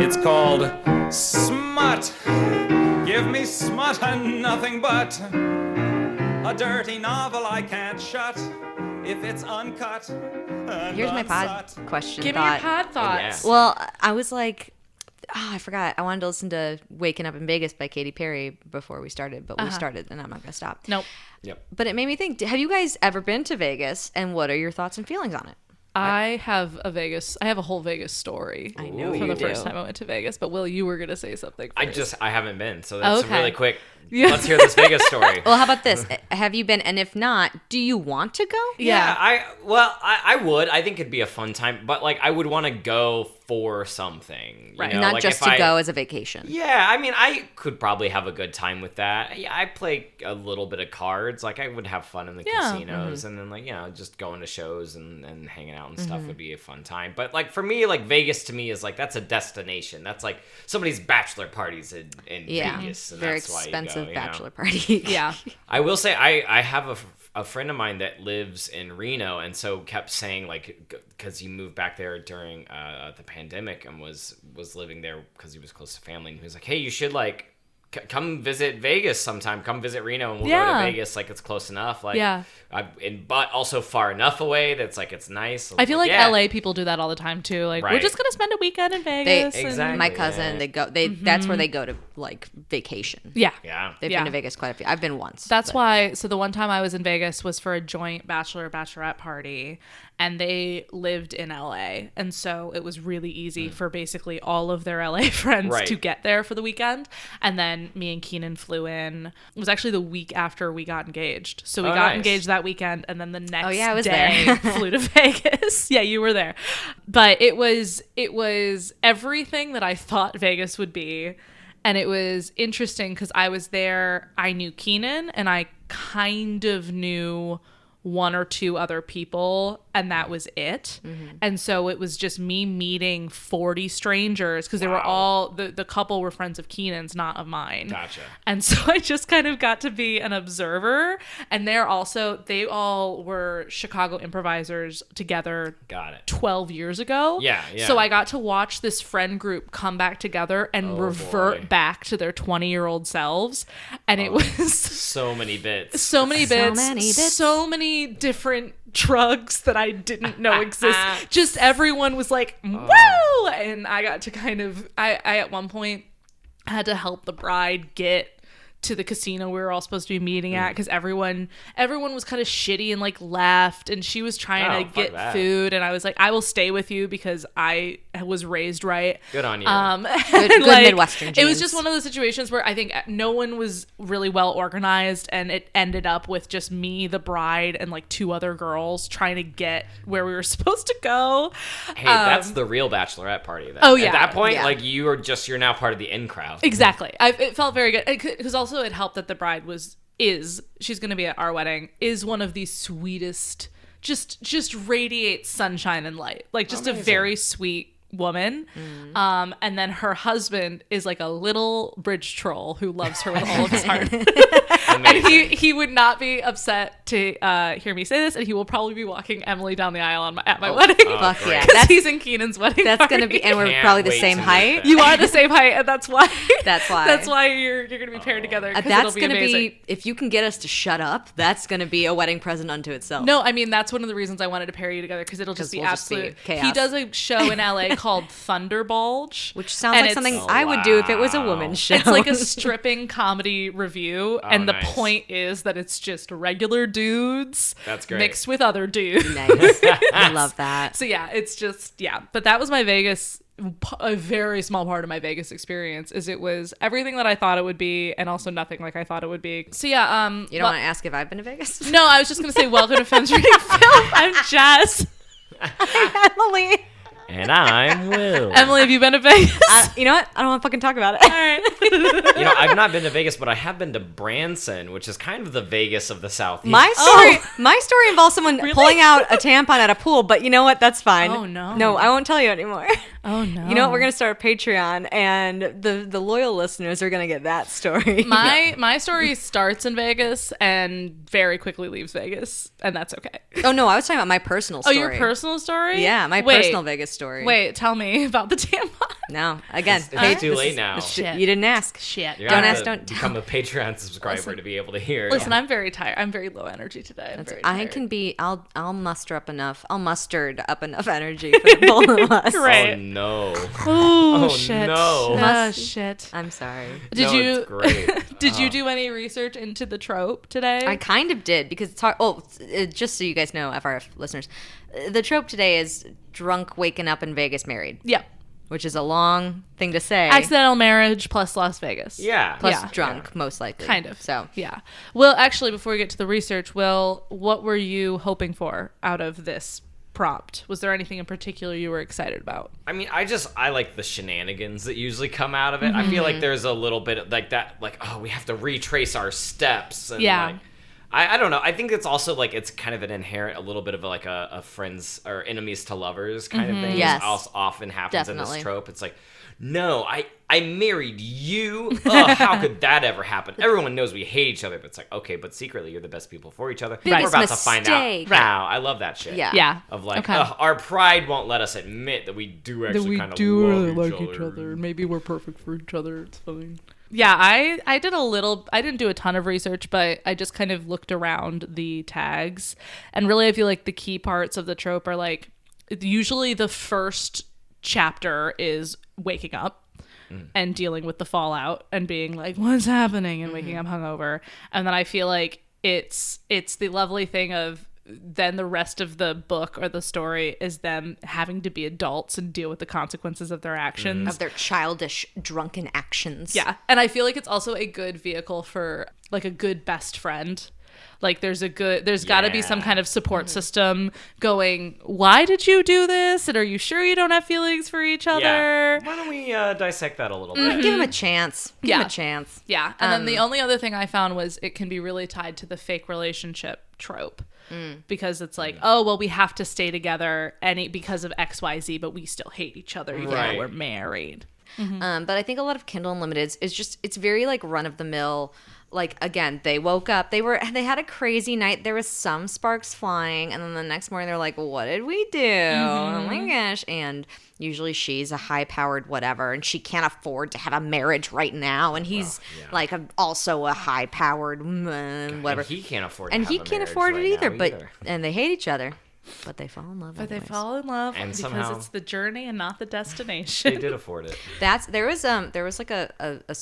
It's called Smut. Give me smut and nothing but a dirty novel I can't shut if it's uncut. Here's my pod question. Give me your pod thoughts. Yeah. Well, I was like, I forgot. I wanted to listen to Waking Up in Vegas by Katy Perry before we started, but we started and I'm not going to stop. Nope. Yep. But it made me think, have you guys ever been to Vegas, and what are your thoughts and feelings on it? I have a whole Vegas story. I know from you the first do. time I went to Vegas. But Will, you were gonna say something first. I haven't been, so that's Okay. really quick. Yeah. Let's hear this Vegas story. Well, how about this? Have you been? And if not, do you want to go? Yeah. I would. I think it'd be a fun time, but like I would want to go for something, Right. You know? Not like, just if to go as a vacation. Yeah, I mean, I could probably have a good time with that. Yeah, I play a little bit of cards. Like, I would have fun in the casinos, and then, like, you know, just going to shows and hanging out and stuff would be a fun time. But, like, for me, like, Vegas to me is, like, that's a destination. That's, like, somebody's bachelor parties in Vegas. And Very that's why you expensive go, bachelor party. Yeah. I will say I have a friend of mine that lives in Reno, and so kept saying, like, because he moved back there during the pandemic and was living there because he was close to family, and he was like, hey, you should like come visit Vegas sometime. Come visit Reno, and we'll go to Vegas. Like, it's close enough. Like, Yeah. But also far enough away that's like it's nice. I feel like yeah. LA people do that all the time too. Like, we're Right. just gonna spend a weekend in Vegas. Exactly. My cousin, that's where they go to like vacation. Yeah. Yeah. They've been to Vegas quite a few. I've been once. That's why. So the one time I was in Vegas was for a joint bachelorette party, and they lived in LA, and so it was really easy for basically all of their LA friends Right. to get there for the weekend. And then me and Keenan flew in. It was actually the week after we got engaged, so we got nice. engaged that weekend, and then the next I was day there. flew to Vegas. Yeah, you were there, but it was everything that I thought Vegas would be. And it was interesting because I was there. I knew Keenan, and I kind of knew one or two other people, and that was it. And so it was just me meeting 40 strangers because they were all the couple were friends of Keenan's, not of mine. Gotcha. And so I just kind of got to be an observer. And they all were Chicago improvisers together. Got it. 12 years ago. Yeah. So I got to watch this friend group come back together and revert boy. back to their 20-year-old selves. And it was So many bits. so many bits. Different drugs that I didn't know exist. Just everyone was like, woo! And I got to kind of, I at one point had to help the bride get to the casino we were all supposed to be meeting at because everyone was kind of shitty and like left, and she was trying to get food, and I was like, I will stay with you because I was raised right. Good on you. Good like, Midwestern genes. It was just one of those situations where I think no one was really well organized, and it ended up with just me, the bride, and like two other girls trying to get where we were supposed to go. Hey, that's the real bachelorette party then. Oh, yeah. At that point, Yeah. like you're now part of the in crowd. Exactly. It felt very good because also it helped that the bride she's going to be at our wedding, is one of the sweetest, just radiates sunshine and light, like just Amazing. a very sweet woman. And then her husband is like a little bridge troll who loves her with all of his heart. And he would not be upset to hear me say this, and he will probably be walking Emily down the aisle at my wedding. Fuck great. yeah. Because he's in Keenan's wedding That's party. gonna be, and we're Can't probably the wait same to meet height. them. You are the same height, and that's why. That's why. That's why you're gonna be paired together. 'cause That's it'll be gonna amazing. be, if you can get us to shut up, that's gonna be a wedding present unto itself. No, I mean that's one of the reasons I wanted to pair you together, because it'll just 'Cause be we'll just be absolute chaos. He does a show in LA called Thunderbulge, Which sounds and like it's- something I would do if it was a woman's show. It's like a stripping comedy review, and the nice. point is that it's just regular dudes That's great. mixed with other dudes. Nice. I love that. So yeah, it's just But that was my Vegas. A very small part of my Vegas experience is it was everything that I thought it would be, and also nothing like I thought it would be. So yeah, You don't want to ask if I've been to Vegas? No, I was just gonna say welcome to Femmes Reading Film. I'm Jess. Emily. And I'm Will. Emily, have you been to Vegas? You know what? I don't want to fucking talk about it. All right. You know, I've not been to Vegas, but I have been to Branson, which is kind of the Vegas of the Southeast. My story involves someone pulling out a tampon at a pool, but you know what? That's fine. Oh, no. No, I won't tell you anymore. Oh no. You know what? We're gonna start a Patreon, and the loyal listeners are gonna get that story. My story starts in Vegas and very quickly leaves Vegas, and that's okay. Oh no, I was talking about my personal Oh, story. your personal story? Yeah, my Wait, personal Vegas story. Wait, tell me about the tampon. No, again, It's too late now. Shit. you didn't ask. Shit. You're Don't gonna ask, have to don't become a Patreon subscriber to be able to hear. Listen, I'm very tired. I'm very low energy today. I'm very I tired. can be. I'll muster up enough. I'll mustered up enough energy for the both of us. Right. Oh no. Oh, shit. no. Oh, shit. I'm sorry. Did No, you it's great. did you do any research into the trope today? I kind of did because it's hard. Oh, just so you guys know, FRF listeners, the trope today is drunk waking up in Vegas married, yeah. which is a long thing to say. Accidental marriage plus Las Vegas. Yeah. Plus yeah. drunk, most likely. Kind of. So Yeah. Well, actually, before we get to the research, Will, what were you hoping for out of this prompt? Was there anything in particular you were excited about? I mean, I like the shenanigans that usually come out of it. I feel like there's a little bit of like that, like, oh, we have to retrace our steps. And Yeah. like, I don't know. I think it's also like it's kind of an inherent, a little bit of like a friends or enemies to lovers kind of thing. Yes. Also often happens in Definitely. this trope. It's like, no, I married you. Oh, how could that ever happen? Everyone knows we hate each other, but it's like, okay, but secretly you're the best people for each other. Biggest We're about to find out mistake. how. I love that shit. Yeah. Yeah. Of like, Okay. our pride won't let us admit that we do actually kind of love each other. Maybe we're perfect for each other. It's fine. Yeah, I did a little. I didn't do a ton of research, but I just kind of looked around the tags, and really, I feel like the key parts of the trope are like usually the first chapter is waking up and dealing with the fallout and being like, what's happening, and waking up hungover, and then I feel like it's the lovely thing of then the rest of the book or the story is them having to be adults and deal with the consequences of their actions. of their childish, drunken actions. Yeah. And I feel like it's also a good vehicle for like a good best friend. Like there's got to be some kind of support system going, why did you do this? And are you sure you don't have feelings for each other? Yeah. Why don't we dissect that a little bit? Give him a chance. Give him a chance. Yeah. And then the only other thing I found was it can be really tied to the fake relationship trope. Because it's like, oh, well, we have to stay together because of XYZ, but we still hate each other even Right. though we're married. But I think a lot of Kindle Unlimiteds is just, it's very like run of the mill. Like, again, they woke up, they had a crazy night. There was some sparks flying. And then the next morning they're like, what did we do? Oh my gosh. And usually she's a high powered whatever. And she can't afford to have a marriage right now. And he's like also a high powered whatever. And he can't afford. And to he have a can't marriage afford it right either. now But and they hate each other. But they fall in love. But they anyways. fall in love And because somehow- it's the journey and not the destination. they did afford it. There was like a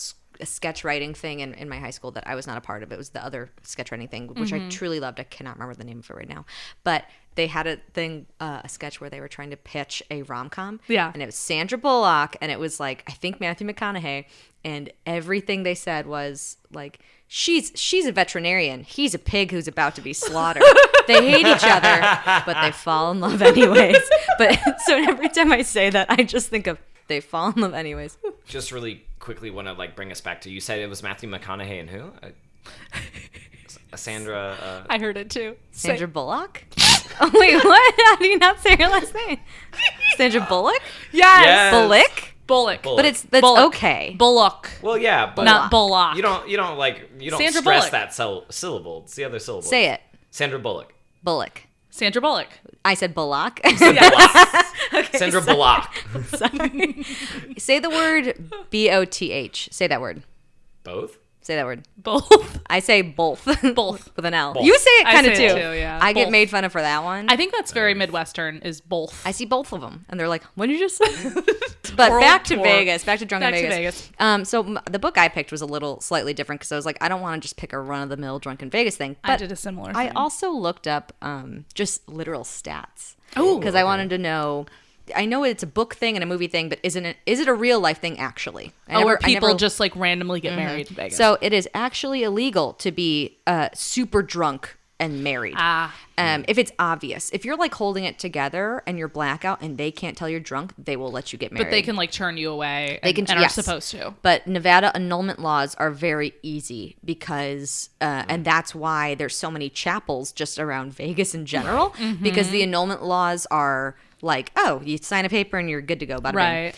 sketch writing thing in my high school that I was not a part of. It was the other sketch writing thing, which I truly loved. I cannot remember the name of it right now, but they had a sketch where they were trying to pitch a rom-com. Yeah. And it was Sandra Bullock, and it was like, I think Matthew McConaughey, and everything they said was like, she's a veterinarian, he's a pig who's about to be slaughtered. They hate each other, but they fall in love anyways. But so every time I say that, I just think of they fall in love anyways. Just really quickly want to like bring us back to, you said it was Matthew McConaughey and who? Sandra. I heard it too. Sandra Bullock? Oh, wait, what? How do you not say her last name? Sandra Bullock? Yes. Bullock? Bullock. Bullock. But that's Bullock. okay. Bullock. Well, yeah, but Not Bullock. you don't Sandra stress Bullock. that syllable. It's the other syllable. Say it. Sandra Bullock. Bullock. Sandra Bullock. I said Bullock. Sandra Bullock. Sorry. Say the word BOTH. Say that word. Both. Say that word. Both. I say both. Both. With an L. Both. You say it I kind of say too. it too, yeah. I get Both. made fun of for that one. I think that's very Midwestern is both. I see both of them, and they're like, "What did you just say?" But World back to tour. Vegas, back to Drunken Back to Vegas. Vegas. So the book I picked was a little slightly different because I was like, I don't want to just pick a run of the mill Drunken Vegas thing. But I did a similar I thing. also looked up just literal stats. Oh, because I wanted to know. I know it's a book thing and a movie thing, but is it a real life thing actually? where people just like randomly get married in Vegas. So it is actually illegal to be super drunk and married. If it's obvious. If you're like holding it together and you're blackout and they can't tell you're drunk, they will let you get married. but they can like turn you away They and, can, and yes. are supposed to. But Nevada annulment laws are very easy because, and that's why there's so many chapels just around Vegas in general, because the annulment laws are like, oh, you sign a paper and you're good to go. Bada bing. Right.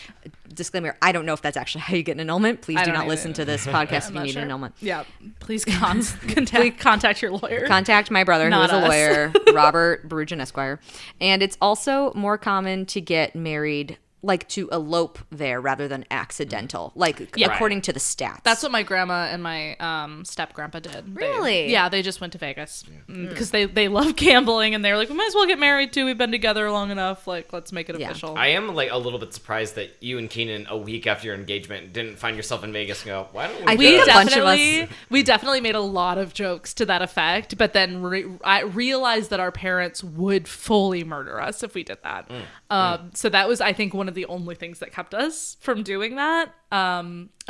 Disclaimer, I don't know if that's actually how you get an annulment. Please I do don't not either. listen to this podcast if you Not need sure. an annulment. Yeah. Please contact your lawyer. Contact my brother, who Not is a us. lawyer, Robert Barujan Esquire. And it's also more common to get married like to elope there rather than accidental, like according to the stats. That's what my grandma and my step grandpa did. Really? They just went to Vegas because they love gambling, and they were like, we might as well get married too. We've been together long enough. Like, let's make it official. I am like a little bit surprised that you and Keenan, a week after your engagement, didn't find yourself in Vegas and go, why don't we? We definitely made a lot of jokes to that effect, but then I realized that our parents would fully murder us if we did that. So that was, I think, one of the only things that kept us from doing that.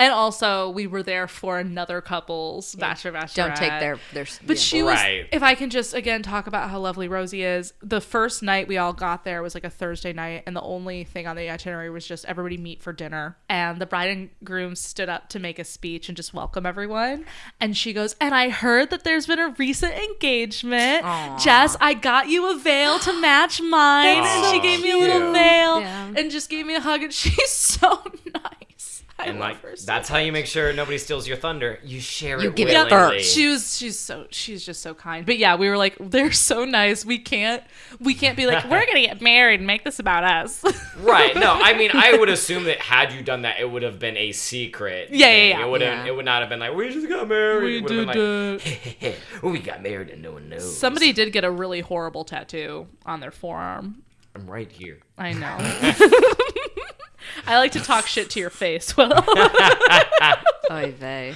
And also, we were there for another couple's bachelorette. Don't take their But she was, if I can just, again, talk about how lovely Rosie is. The first night we all got there was like a Thursday night, and the only thing on the itinerary was just everybody meet for dinner. And the bride and groom stood up to make a speech and just welcome everyone. And she goes, and I heard that there's been a recent engagement. Aww. Jess, I got you a veil to match mine. That's and so she gave me a cute. little veil Yeah. and just gave me a hug. And she's so nice. And like that's how you make sure nobody steals your thunder. You share You it give it willingly. first. She's just so kind. But yeah, we were like, they're so nice. We can't be like, we're gonna get married and make this about us. Right. No, I mean, I would assume that had you done that, it would have been a secret. Yeah, thing. yeah. It would not have been like, we just got married. We It would have did been like, we got married and no one knows. Somebody did get a really horrible tattoo on their forearm. I'm right here. I know. I like to talk shit to your face. Well, Oy vey.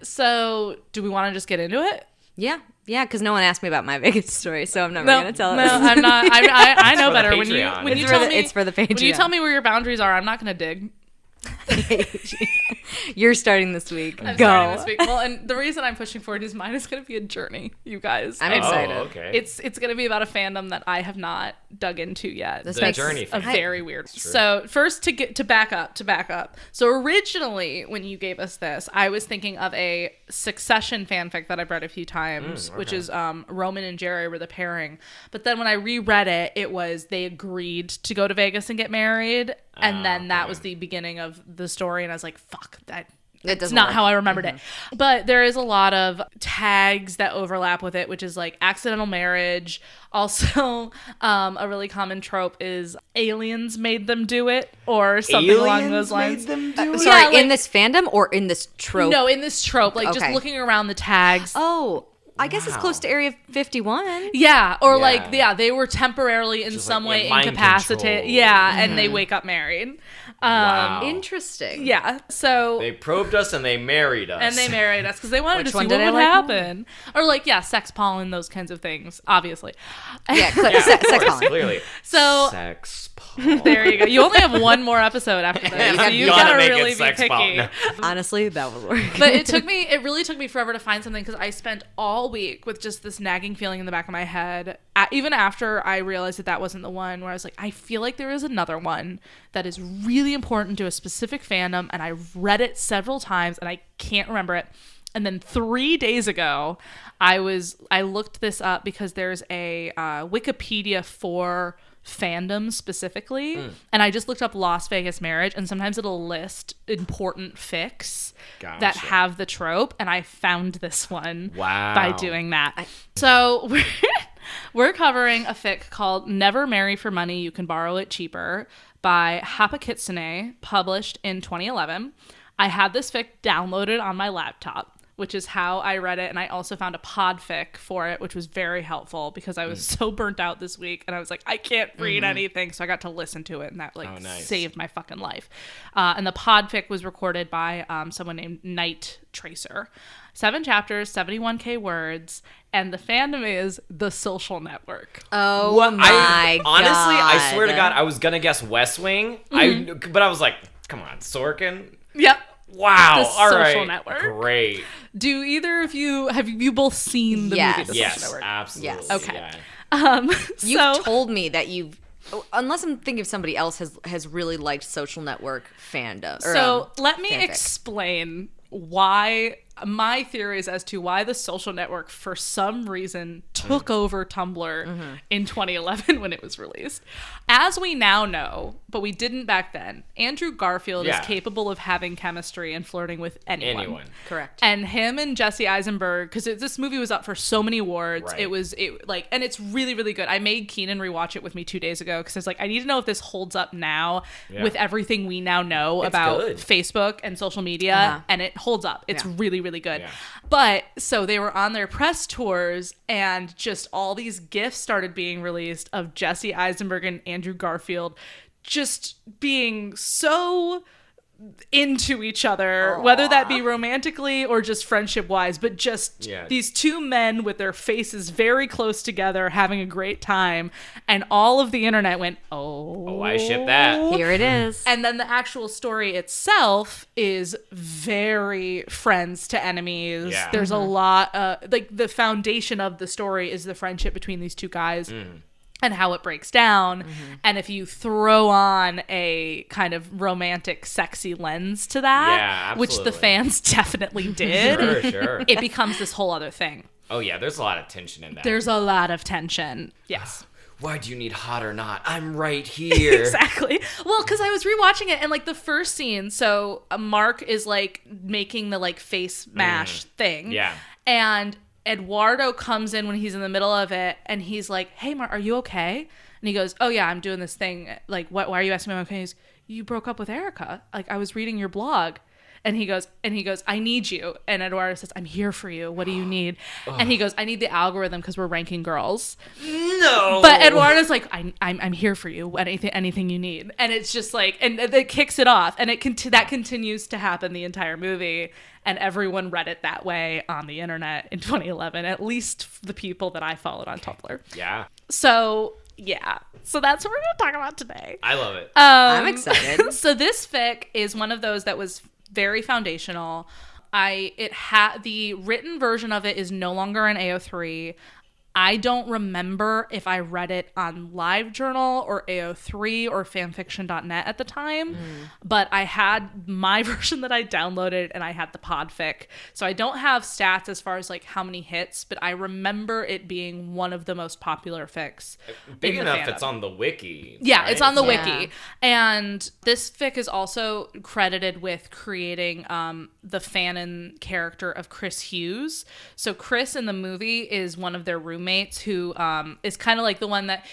so do we want to just get into it? Yeah, because no one asked me about my Vegas story, so I'm never going to tell it. No, I'm not. I know for the better. Patreon. When you It's tell for the- me it's for the When you Patreon. tell me where your boundaries are, I'm not going to dig. You're starting this week. I'm Go. starting this week. Well, and the reason I'm pushing forward is mine is going to be a journey, you guys. I'm It's- excited. Oh, okay. It's going to be about a fandom that I have not dug into yet. This The makes journey A fan. very weird. So first to back up. So originally when you gave us this, I was thinking of a Succession fanfic that I've read a few times, which is Roman and Jerry were the pairing. But then when I reread it, it was they agreed to go to Vegas and get married, and then that was the beginning of the story. And I was like, fuck that. That's doesn't not work. how I remembered it. But there is a lot of tags that overlap with it, which is like accidental marriage. Also, a really common trope is aliens made them do it or something along those lines. Sorry, Yeah, like- in this fandom or in this trope? No, in this trope, like just Okay. looking around the tags. Oh, I guess it's close to Area 51. Yeah, or Yeah. like, they were temporarily in Just some like, way mind incapacitated. control. Yeah, and they wake up married. Wow. Interesting. Yeah, so They probed us and they married us. and they married us because they wanted Which to see one what did I would like happen. Or like, sex pollen, those kinds of things, obviously. Yeah, Yeah, sex of course, pollen. clearly. So Sex pollen. there you go. You only have one more episode after this. So you gotta gotta make it really be sex picky. pollen. No. Honestly, that would work. But it really took me forever to find something because I spent all week with just this nagging feeling in the back of my head. Even after I realized that wasn't the one, where I was like, I feel like there is another one that is really important to a specific fandom, and I've read it several times and I can't remember it. And then 3 days ago, I looked this up because there's a Wikipedia for fandom specifically, and I just looked up Las Vegas marriage, and sometimes it'll list important fics that Gotcha. have the trope, and I found this one Wow. by doing that. So we're covering a fic called Never Marry for Money, You Can Borrow It Cheaper by Hapakitsune, published in 2011. I had this fic downloaded on my laptop, which is how I read it. And I also found a podfic for it, which was very helpful because I was so burnt out this week. And I was like, I can't read anything. So I got to listen to it. And that nice. saved my fucking life. And the podfic was recorded by someone named Night Tracer. 7 chapters, 71K words. And the fandom is The Social Network. Oh What? my God. Honestly, I swear to God, I was gonna guess West Wing. But I was like, come on, Sorkin. Yep. Wow. The All right. Social Network. Great. Do either of you, have you both seen the Yes. movie The Yes, Social Network? absolutely. Yes. Okay. Yeah. You've told me that you've, unless I'm thinking of somebody else has really liked Social Network fandom. Or, So let me fanfic. explain why my theories as to why the Social Network for some reason took over Tumblr in 2011 when it was released. As we now know, but we didn't back then, Andrew Garfield is capable of having chemistry and flirting with anyone. Correct. And him and Jesse Eisenberg, because this movie was up for so many awards, Right. and it's really, really good. I made Keenan rewatch it with me 2 days ago because I was like, I need to know if this holds up now with everything we now know about good. Facebook and social media, and it holds up. It's really, really good. Yeah. But so they were on their press tours, and just all these GIFs started being released of Jesse Eisenberg and Andrew Garfield just being so into each other, whether that be romantically or just friendship wise, but just these two men with their faces very close together having a great time, and all of the internet went, oh I ship that. Here it is. And then the actual story itself is very friends to enemies. Yeah. There's a lot like the foundation of the story is the friendship between these two guys. And how it breaks down. And if you throw on a kind of romantic, sexy lens to that, which the fans definitely did, Sure. it becomes this whole other thing. Oh, yeah, there's a lot of tension in that. There's a lot of tension. Yes. Why do you need hot or not? I'm right here. Exactly. Well, because I was rewatching it, and like the first scene, so Mark is like making the like face mash thing. Yeah. And Eduardo comes in when he's in the middle of it, and he's like, "Hey, Mark, are you okay?" And he goes, "Oh yeah, I'm doing this thing. Like, why are you asking me if I'm okay?" He's, "You broke up with Erica. Like, I was reading your blog." And he goes, "I need you." And Eduardo says, "I'm here for you. What do you need?" And he goes, "I need the algorithm because we're ranking girls." No. But Eduardo's like, I'm here for you. Anything you need. And it's just like, and it kicks it off, and that continues to happen the entire movie. And everyone read it that way on the internet in 2011, at least the people that I followed on Tumblr. Yeah. So that's what we're going to talk about today. I love it. I'm excited. So this fic is one of those that was very foundational. The written version of it is no longer in AO3. I don't remember if I read it on LiveJournal or AO3 or fanfiction.net at the time, but I had my version that I downloaded, and I had the podfic. So I don't have stats as far as like how many hits, but I remember it being one of the most popular fics. Big in the enough fandom. it's on the wiki. Yeah, right? it's on the So- wiki. And this fic is also credited with creating the fanon character of Chris Hughes. So Chris in the movie is one of their roommates who is kind of like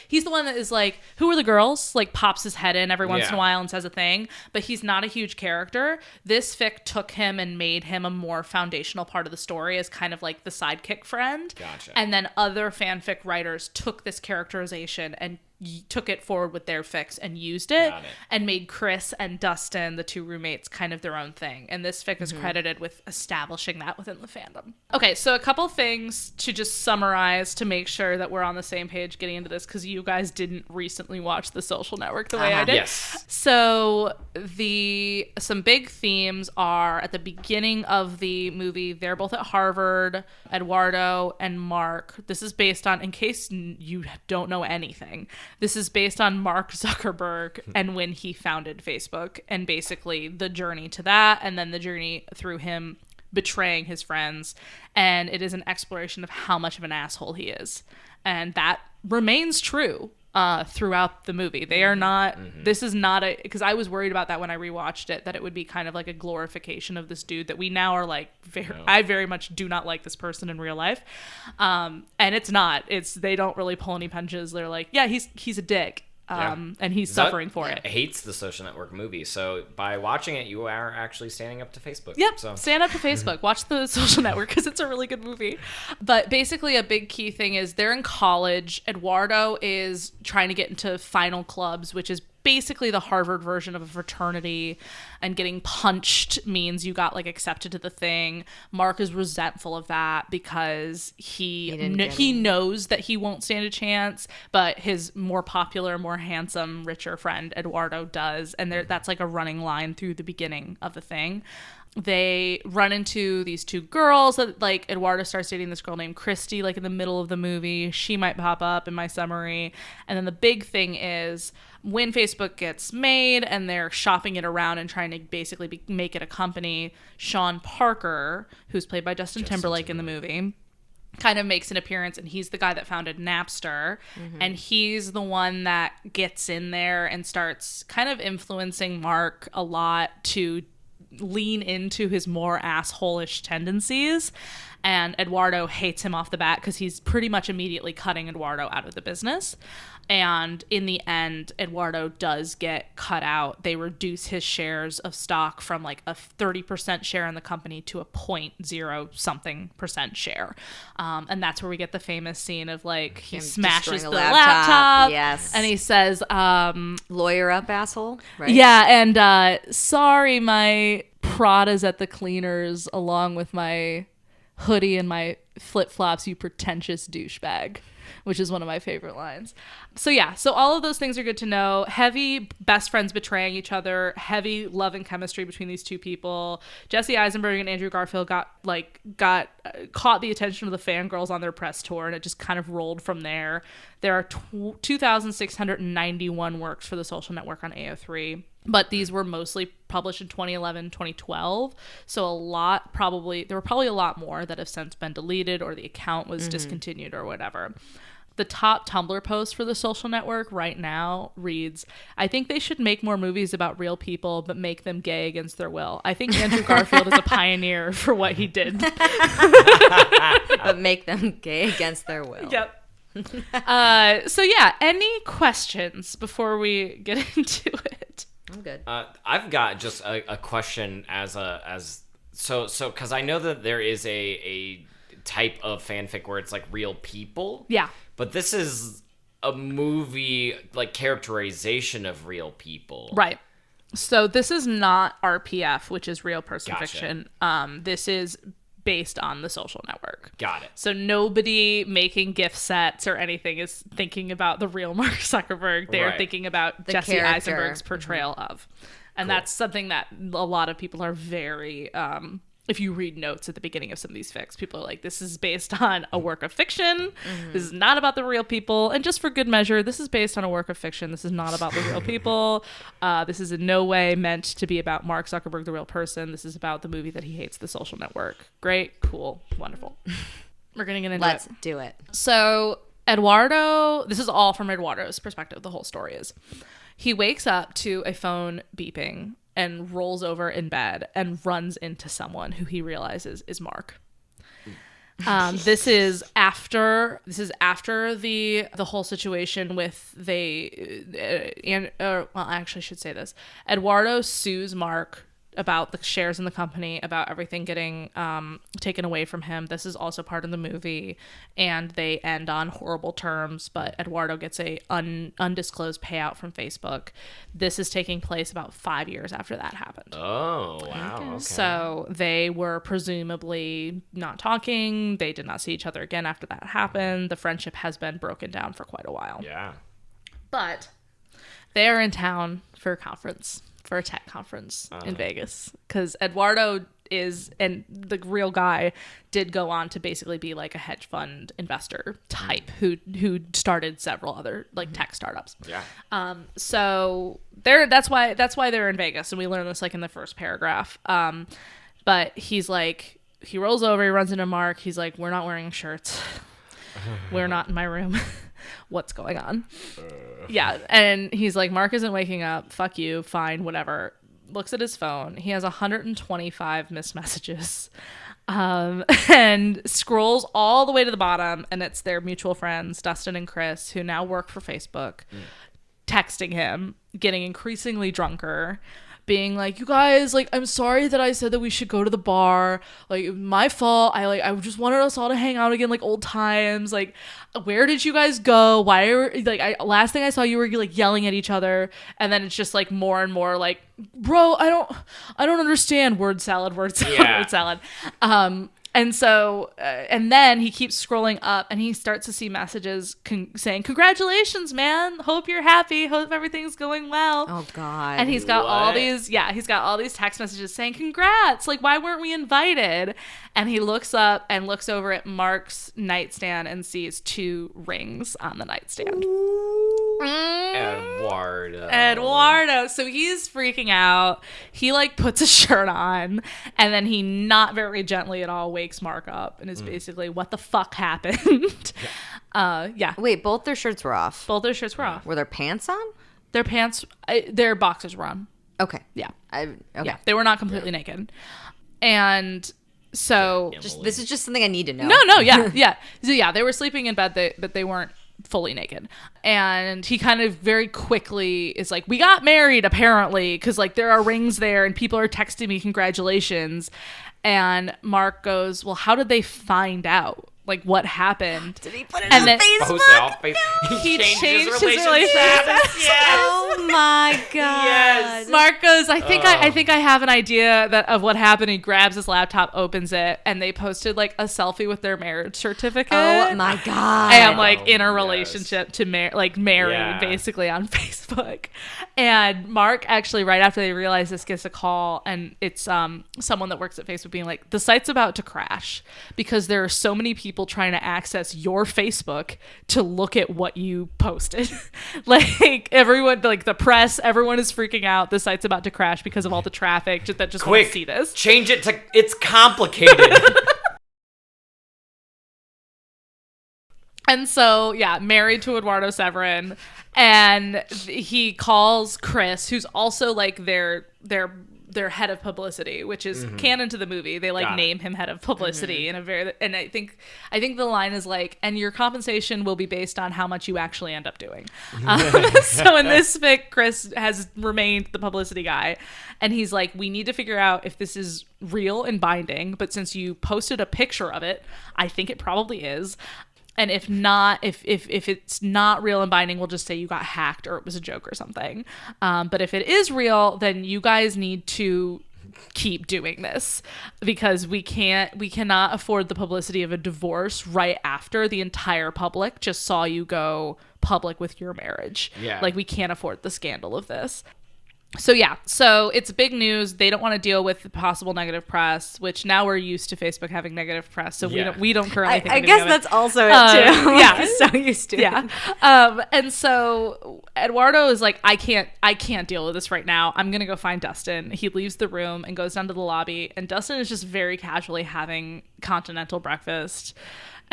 he's the one that is like, who are the girls? Like pops his head in every once in a while and says a thing, but he's not a huge character. This fic took him and made him a more foundational part of the story as kind of like the sidekick friend. Gotcha. And then other fanfic writers took this characterization and took it forward with their fics and used it, and made Chris and Dustin, the two roommates, kind of their own thing. And this fic is credited with establishing that within the fandom. Okay, so a couple things to just summarize to make sure that we're on the same page getting into this, because you guys didn't recently watch The Social Network the way I did. Yes. So some big themes are at the beginning of the movie. They're both at Harvard, Eduardo and Mark. This is based on, in case you don't know anything, this is based on Mark Zuckerberg and when he founded Facebook, and basically the journey to that, and then the journey through him betraying his friends. And it is an exploration of how much of an asshole he is. And that remains true throughout the movie. They are not, this is not because I was worried about that when I rewatched it, that it would be kind of like a glorification of this dude that we now are like, I very much do not like this person in real life. And it's not, they don't really pull any punches. They're like, yeah, he's a dick. And he's suffering for it. Hates The Social Network movie. So by watching it, you are actually standing up to Facebook. Yep. So. Stand up to Facebook. Watch The Social Network because it's a really good movie. But basically a big key thing is they're in college. Eduardo is trying to get into final clubs, which is basically the Harvard version of a fraternity, and getting punched means you got like accepted to the thing. Mark is resentful of that because he knows that he won't stand a chance, but his more popular, more handsome, richer friend Eduardo does, and that's like a running line through the beginning of the thing. They run into these two girls that, like, Eduardo starts dating this girl named Christy, like in the middle of the movie. She might pop up in my summary. And then the big thing is When Facebook gets made and they're shopping it around and trying to basically make it a company, Sean Parker, who's played by Justin Timberlake in the movie, kind of makes an appearance, and he's the guy that founded Napster, and he's the one that gets in there and starts kind of influencing Mark a lot to lean into his more asshole-ish tendencies. And Eduardo hates him off the bat because he's pretty much immediately cutting Eduardo out of the business. And in the end, Eduardo does get cut out. They reduce his shares of stock from like a 30% share in the company to a 0.0-something% share. And that's where we get the famous scene of like he smashes the laptop. Yes. And he says, lawyer up, asshole. Right? Yeah. And sorry, my Prada's at the cleaners along with my hoodie and my flip-flops, you pretentious douchebag, which is one of my favorite lines. So yeah, so all of those things are good to know. Heavy best friends betraying each other, heavy love and chemistry between these two people. Jesse Eisenberg and Andrew Garfield got caught the attention of the fangirls on their press tour, and it just kind of rolled from there. There are 2,691 works for The Social Network on AO3. But these were mostly published in 2011, 2012. So there were probably a lot more that have since been deleted or the account was discontinued or whatever. The top Tumblr post for The Social Network right now reads, I think they should make more movies about real people, but make them gay against their will. I think Andrew Garfield is a pioneer for what he did. But make them gay against their will. Yep. So yeah, any questions before we get into it? I'm good. I've got just a question so because I know that there is a type of fanfic where it's like real people. Yeah. But this is a movie like characterization of real people. Right. So this is not RPF, which is real person Gotcha. fiction. This is based on The Social Network. Got it. So nobody making gift sets or anything is thinking about the real Mark Zuckerberg. They're Right. thinking about The Jesse character. Eisenberg's portrayal of. And Cool. that's something that a lot of people are very... if you read notes at the beginning of some of these fics, people are like, this is based on a work of fiction. This is not about the real people. And just for good measure, this is based on a work of fiction. This is not about the real people. This is in no way meant to be about Mark Zuckerberg, the real person. This is about the movie that he hates, The Social Network. Great, cool, wonderful. We're going to get into Let's it. do it. So Eduardo, this is all from Eduardo's perspective. The whole story is he wakes up to a phone beeping and rolls over in bed and runs into someone who he realizes is Mark. This is after the whole situation with well, actually I should say this. Eduardo sues Mark about the shares in the company, about everything getting taken away from him. This is also part of the movie, and they end on horrible terms, but Eduardo gets a undisclosed payout from Facebook. This is taking place about 5 years after that happened. Oh, wow. Okay. So they were presumably not talking. They did not see each other again after that happened. The friendship has been broken down for quite a while. Yeah. But they're in town for a conference. For a tech conference in Vegas, because Eduardo and the real guy did go on to basically be like a hedge fund investor type who started several other like tech startups. Yeah. So that's why they're in Vegas, and we learn this like in the first paragraph. But he's like, he rolls over, he runs into Mark. He's like, we're not wearing shirts. We're not in my room. What's going on? Yeah. And he's like, Mark isn't waking up. Fuck you. Fine. Whatever. Looks at his phone. He has 125 missed messages. And scrolls all the way to the bottom. And it's their mutual friends, Dustin and Chris, who now work for Facebook, texting him, getting increasingly drunker, being like, you guys, like, I'm sorry that I said that we should go to the bar. Like, my fault. I just wanted us all to hang out again, like old times. Like, where did you guys go? Why are last thing I saw you were like yelling at each other, and then it's just like more and more like, bro, I don't understand. Word salad, Yeah. word salad. And so, and then he keeps scrolling up and he starts to see messages saying, congratulations, man. Hope you're happy. Hope everything's going well. Oh, God. And he's got all What? these text messages saying, congrats. Like, why weren't we invited? And he looks up and looks over at Mark's nightstand and sees 2 rings on the nightstand. Eduardo. So he's freaking out. He like puts a shirt on, and then he not very gently at all wakes Mark up and is basically, what the fuck happened? Yeah. Wait, both their shirts were off. Both their shirts were off. Were their pants on? Their boxers were on. Okay. Yeah. Okay. Yeah. They were not completely naked. And so This is just something I need to know. No, yeah, yeah. So yeah, they were sleeping in bed, but they weren't fully naked. And he kind of very quickly is like, we got married apparently, because like there are rings there and people are texting me congratulations. And Mark goes, well, how did they find out? Like, what happened? Did he put it And on then- Facebook? He changed his relationship relationship. Yes. Oh my god. Yes. Mark goes, I think I have an idea of what happened. He grabs his laptop, opens it, and they posted like a selfie with their marriage certificate. Oh my god. And like in a yes. relationship to married Yeah. basically on Facebook. And Mark actually, right after they realize this, gets a call, and it's someone that works at Facebook being like, the site's about to crash because there are so many people trying to access your Facebook to look at what you posted. Like everyone, like the press, everyone is freaking out. The site's about to crash because of all the traffic that just want to see this. Change it to it's complicated. And so, yeah, married to Eduardo Severin, and he calls Chris, who's also like their head of publicity, which is canon to the movie. They like name him head of publicity in a very, and I think the line is like, and your compensation will be based on how much you actually end up doing. So in this fic, Chris has remained the publicity guy, and he's like, we need to figure out if this is real and binding, but since you posted a picture of it, I think it probably is. And if not, if it's not real and binding, we'll just say you got hacked or it was a joke or something. But if it is real, then you guys need to keep doing this because we cannot afford the publicity of a divorce right after the entire public just saw you go public with your marriage. Yeah. Like we can't afford the scandal of this. So yeah, so it's big news. They don't want to deal with the possible negative press, which now we're used to Facebook having negative press, so we don't currently think I anything guess of it. that's also it too. Yeah. We're so used to it. Yeah. And so Eduardo is like, I can't deal with this right now. I'm gonna go find Dustin. He leaves the room and goes down to the lobby, and Dustin is just very casually having continental breakfast.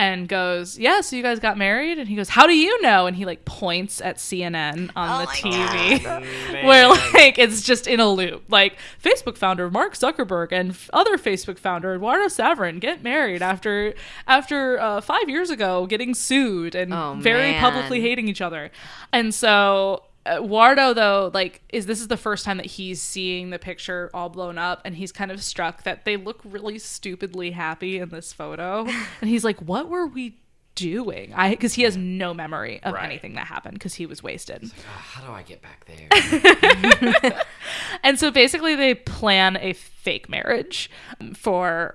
And goes, yeah, so you guys got married? And he goes, how do you know? And he like points at CNN on the TV where like it's just in a loop. Like Facebook founder Mark Zuckerberg and other Facebook founder Eduardo Severin get married after 5 years ago getting sued and very publicly hating each other. And so Eduardo, though, like, this is the first time that he's seeing the picture all blown up, and he's kind of struck that they look really stupidly happy in this photo. And he's like, what were we doing? Because he has no memory of anything that happened because he was wasted. Like, how do I get back there? And so basically they plan a fake marriage for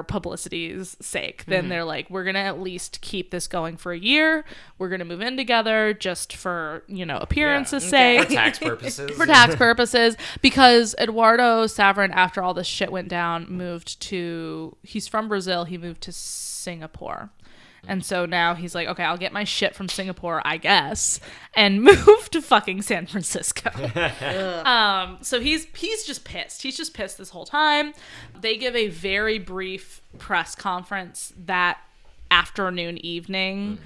publicity's sake. Then they're like, we're going to at least keep this going for a year. We're going to move in together just for, appearance's sake. For tax purposes. For tax purposes. Because Eduardo Severin, after all this shit went down, he's from Brazil. He moved to Singapore. And so now he's like, okay, I'll get my shit from Singapore, I guess, and move to fucking San Francisco. So he's just pissed. He's just pissed this whole time. They give a very brief press conference that evening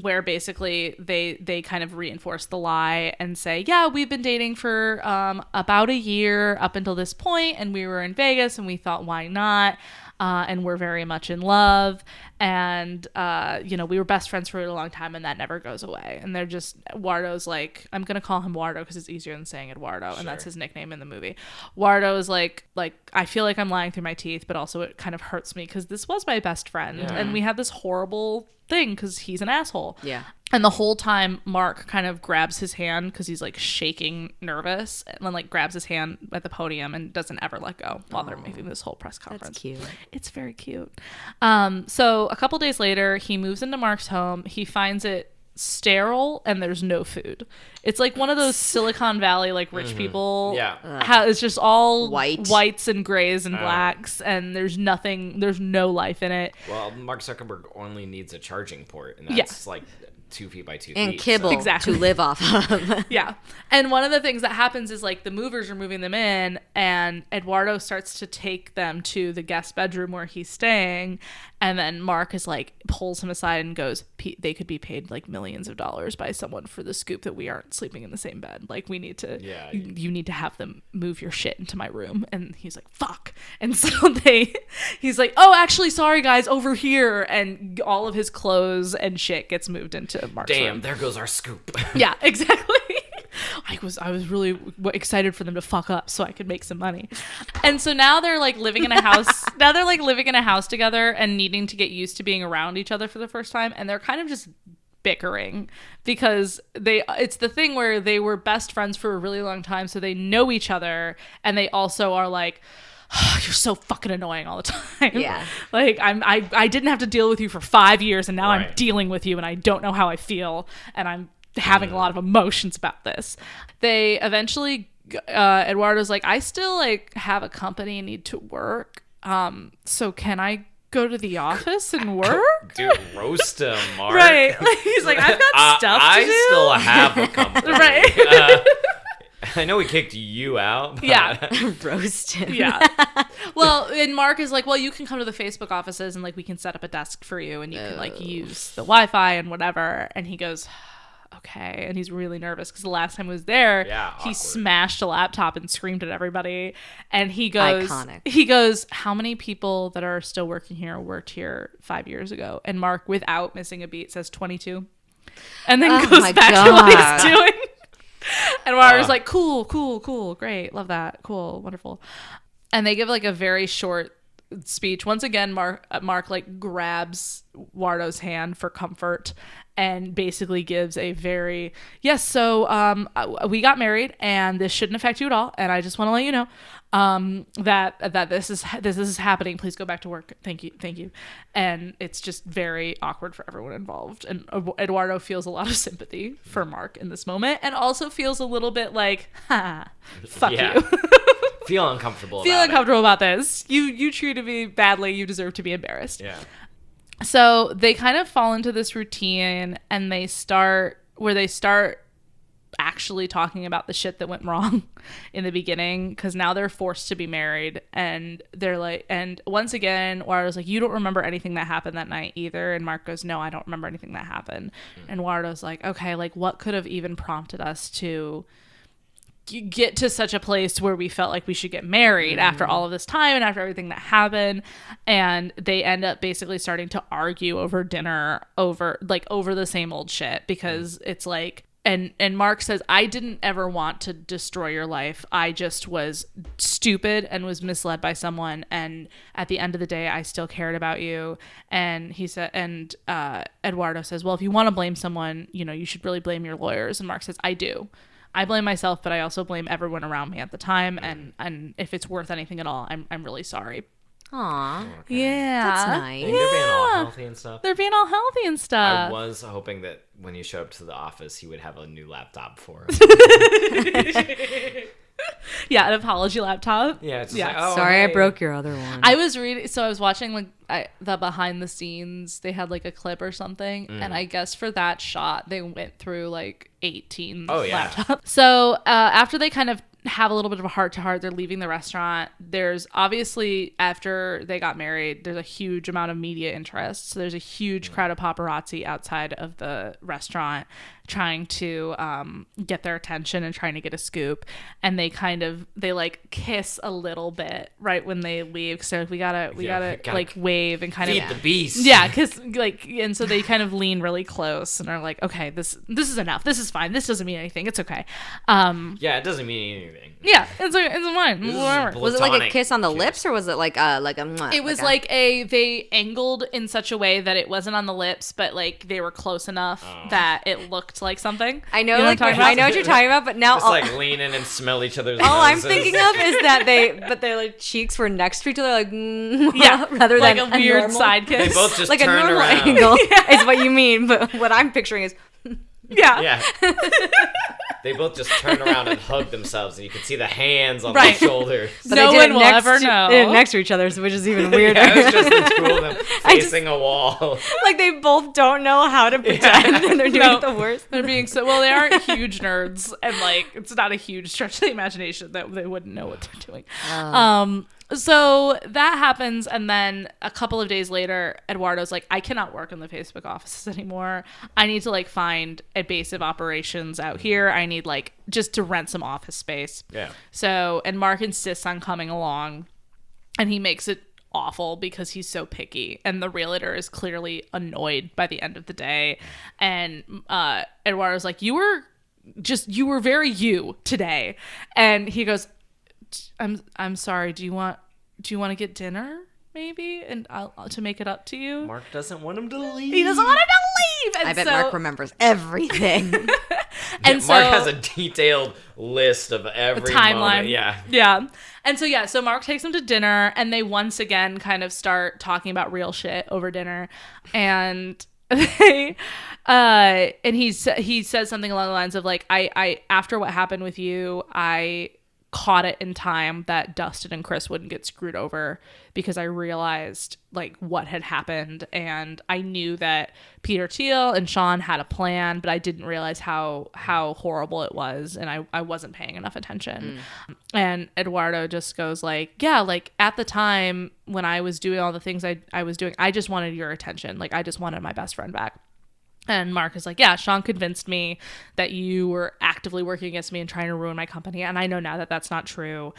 where basically they kind of reinforce the lie and say, yeah, we've been dating for about a year up until this point, and we were in Vegas and we thought, why not? And we're very much in love, and we were best friends for a long time, and that never goes away. And they're just, Wardo's like, I'm gonna call him Wardo because it's easier than saying Eduardo, and that's his nickname in the movie. Wardo is like I feel like I'm lying through my teeth, but also it kind of hurts me because this was my best friend, and we had this horrible thing because he's an asshole. Yeah. And the whole time, Mark kind of grabs his hand because he's like shaking nervous, and then like grabs his hand at the podium and doesn't ever let go while they're making this whole press conference. That's cute. It's very cute. So a couple days later, he moves into Mark's home. He finds it sterile and there's no food. It's like one of those Silicon Valley like rich people. Yeah. It's just all White. whites and grays and blacks, and there's no life in it. Well, Mark Zuckerberg only needs a charging port, and that's like 2 feet by 2 And feet. kibble Exactly. to live off of. Yeah. And one of the things that happens is like the movers are moving them in and Eduardo starts to take them to the guest bedroom where he's staying. And then Mark is like, pulls him aside and goes, they could be paid like millions of dollars by someone for the scoop that we aren't sleeping in the same bed. Like we need to, you need to have them move your shit into my room. And he's like, fuck. And so he's like, oh, actually, sorry guys, over here. And all of his clothes and shit gets moved into Mark's room. Damn, there goes our scoop. Yeah, exactly. I was really excited for them to fuck up so I could make some money. And so now they're like living in a house. Now they're like living in a house together and needing to get used to being around each other for the first time. And they're kind of just bickering because it's the thing where they were best friends for a really long time. So they know each other and they also are like, oh, you're so fucking annoying all the time. Yeah. Like I didn't have to deal with you for 5 years and now Right. I'm dealing with you and I don't know how I feel and I'm having a lot of emotions about this. They eventually Eduardo's like, I still like have a company and need to work. So can I go to the office and work? Dude, roast him, Mark. Right. He's like, I've got stuff to do. I still have a company. Right. I know we kicked you out. But Yeah. Roast him. Yeah. Well, and Mark is like, well, you can come to the Facebook offices and like we can set up a desk for you and you can like use the Wi-Fi and whatever. And he goes, okay. And he's really nervous because the last time he was there, he awkward. smashed a laptop and screamed at everybody. And he goes, Iconic. how many people that are still working here worked here 5 years ago? And Mark, without missing a beat, says 22. And then Oh goes my back to what he's doing. And Mark's like, cool, great, love that, cool, wonderful. And they give like a very short speech. Once again, Mark like grabs Wardo's hand for comfort and basically gives a very, yes, so we got married and this shouldn't affect you at all. And I just want to let you know that this is happening. Please go back to work. Thank you. And it's just very awkward for everyone involved. And Eduardo feels a lot of sympathy for Mark in this moment and also feels a little bit like, fuck you. Feel uncomfortable about this. You treated me badly. You deserve to be embarrassed. Yeah. So they kind of fall into this routine and they start actually talking about the shit that went wrong in the beginning because now they're forced to be married and they're like, and once again, Wardo's like, you don't remember anything that happened that night either. And Mark goes, no, I don't remember anything that happened. And Wardo's like, okay, like what could have even prompted us to get to such a place where we felt like we should get married after all of this time and after everything that happened. And they end up basically starting to argue over dinner over the same old shit because it's like, and Mark says, I didn't ever want to destroy your life. I just was stupid and was misled by someone. And at the end of the day, I still cared about you. And he said, and Eduardo says, well, if you want to blame someone, you should really blame your lawyers. And Mark says, I do. I blame myself, but I also blame everyone around me at the time. And if it's worth anything at all, I'm really sorry. Aw. Okay. Yeah. That's nice. They're being all healthy and stuff. They're being all healthy and I stuff. was hoping that when you showed up to the office, he would have a new laptop for him. Yeah, an apology laptop. Yeah, it's just Yeah. like, oh, Sorry, I hey. broke your other one. I was watching like the behind the scenes. They had like a clip or something, and I guess for that shot they went through like 18 laptops. So after they kind of have a little bit of a heart-to-heart, they're leaving the restaurant. There's obviously, after they got married, there's a huge amount of media interest. So there's a huge crowd of paparazzi outside of the restaurant trying to get their attention and trying to get a scoop. And they like kiss a little bit right when they leave. So we gotta like wave and kind Feed of the beast. yeah, because like, and so they kind of lean really close and are like, okay, this is enough. This is fine. This doesn't mean anything. It's okay. Yeah, it doesn't mean anything. Yeah, it's fine. This is Whatever. Was it like a platonic kiss on the lips or was it like a mwah? It was like they angled in such a way that it wasn't on the lips, but like they were close enough that it looked like something. I know, You know like what I'm talking I know what you're talking about, but now Just like lean in and smell each other's all I'm noses. thinking of is that their like cheeks were next to each other, like Yeah, rather like than a weird normal, side They kiss. both just like a turned normal around. angle is what you mean. But what I'm picturing is yeah. Yeah. they both just turned around and hugged themselves, and you could see the hands on Right. their shoulders. But No they did one it will next ever to, know. They did it next to each other, which is even weirder. Yeah, it was just the two of them facing a wall. Like they both don't know how to pretend, and they're doing No. the worst. They're being so well. They aren't huge nerds, and like it's not a huge stretch of the imagination that they wouldn't know what they're doing. So that happens, and then a couple of days later, Eduardo's like, I cannot work in the Facebook offices anymore. I need to like find a base of operations out here. I need like just to rent some office space. Yeah. So, and Mark insists on coming along, and he makes it awful because he's so picky, and the realtor is clearly annoyed by the end of the day. And Eduardo's like, you were very you today. And he goes, I'm sorry, do you want to get dinner maybe, and I'll to make it up to you? Mark doesn't want him to leave. He doesn't want him to leave. And I bet so, Mark remembers everything. and so, Mark has a detailed list of every timeline. moment. Yeah. Yeah. And so Mark takes him to dinner, and they once again kind of start talking about real shit over dinner. And they and he says something along the lines of like, I after what happened with you, I caught it in time that Dustin and Chris wouldn't get screwed over, because I realized like what had happened, and I knew that Peter Thiel and Sean had a plan, but I didn't realize how horrible it was, and I wasn't paying enough attention. And Eduardo just goes like, yeah, like at the time when I was doing all the things I was doing, I just wanted your attention. Like I just wanted my best friend back. And Mark is like, yeah, Sean convinced me that you were actively working against me and trying to ruin my company. And I know now that that's not true.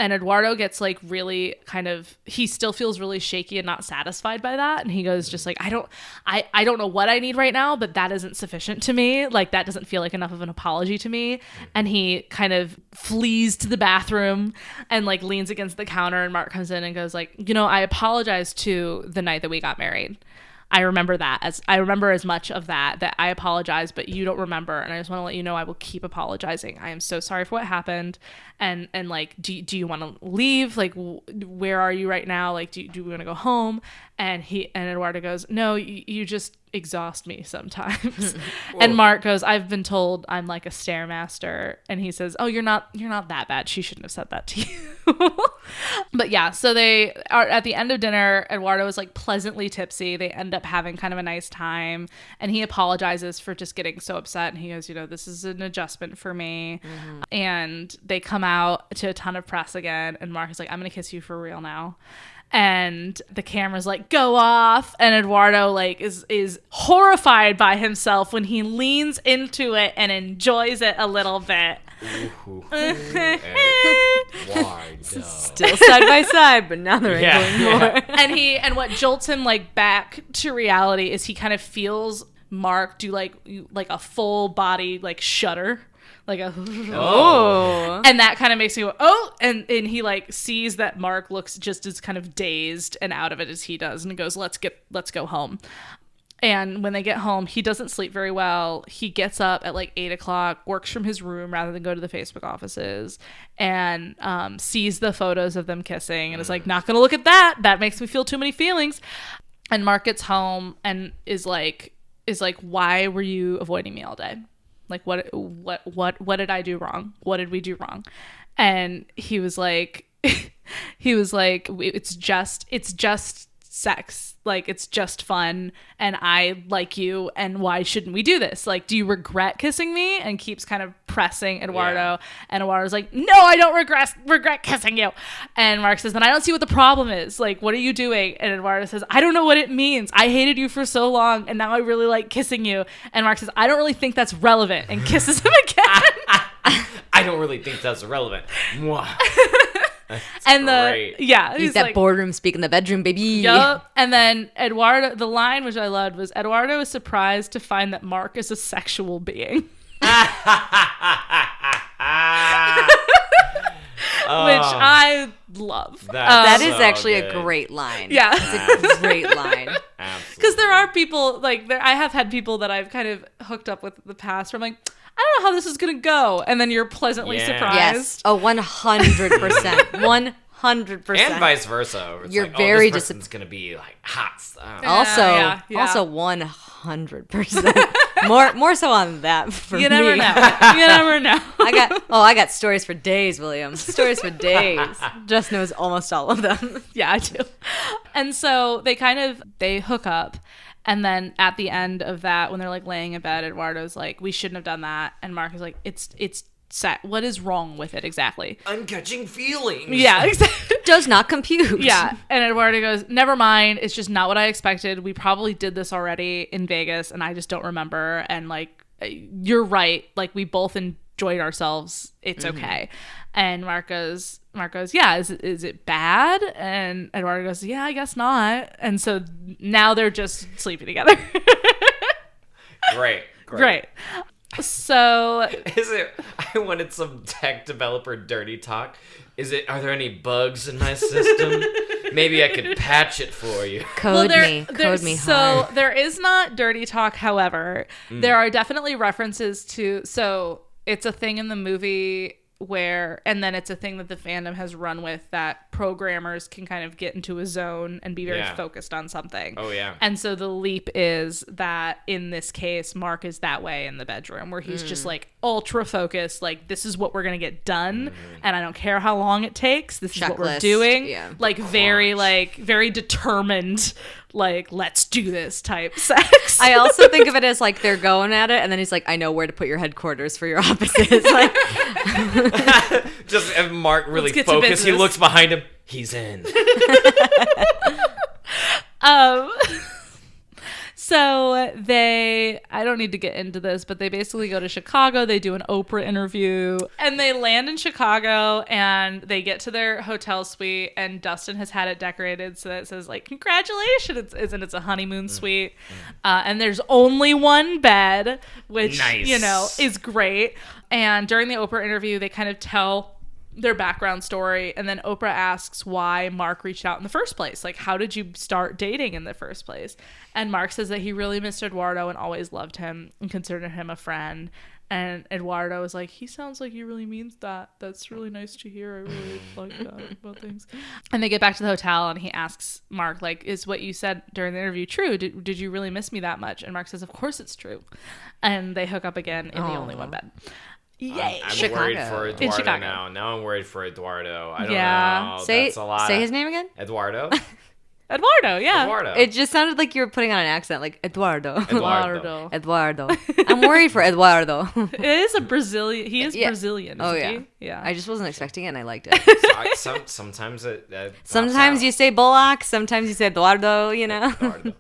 And Eduardo gets like really kind of, he still feels really shaky and not satisfied by that. And he goes just like, I don't know what I need right now, but that isn't sufficient to me. Like that doesn't feel like enough of an apology to me. And he kind of flees to the bathroom and like leans against the counter, and Mark comes in and goes like, I apologize to the night that we got married. I remember as much of that I apologize, but you don't remember. And I just want to let you know, I will keep apologizing. I am so sorry for what happened. And like, do you want to leave? Like, where are you right now? Like, do you want to go home? And Eduardo goes, no, you just exhaust me sometimes. And Mark goes, I've been told I'm like a stairmaster. And he says, oh, you're not that bad. She shouldn't have said that to you. But yeah, so they are at the end of dinner. Eduardo is like pleasantly tipsy. They end up having kind of a nice time, and he apologizes for just getting so upset. And he goes, this is an adjustment for me. And they come out to a ton of press again, and Mark is like, I'm gonna kiss you for real now. And the camera's like, go off. And Eduardo like is horrified by himself when he leans into it and enjoys it a little bit. Still side by side, but now they're angling more. And what jolts him like back to reality is he kind of feels Mark do like a full body like shudder. Like a and that kind of makes me go, oh, and he like sees that Mark looks just as kind of dazed and out of it as he does, and he goes, let's go home. And when they get home, he doesn't sleep very well. He gets up at like 8:00, works from his room rather than go to the Facebook offices, and sees the photos of them kissing and is like, not gonna look at that. That makes me feel too many feelings. And Mark gets home and is like, why were you avoiding me all day? Like, what did I do wrong? What did we do wrong? And he was like, it's just sex. Like, it's just fun, and I like you, and why shouldn't we do this? Like, do you regret kissing me? And keeps kind of pressing Eduardo. Yeah. And Eduardo's like, no, I don't regret kissing you. And Mark says, then I don't see what the problem is. Like, what are you doing? And Eduardo says, I don't know what it means. I hated you for so long, and now I really like kissing you. And Mark says, I don't really think that's relevant, and kisses him again. I don't really think that's relevant. Mwah. That's and great. He's that like, boardroom speak in the bedroom, baby. Yup. And then Eduardo, the line which I loved was, Eduardo is surprised to find that Mark is a sexual being. Which I love. That is actually a great line. Yeah. It's a great line. Because there are people, like, I have had people that I've kind of hooked up with in the past where I'm like, I don't know how this is going to go. And then you're pleasantly surprised. Yes. Oh, 100%. 100%. And vice versa. It's you're like, very this person's going to be like hot stuff. Also 100%. More so on that for You never me. know. You never know. I got stories for days, William. Stories for days. Just knows almost all of them. Yeah, I do. And so they hook up. And then at the end of that, when they're like laying in bed, Eduardo's like, we shouldn't have done that. And Mark is like, it's set. What is wrong with it exactly? I'm catching feelings. Yeah, exactly. Does not compute. Yeah. And Eduardo goes, never mind. It's just not what I expected. We probably did this already in Vegas and I just don't remember. And like, you're right. Like we both enjoyed ourselves. It's okay. And Mark goes, yeah, is it bad? And Eduardo goes, yeah, I guess not. And so now they're just sleeping together. Great. So I wanted some tech developer dirty talk. Are there any bugs in my system? Maybe I could patch it for you. Code me So hard. there is not dirty talk. However, there are definitely references to, so it's a thing in the movie and then it's a thing that the fandom has run with, that programmers can kind of get into a zone and be very focused on something. Oh, yeah. And so the leap is that in this case, Mark is that way in the bedroom where he's just like ultra focused. Like, this is what we're going to get done. And I don't care how long it takes. This is what we're Checklist, doing. yeah. Like very determined, like, let's do this type sex. I also think of it as like they're going at it, and then he's like, I know where to put your headquarters for your offices. Like, just have Mark really get to focus. He business. looks behind him. He's in. So I don't need to get into this, but they basically go to Chicago. They do an Oprah interview and they land in Chicago and they get to their hotel suite and Dustin has had it decorated so that it says like, congratulations. It's a honeymoon suite. And there's only one bed, which, nice. Is great. And during the Oprah interview, they kind of tell their background story, and then Oprah asks why Mark reached out in the first place. Like, how did you start dating in the first place? And Mark says that he really missed Eduardo and always loved him and considered him a friend. And Eduardo was like, he sounds like he really means that. That's really nice to hear. I really like that about things. And they get back to the hotel and he asks Mark, like, is what you said during the interview true? Did you really miss me that much? And Mark says, of course it's true. And they hook up again in the only one bed. Yay! I'm worried for In Eduardo Chicago. now. Now I'm worried for Eduardo. I don't know. say That's a lot. his name again. Eduardo. Eduardo, yeah. Eduardo. It just sounded like you were putting on an accent, like Eduardo. Eduardo. Eduardo. I'm worried for Eduardo. It is a Brazilian. He is Yeah. Brazilian. Oh isn't yeah, he? Yeah. I just wasn't expecting it, and I liked it. Sometimes it pops Sometimes out. you say Bullock, sometimes you say Eduardo. You know. Eduardo.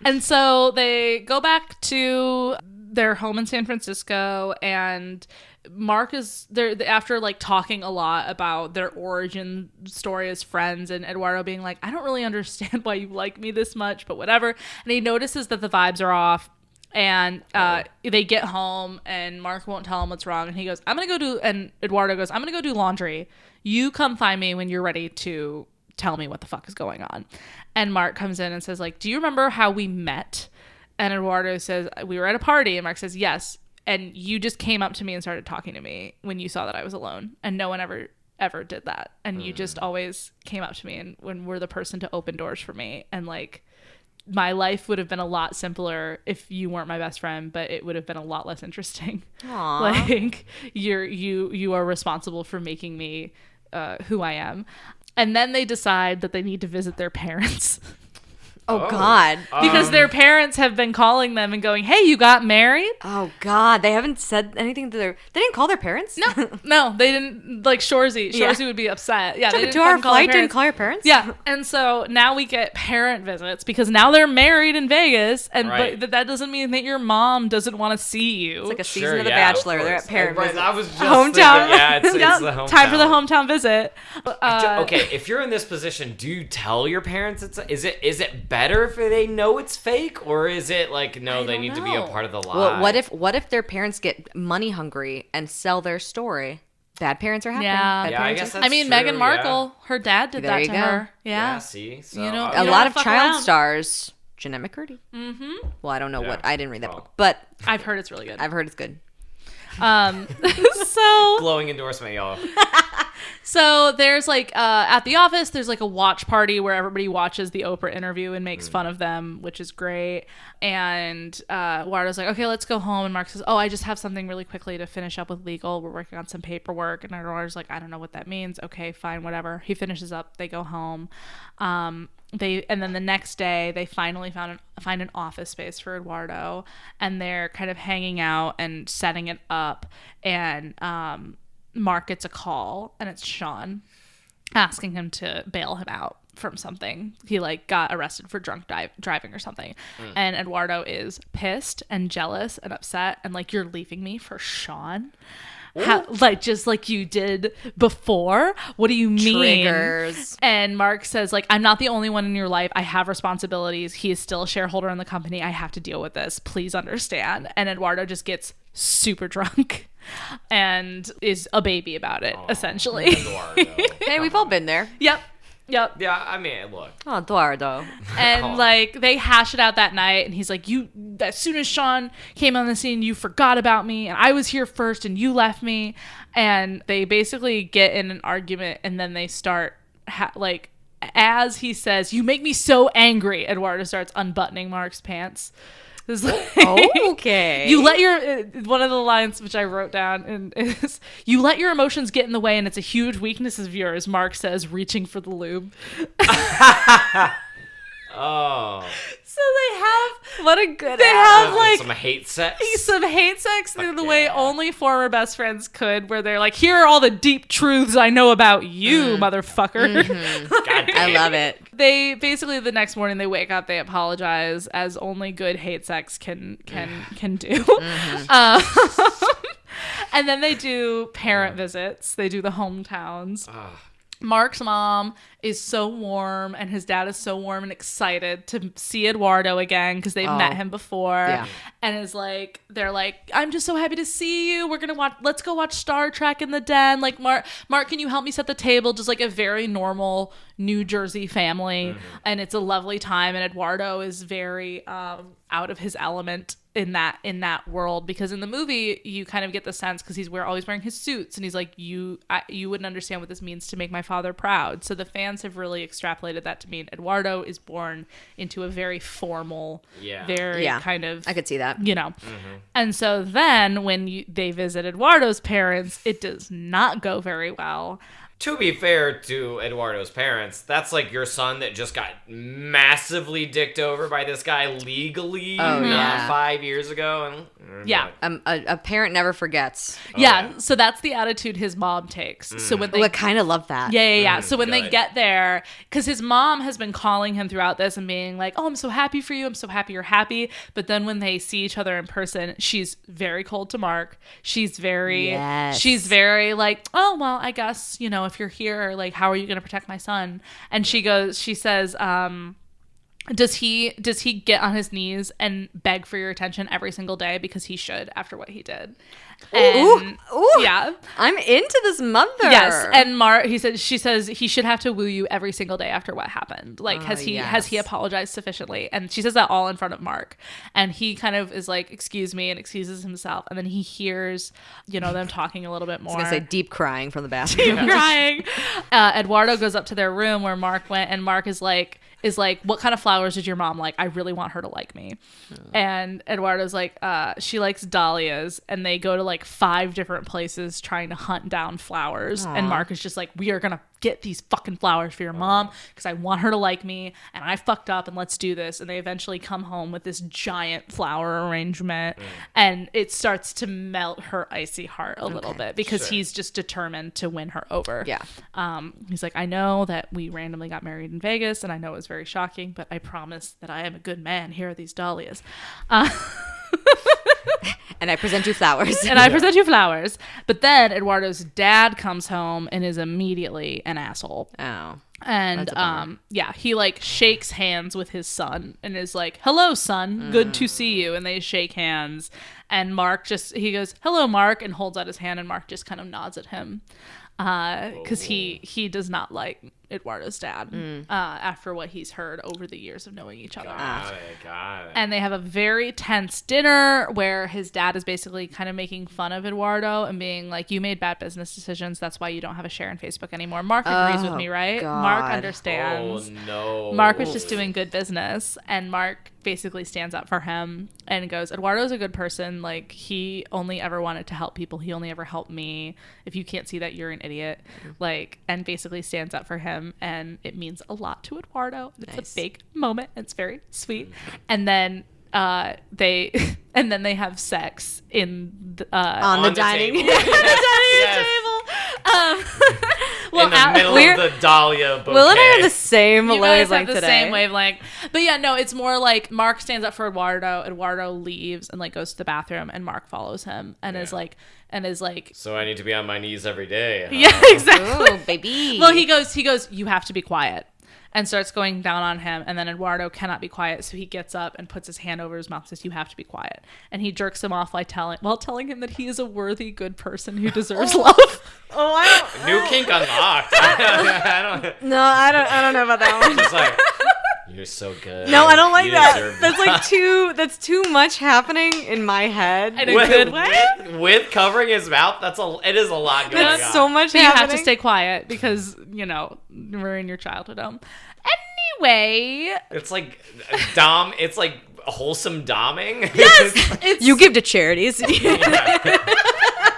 And so they go back to their home in San Francisco, and Mark is there after like talking a lot about their origin story as friends, and Eduardo being like, I don't really understand why you like me this much, but whatever. And he notices that the vibes are off, and they get home and Mark won't tell him what's wrong, and he goes, and Eduardo goes, I'm gonna go do laundry. You come find me when you're ready to tell me what the fuck is going on. And Mark comes in and says, like, do you remember how we met? And Eduardo says, we were at a party. And Mark says, yes. And you just came up to me and started talking to me when you saw that I was alone. And no one ever did that. And you just always came up to me and when were the person to open doors for me. And like, my life would have been a lot simpler if you weren't my best friend, but it would have been a lot less interesting. Aww. Like, you are responsible for making me who I am. And then they decide that they need to visit their parents. Oh God. Because their parents have been calling them and going, hey, you got married? Oh God. They haven't said anything to they didn't call their parents? No, they didn't. Like Shorzy would be upset. Yeah, Took they a didn't 2-hour fucking call their flight, didn't parents. call your parents? Yeah, and so now we get parent visits because now they're married in Vegas, and Right. but that doesn't mean that your mom doesn't want to see you. It's like a season Sure, of The yeah, of Bachelor. They're course. at parent Right, visits. I was just Hometown. thinking, yeah, it's Yep, the hometown. time for the hometown visit. Okay, if you're in this position, do you tell your parents is it better if they know it's fake, or is it like no, they don't need to be a know. part of the lie? Well, what if their parents get money hungry and sell their story? Bad parents are happy. Yeah. Bad Yeah, I parents guess are- that's Meghan true, Markle, her dad did There that you to go. her. Yeah, Yeah. see, so You know, a You lot don't of fuck child around. stars. Jeanette McCurdy. Mm-hmm. Well, I don't know what. I didn't read that Well. book, but I've heard it's really good. I've heard it's good. So glowing endorsement, y'all. So there's like at the office, there's like a watch party where everybody watches the Oprah interview and makes fun of them, which is great. And Eduardo's like, okay, let's go home. And Mark says, oh, I just have something really quickly to finish up with legal. We're working on some paperwork. And Eduardo's like, I don't know what that means. Okay, fine, whatever. He finishes up. They go home. And then the next day they finally find an office space for Eduardo, and they're kind of hanging out and setting it up. And Mark gets a call, and it's Sean asking him to bail him out from something. He like got arrested for drunk driving or something. And Eduardo is pissed and jealous and upset and like, you're leaving me for Sean? Like just like you did before? What do you mean? Triggers. And Mark says like, I'm not the only one in your life. I have responsibilities. He is still a shareholder in the company. I have to deal with this. Please understand. And Eduardo just gets super drunk and is a baby about it, essentially. Hey, we've all been there. Yep. Yeah, I mean, look. Oh, Eduardo. And like they hash it out that night, and he's like, "You, as soon as Sean came on the scene, you forgot about me, and I was here first, and you left me." And they basically get in an argument, and then they start like, as he says, "You make me so angry." Eduardo starts unbuttoning Mark's pants. Like, okay. You let your one of the lines which I wrote down is, "You let your emotions get in the way, and it's a huge weakness of yours." Mark says, reaching for the lube. Oh. So they have what a good. They have like some hate sex. Some hate sex in the way only former best friends could, where they're like, "Here are all the deep truths I know about you, motherfucker." Mm-hmm. I love it. They basically the next morning they wake up, they apologize as only good hate sex can do. Mm-hmm. And then they do parent visits. They do the hometowns. Mark's mom is so warm, and his dad is so warm and excited to see Eduardo again because they've met him before. Yeah. And is like, they're like, "I'm just so happy to see you. Let's go watch Star Trek in the den. Like, Mark, can you help me set the table?" Just like a very normal New Jersey family. And it's a lovely time. And Eduardo is very out of his element in that world, because in the movie you kind of get the sense, because he's always wearing his suits, and he's like, you wouldn't understand what this means to make my father proud. So the fans have really extrapolated that to mean Eduardo is born into a very formal, kind of, I could see that, And so then when they visit Eduardo's parents, it does not go very well. To be fair to Eduardo's parents, that's like your son that just got massively dicked over by this guy legally 5 years ago. And a parent never forgets. So that's the attitude his mom takes. So when I kind of love that. So when they get there, because his mom has been calling him throughout this and being like, "Oh, I'm so happy for you. I'm so happy you're happy." But then when they see each other in person, she's very cold to Mark. She's very like, "Oh, well, I guess, if you're here, like, how are you going to protect my son?" And she says, does he get on his knees and beg for your attention every single day? Because he should, after what he did. And yeah, I'm into this mother. Yes. And she says he should have to woo you every single day after what happened. Like, has he apologized sufficiently? And she says that all in front of Mark, and he kind of is like, "Excuse me," and excuses himself. And then he hears, them talking a little bit more. I was gonna say deep crying from the bathroom. Crying. Eduardo goes up to their room where Mark went, and Mark is like, "What kind of flowers did your mom like? I really want her to like me." And Eduardo's like, "She likes dahlias." And they go to like 5 different places trying to hunt down flowers. And Mark is just like, "We are gonna get these fucking flowers for your mom because I want her to like me, and I fucked up, and let's do this." And they eventually come home with this giant flower arrangement, and it starts to melt her icy heart a little bit, because he's just determined to win her over. He's like, "I know that we randomly got married in Vegas, and I know it was very shocking, but I promise that I am a good man. Here are these dahlias." And I present you flowers. But then Eduardo's dad comes home and is immediately an asshole. Oh. And he like shakes hands with his son and is like, "Hello, son. Good to see you." And they shake hands. And Mark he goes, "Hello, Mark," and holds out his hand, and Mark just kind of nods at him. Because he does not like Eduardo's dad after what he's heard over the years of knowing each other. Got it. And they have a very tense dinner where his dad is basically kind of making fun of Eduardo and being like, you made bad business decisions. That's why you don't have a share in Facebook anymore. Mark agrees with me, right? God. Mark understands. Oh, no. Mark was just doing good business. And Mark basically stands up for him and goes, Eduardo's a good person. Like, he only ever wanted to help people. He only ever helped me. If you can't see that, you're an idiot. Like, and basically stands up for him. And it means a lot to Eduardo. It's a big moment. It's very sweet. And then they have sex on the dining table. table. Well, in the middle of the dahlia bouquet. Will and I are the same you guys wavelength have the today. same wavelength. But yeah, no, it's more like Mark stands up for Eduardo. Eduardo leaves and like goes to the bathroom, and Mark follows him and is like. So I need to be on my knees every day. Huh? Yeah, exactly. Ooh, baby. Well, he goes, you have to be quiet. And starts going down on him. And then Eduardo cannot be quiet. So he gets up and puts his hand over his mouth and says, you have to be quiet. And he jerks him off while telling him that he is a worthy, good person who deserves love. Oh, I don't. New kink unlocked. I don't. No, I don't know about that one. Just like, you're so good. No, I don't like You that. deserve That's like that's too much happening in my head. In a good way. With covering his mouth, it is a lot going on. That's so much But you happening. have to stay quiet because, we're in your childhood home. Anyway. It's like it's like wholesome doming. Yes! You give to charities.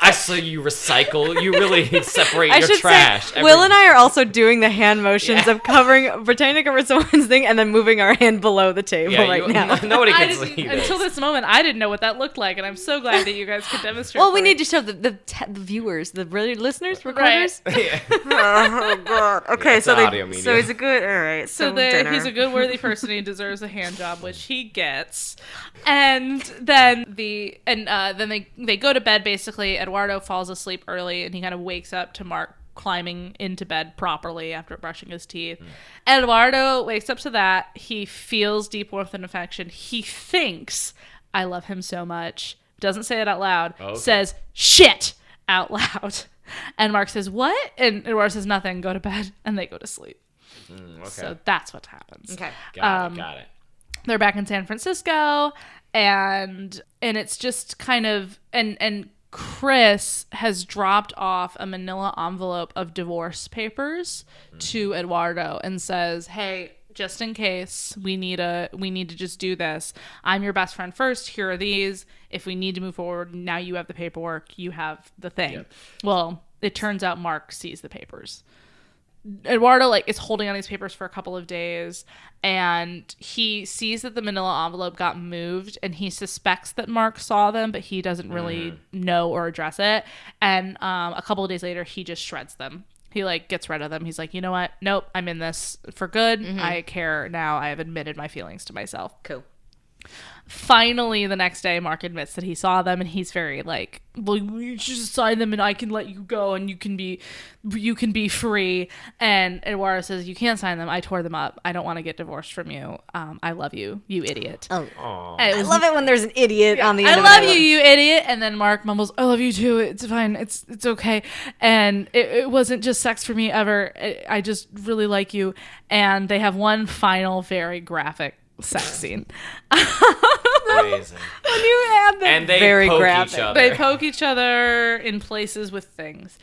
I saw you recycle. You really separate I your should trash. say, Will and I are also doing the hand motions of pretending to cover someone's thing and then moving our hand below the table now. Nobody can see this. Until this moment, I didn't know what that looked like, and I'm so glad that you guys could demonstrate. Well, we need to show the viewers, the listeners, recorders. Yeah. Oh god. Okay, It's audio media. so he's a good. All right. So dinner. he's a good, worthy person. He deserves a hand job, which he gets. And then then they go to bed. Basically, Eduardo falls asleep early, and he kind of wakes up to Mark climbing into bed properly after brushing his teeth. Eduardo wakes up to that. He feels deep warmth and affection. He thinks, I love him so much. Doesn't say it out loud. Okay. Says shit out loud. And Mark says, what? And Eduardo says nothing. Go to bed. And they go to sleep. Okay. So that's what happens. Okay. Got it. They're back in San Francisco, and it's just kind of and Chris has dropped off a manila envelope of divorce papers to Eduardo and says, hey, just in case we need to just do this. I'm your best friend first. Here are these. If we need to move forward, now you have the paperwork. You have the thing. Yep. Well, it turns out Mark sees the papers. Eduardo is holding on these papers for a couple of days, and he sees that the manila envelope got moved, and he suspects that Mark saw them, but he doesn't really know or address it. And a couple of days later, he just shreds them. He gets rid of them. He's like, you know what? Nope, I'm in this for good. I care now. I have admitted my feelings to myself. Cool. Finally, the next day, Mark admits that he saw them, and he's very well, you should just sign them, and I can let you go, and you can be free. And Eduardo says, you can't sign them. I tore them up. I don't want to get divorced from you. I love you, you idiot. Oh, I love it when there's an idiot on the end. I love you, you idiot. And then Mark mumbles, I love you too. It's fine. It's okay. And it wasn't just sex for me ever. I just really like you. And they have one final, very graphic sex scene. Amazing. When you add that, And they very poke graphic. each other. They poke each other in places with things.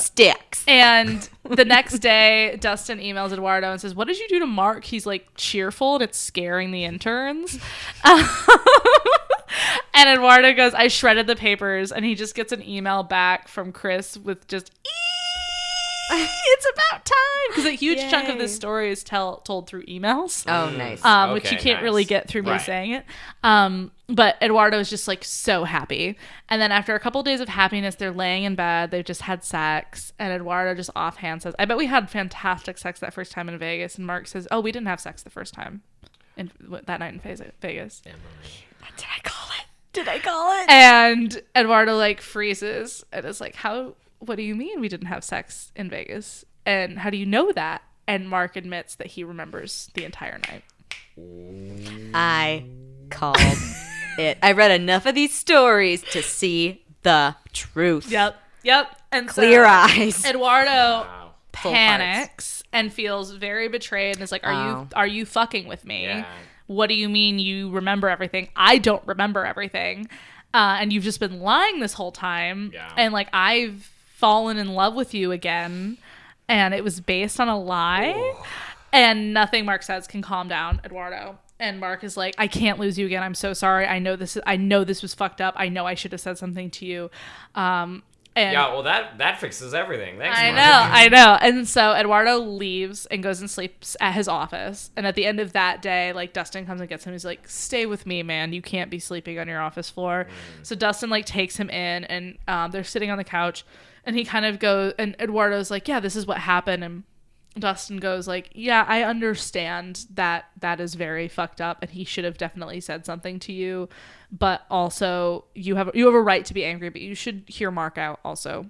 Sticks. And the next day, Dustin emails Eduardo and says, what did you do to Mark? He's cheerful and it's scaring the interns. And Eduardo goes, I shredded the papers. And he just gets an email back from Chris with just, it's about time. Because a huge chunk of this story is told through emails. Oh, nice. Which you can't really get through me saying it. But Eduardo is just so happy. And then after a couple of days of happiness, they're laying in bed. They've just had sex. And Eduardo just offhand says, I bet we had fantastic sex that first time in Vegas. And Mark says, oh, we didn't have sex the first time that night in Vegas. Did I call it? And Eduardo freezes and is like, what do you mean we didn't have sex in Vegas? And how do you know that? And Mark admits that he remembers the entire night. I called it. I read enough of these stories to see the truth. Yep. And Clear eyes. Eduardo panics and feels very betrayed and is like, are you fucking with me? Yeah. What do you mean you remember everything? I don't remember everything. And you've just been lying this whole time. Yeah. And like, I've fallen in love with you again. And it was based on a lie. Ooh. And nothing Mark says can calm down Eduardo. And Mark is like, I can't lose you again. I'm so sorry. I know this was fucked up. I know I should have said something to you. And yeah, well, that fixes everything. Thanks, Mark. I know. And so Eduardo leaves and goes and sleeps at his office. And at the end of that day, like, Dustin comes and gets him. He's like, stay with me, man. You can't be sleeping on your office floor. So Dustin, like, takes him in, and they're sitting on the couch. And he kind of goes, and Eduardo's like, yeah, this is what happened. And Dustin goes like, yeah, I understand that is very fucked up, and he should have definitely said something to you, but also you have a right to be angry, but you should hear Mark out also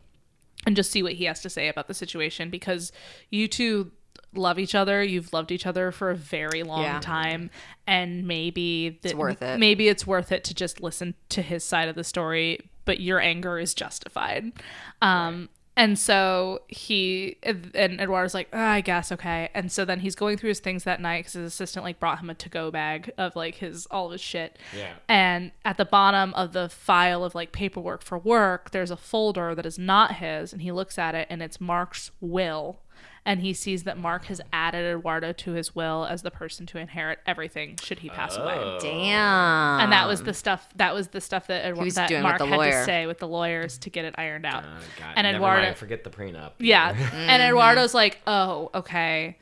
and just see what he has to say about the situation, because you two love each other. You've loved each other for a very long time, and maybe it's worth it. Maybe it's worth it to just listen to his side of the story, but your anger is justified. Right. And so and Eduardo's like, I guess, okay. And so then he's going through his things that night because his assistant like brought him a to-go bag of like all of his shit. Yeah. And at the bottom of the file of like paperwork for work, there's a folder that is not his, and he looks at it and it's Mark's will. And he sees that Mark has added Eduardo to his will as the person to inherit everything should he pass away. Damn. And that was the stuff that Mark had to say with the lawyers to get it ironed out. God, and never Eduardo, mind, forget the prenup. Yeah. And Eduardo's like, oh, okay.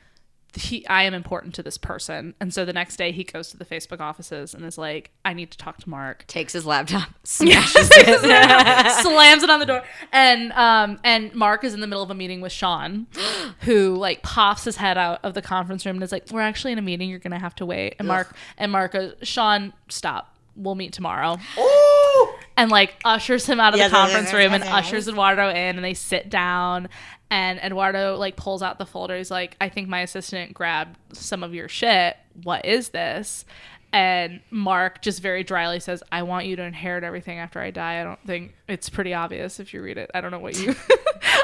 I am important to this person. And so the next day he goes to the Facebook offices and is like, I need to talk to Mark. Takes his laptop, smashes it, slams it on the door. And Mark is in the middle of a meeting with Sean, who like pops his head out of the conference room and is like, we're actually in a meeting. You're going to have to wait. And Mark goes, Sean, stop. We'll meet tomorrow. Ooh! And like ushers him out of the conference room and ushers Eduardo in, and they sit down. And Eduardo like pulls out the folder. He's like, I think my assistant grabbed some of your shit. What is this? And Mark just very dryly says, I want you to inherit everything after I die. I don't think it's pretty obvious if you read it. I don't know what you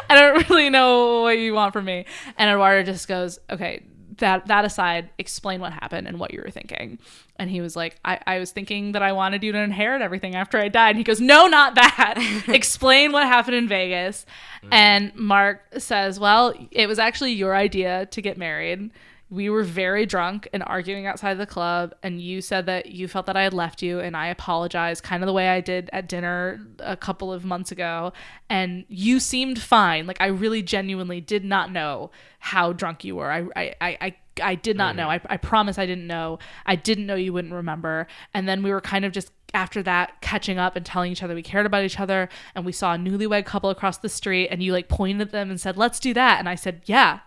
I don't really know what you want from me. And Eduardo just goes, okay, that aside, explain what happened and what you were thinking. And he was like, I was thinking that I wanted you to inherit everything after I died. And he goes, no, not that. Explain what happened in Vegas. And Mark says, well, it was actually your idea to get married. We were very drunk and arguing outside the club, and you said that you felt that I had left you, and I apologized kind of the way I did at dinner a couple of months ago, and you seemed fine. Like, I really genuinely did not know how drunk you were. I did not know. I promise I didn't know. I didn't know you wouldn't remember. And then we were kind of just after that catching up and telling each other we cared about each other, and we saw a newlywed couple across the street, and you like pointed at them and said, let's do that. And I said, yeah,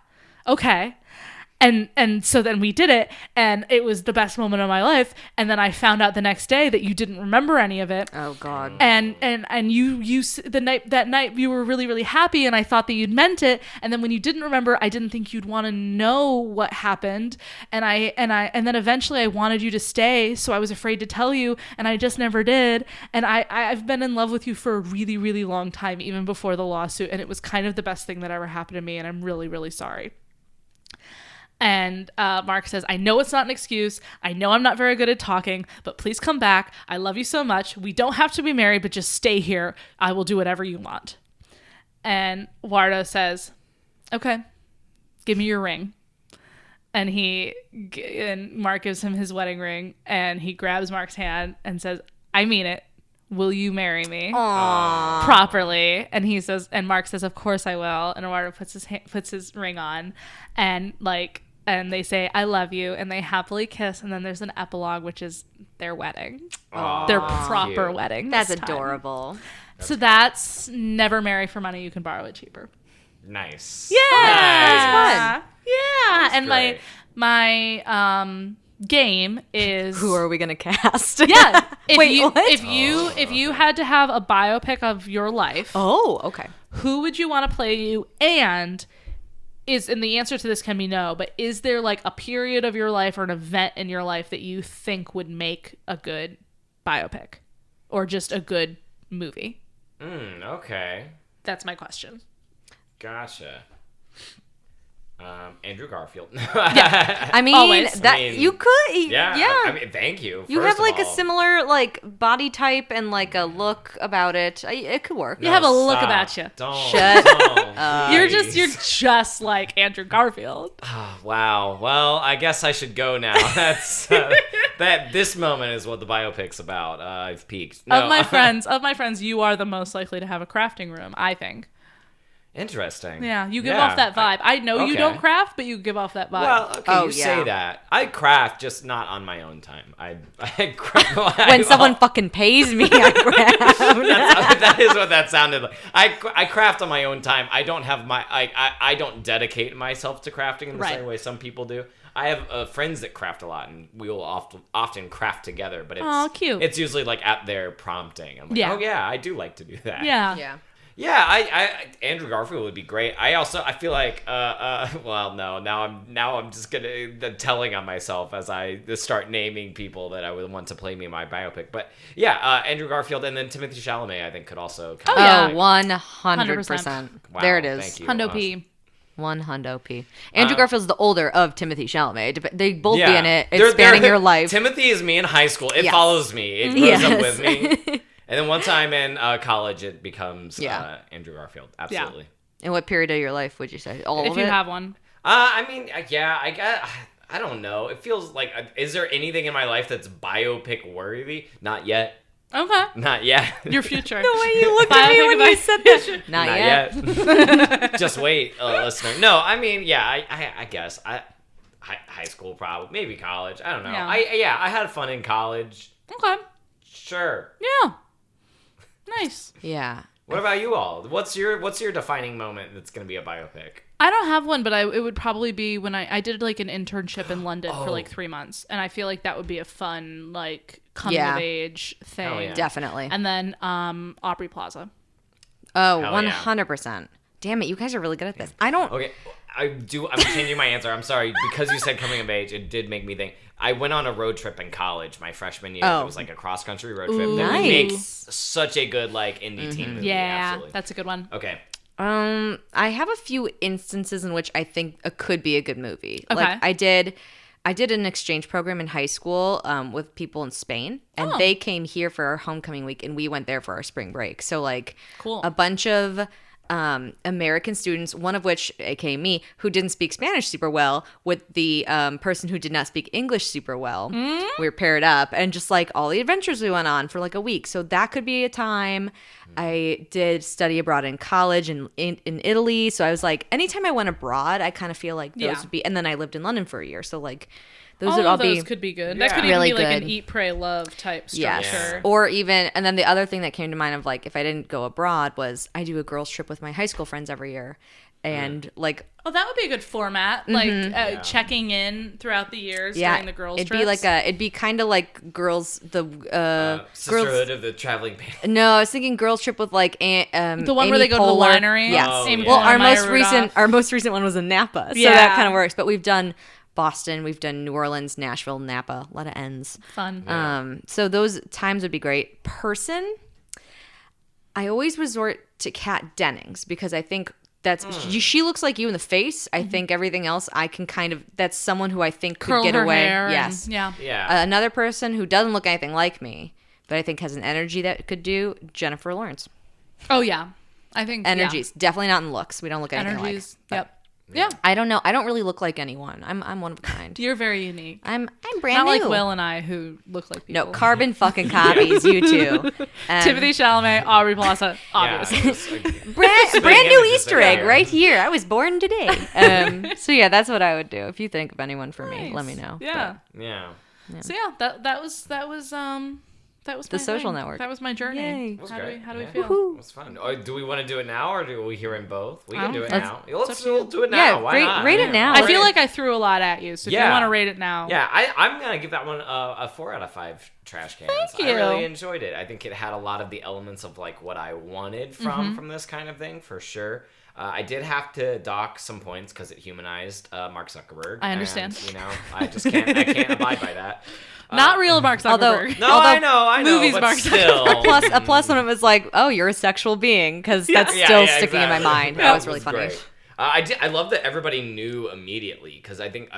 okay. And so then we did it, and it was the best moment of my life. And then I found out the next day that you didn't remember any of it. Oh God. And you that night you were really, really happy, and I thought that you'd meant it. And then when you didn't remember, I didn't think you'd want to know what happened. And then eventually I wanted you to stay, so I was afraid to tell you, and I just never did. And I've been in love with you for a really, really long time, even before the lawsuit, and it was kind of the best thing that ever happened to me, and I'm really, really sorry. And Mark says, I know it's not an excuse. I know I'm not very good at talking, but please come back. I love you so much. We don't have to be married, but just stay here. I will do whatever you want. And Eduardo says, okay, give me your ring. And Mark gives him his wedding ring, and he grabs Mark's hand and says, I mean it. Will you marry me? Aww. Properly? And he says, and Mark says, of course I will. And Eduardo puts his ring on, and they say, I love you, and they happily kiss, and then there's an epilogue, which is their wedding. Aww. Their proper wedding. That's adorable. So that's Never Marry for money. You can borrow it cheaper. Nice. Yeah. That was fun. Yeah. That's and great. my game is, who are we gonna cast? Yeah. Wait, what? If you had to have a biopic of your life, oh, okay, who would you want to play you? And the answer to this can be no, but is there like a period of your life or an event in your life that you think would make a good biopic or just a good movie? Okay. That's my question. Gotcha. Andrew Garfield. I mean, Always. you could. Yeah. Yeah. I mean, thank you. You first have of like a all. similar like body type and like a look about it. It could work. You have a look stop. about you. Don't. Shut don't, You're please. just like Andrew Garfield. Wow. Well, I guess I should go now. That's this moment is what the biopic's about. I've peaked. No. Of my friends, you are the most likely to have a crafting room, I think. Interesting. Yeah, you give off that vibe. I know you okay. don't craft, but you give off that vibe. Well, okay, Oh, you yeah. say that. I craft, just not on my own time. I craft When someone fucking pays me, I grab. that is what that sounded like. I craft on my own time. I don't have I don't dedicate myself to crafting in the Right. same way some people do. I have friends that craft a lot, and we will often craft together. But it's Aw, cute. It's usually like at their prompting. I'm like, Yeah. oh yeah, I do like to do that. yeah. Yeah. Yeah, I Andrew Garfield would be great. I feel like well no, now I'm just telling on myself as I start naming people that I would want to play me in my biopic. But yeah, Andrew Garfield, and then Timothy Chalamet I think could also Oh, yeah. 100%. Wow, There it is. thank you. Hundo Awesome. P. 100 P. Andrew Garfield's the older of Timothy Chalamet. They both be Yeah. in it. It's spanning your life. Timothy is me in high school. It Yes. follows me. It grows up Yes. with me. And then once I'm in college, it becomes Yeah. Andrew Garfield. Absolutely. In what period of your life would you say? All If of you it? have one. I mean, yeah, I don't know. It feels like, is there anything in my life that's biopic worthy? Not yet. Okay. Not yet. Your future. The way you looked at me when you said that. Not, Not yet. yet. Just wait, listener. No, I mean, yeah, I guess. High school, probably. Maybe college. I don't know. Yeah. I had fun in college. Okay. Sure. Yeah. Nice. Yeah. What about you all? What's your defining moment that's going to be a biopic? I don't have one, but it would probably be when I did like an internship in London for like 3 months, and I feel like that would be a fun like coming Yeah. of age thing. Hell yeah. Definitely. And then Aubrey Plaza. Oh, Hell 100%. Damn it, you guys are really good at this. I don't. Okay, I'm changing my answer. I'm sorry, because you said coming of age, it did make me think. I went on a road trip in college my freshman year. Oh. It was like a cross country road trip. Ooh. That would Nice. make such a good like indie teen movie. Yeah, Absolutely. that's a good one. Okay. I have a few instances in which I think it could be a good movie. Okay. Like I did an exchange program in high school with people in Spain, and Oh. they came here for our homecoming week, and we went there for our spring break. So like, Cool. a bunch of American students, one of which, aka me, who didn't speak Spanish super well, with the person who did not speak English super well. We were paired up, and just like all the adventures we went on for like a week. So that could be a time. I did study abroad in college in Italy. So I was like, anytime I went abroad, I kind of feel like those Yeah. would be. And then I lived in London for a year. So like, those All would all of those be. could be good. Yeah. That could even Really be like an good. eat, pray, love type Yes. structure. Or even, and then the other thing that came to mind of like, if I didn't go abroad was I do a girls trip with my high school friends every year. And like, Oh, that would be a good format. Like checking in throughout the years during the girls' it'd trips. be like it'd be kind of like girls, girls. Sisterhood of the Traveling Pants. No, I was thinking girls trip with like the one Amy where they go Poehler. to the winery. Yes. Oh, Amy yeah. Well, Poehler, our Maya most recent one was in Napa, so Yeah. that kind of works. But we've done Boston, we've done New Orleans, Nashville, Napa, a lot of ends. Fun. So those times would be great. Person, I always resort to Kat Dennings because I think that's she looks like you in the face. I think everything else I can kind of that's someone who I think could Curl get her away. hair. Yes. Yeah. Yeah. Another person who doesn't look anything like me, but I think has an energy that could do Jennifer Lawrence. Oh yeah. I think Energies, definitely not in looks. We don't look Yeah. anything Energies. alike. Yep. Yeah. I don't know. I don't really look like anyone. I'm one of a kind. You're very unique. I'm brand Not new. like Will and I who look like people. No, carbon fucking copies. You two. Timothy Chalamet, Aubrey Plaza, Yeah, obviously. Brand new images Easter egg together. right here. I was born today. So yeah, that's what I would do. If you think of anyone for me, let me know. Yeah. Yeah. So yeah, that was The my Social thing. Network. That was my journey. Yay. It was How great. do we Yeah. feel? It was fun. Do we want to do it now, or do we hear in both? We can don't do it care. now. It's up Let's to you. do it now. Yeah, Why not? rate it now. I feel like I threw a lot at you, so if you Yeah. want to rate it now. Yeah, I'm gonna give that one a 4 out of 5 trash cans. Thank I you. really enjoyed it. I think it had a lot of the elements of like what I wanted from this kind of thing for sure. I did have to dock some points because it humanized Mark Zuckerberg. I understand. And, I just can't abide by that. Not real Mark although- Zuckerberg. No, Although I know, movies but Mark still. a plus when it was like, oh, you're a sexual being, because that's still sticking in my mind. That was really funny. Great. I love that everybody knew immediately, because I think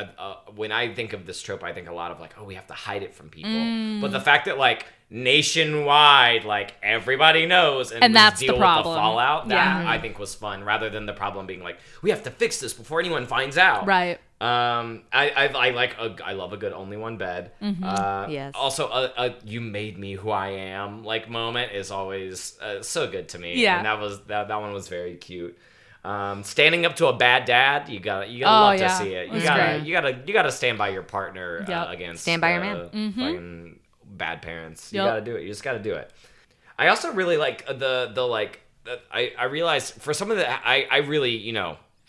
when I think of this trope, I think a lot of like, oh, we have to hide it from people. But the fact that like nationwide, like everybody knows, and that's deal the problem. with the fallout, that Yeah. I think was fun, rather than the problem being like, we have to fix this before anyone finds out. Right. I love a good only one bed. Yes. Also, you made me who I am like moment is always so good to me. Yeah. And that one was very cute. Standing up to a bad dad, you gotta love to see it. You gotta stand by your partner against Stand by your man. fucking bad parents. You Yep. gotta do it. You just gotta do it. I also really like I realized for some of the I really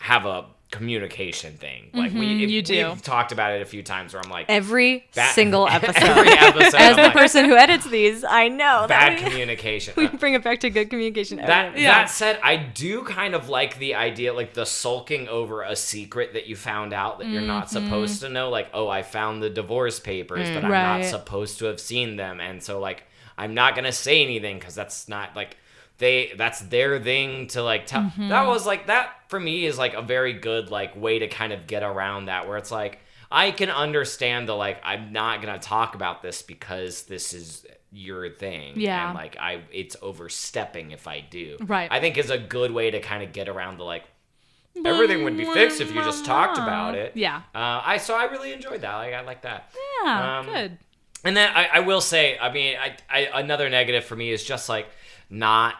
have a communication thing. Like you do. we've talked about it a few times where I'm like Every single episode. every episode As I'm the like, person who edits these, I know bad that we, communication. we bring it back to good communication. That said, I do kind of like the idea, like the sulking over a secret that you found out that you're not supposed to know. Like, oh, I found the divorce papers, but I'm not Right. supposed to have seen them. And so, like, I'm not going to say anything because that's not, like, that's their thing to, like, tell. That was, like, that for me is, like, a very good, like, way to kind of get around that, where it's, like, I can understand the, like, I'm not going to talk about this because this is your thing. Yeah. And, like, it's overstepping if I do. Right. I think is a good way to kind of get around the, like, everything would be fixed if you just talked about it. Yeah. So I really enjoyed that. Like, I like that. Yeah, good. And then I will say, I mean, I another negative for me is just like not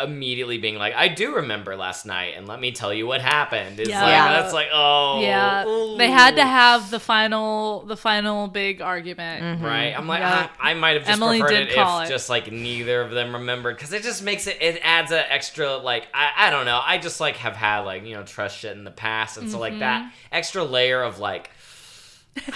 immediately being like, I do remember last night, and let me tell you what happened. It's Yeah. like Yeah. that's like, oh Yeah, ooh. they had to have the final big argument. Right, I'm like, Yeah. I might have just Emily preferred did it call if it. just like neither of them remembered, because it just makes it adds an extra, like, I don't know, I just like have had like trust shit in the past, and so like that extra layer of like,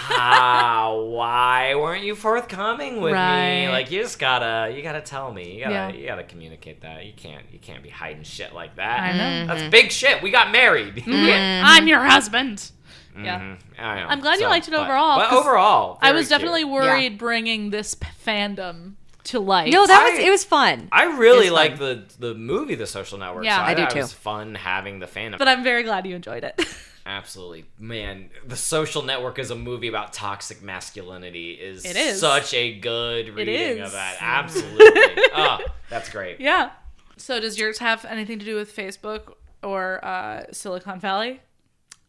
why weren't you forthcoming with Right. me? Like, you gotta tell me, you Yeah. gotta communicate that. You can't be hiding shit like that. I know. That's big shit. We got married. I'm your husband. Yeah. I know. I'm glad you liked it overall, But 'cause overall, I very was definitely cute. worried bringing this fandom to light. No, it was fun. I really It's like fun. the movie The Social Network. Yeah. so I do thought too. It was fun having the fandom. but I'm very glad you enjoyed it. Absolutely. Man, The Social Network is a movie about toxic masculinity It is. such a good reading of is. that. Absolutely. Oh, that's great. Yeah. So does yours have anything to do with Facebook or Silicon Valley?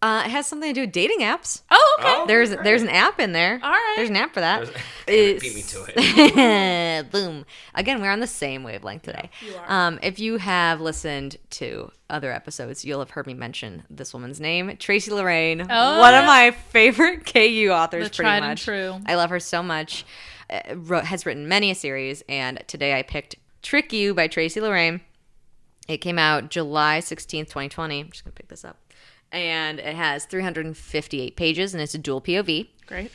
It has something to do with dating apps. Oh, okay. Oh, There's great. an app in there. All right. There's an app for that. Beat me to it. Boom. Again, we're on the same wavelength today. You are. If you have listened to other episodes, you'll have heard me mention this woman's name, Tracy Lorraine, Oh, one yeah. of my favorite KU authors. The pretty tried and much. true. I love her so much. Has written many a series, and today I picked "Trick You" by Tracy Lorraine. It came out July 16th, 2020. I'm just gonna pick this up. And it has 358 pages, and it's a dual POV. Great.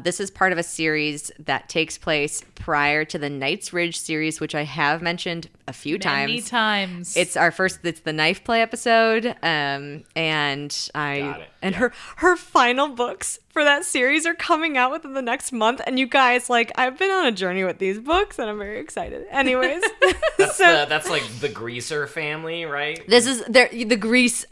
This is part of a series that takes place prior to the Knight's Ridge series, which I have mentioned a few Many times. times. It's the knife play episode, and Got it. and Yeah. her final books for that series are coming out within the next month. And you guys, like, I've been on a journey with these books, and I'm very excited. Anyways, That's like the Greaser family, right? this is the Grease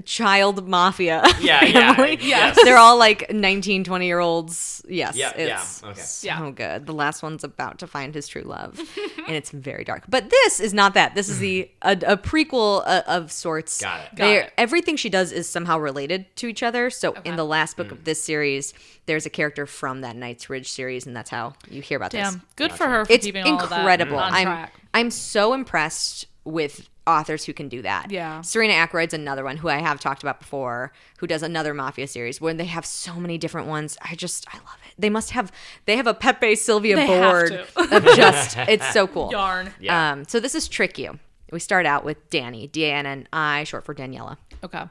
child mafia Yeah, family. yes. They're all like 19, 20-year-olds. Yes, Yeah, it's okay. so Yeah. good. The last one's about to find his true love, and it's very dark. But this is not that. This is a prequel of sorts. Got it. Got it. Everything she does is somehow related to each other. So in the last book of this series, there's a character from that Knight's Ridge series, and that's how you hear about this. Damn. Good for her for It's keeping all of that incredible. on track. I'm so impressed with authors who can do that. Yeah. Serena Ackroyd's another one who I have talked about before, who does another mafia series where they have so many different ones. I love it. They have a Pepe Sylvia They have board to. of just, it's so cool. Yarn. Yeah. So this is Trick You. We start out with Danny, D-A-N-N-I, short for Daniela. Okay.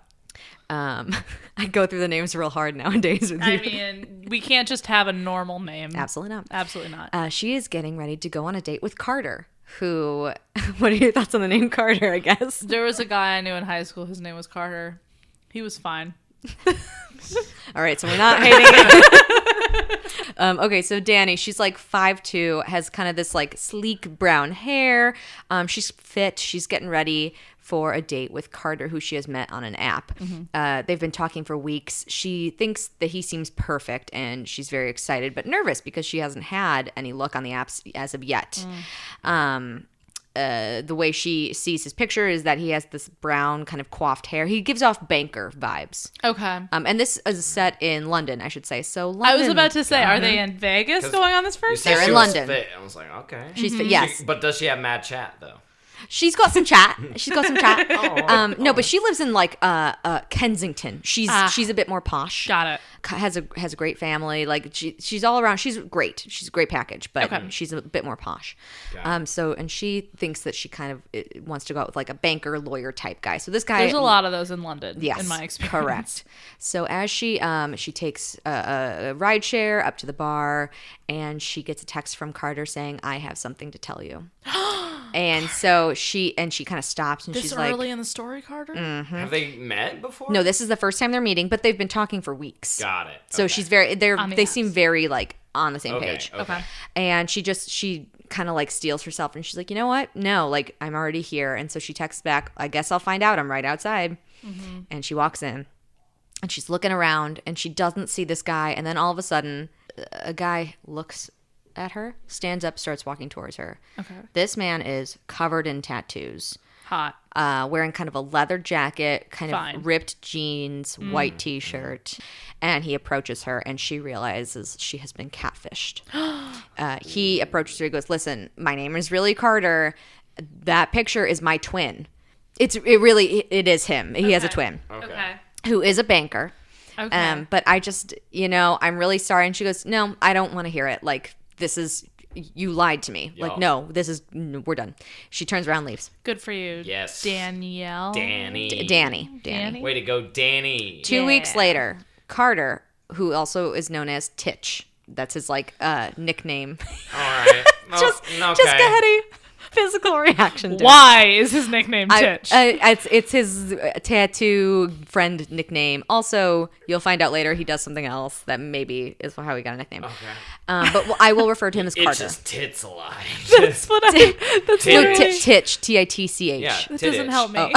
I go through the names real hard nowadays with you. I mean, we can't just have a normal name. Absolutely not. Absolutely not. She is getting ready to go on a date with Carter, who, what are your thoughts on the name Carter, I guess? There was a guy I knew in high school. His name was Carter. He was fine. All right, so we're not hating it. Okay, so Danny, she's like 5'2", has kind of this like sleek brown hair. She's fit. She's getting ready for a date with Carter, who she has met on an app. They've been talking for weeks. She thinks that he seems perfect, and she's very excited but nervous because she hasn't had any luck on the apps as of yet. The way she sees his picture is that he has this brown kind of coiffed hair. He gives off banker vibes. Okay. And this is set in London, I should say. So London, I was about to say, are they in Vegas going on this first They're date? in London. Fit. I was like, okay. She's yes. But does she have mad chat though? She's got some chat. No, but she lives in like Kensington. She's a bit more posh. Got it. Has a great family. Like she's all around. She's great. She's a great package, but she's a bit more posh. And she thinks that she kind of wants to go out with like a banker lawyer type guy. So this guy, There's a lot of those in London. yes, in my experience. correct. So as she takes a ride share up to the bar, and she gets a text from Carter saying, "I have something to tell you." And so she kind of stops, and This she's early like, in the story, Carter? Have they met before? "No, this is the first time they're meeting, but they've been talking for weeks." Got it. So Okay. she's very On the they apps. seem very like on the same Okay, page. okay. And she kind of like steels herself, and she's like, "You know what? No, like I'm already here." And so she texts back, "I guess I'll find out. I'm right outside." And she walks in, and she's looking around, and she doesn't see this guy. And then all of a sudden, a guy looks at her, stands up, starts walking towards her. Okay. This man is covered in tattoos. Hot. Wearing kind of a leather jacket, kind Fine. of ripped jeans, white t-shirt, and he approaches her, and she realizes she has been catfished. He approaches her, he goes, "Listen, my name is really Carter. That picture is my twin. It is him. He has a twin Okay. who is a banker. Okay. But I just, I'm really sorry." And she goes, "No, I don't want to hear it. Like, this is, you lied to me. Like, no, we're done." She turns around, leaves. Good for you. Yes. Danielle. Danny. Way to go, Danny. 2 weeks later, Carter, who also is known as Titch, that's his like nickname. All right. just okay. got a physical reaction to Why is his nickname it. Titch? It's his tattoo friend nickname. Also, you'll find out later he does something else that maybe is how he got a nickname. Okay. But I will refer to him as It's Carter. just tits alive. That's what I. That's No, literally. Titch, T-I-T-C-H. Yeah. That doesn't Tittich. help me.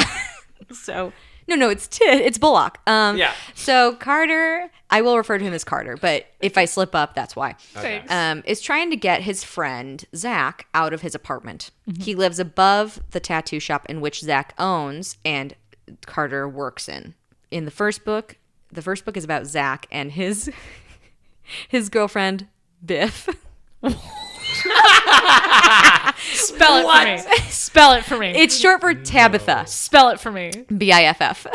So no, it's Bullock. Yeah. So Carter, I will refer to him as Carter, but if I slip up, that's why. Okay. Is trying to get his friend Zach out of his apartment. He lives above the tattoo shop in which Zach owns and Carter works in. In the first book is about Zach and his girlfriend Biff. Spell it for me. Spell it for me. It's short for Tabitha. Spell it for me. Biff.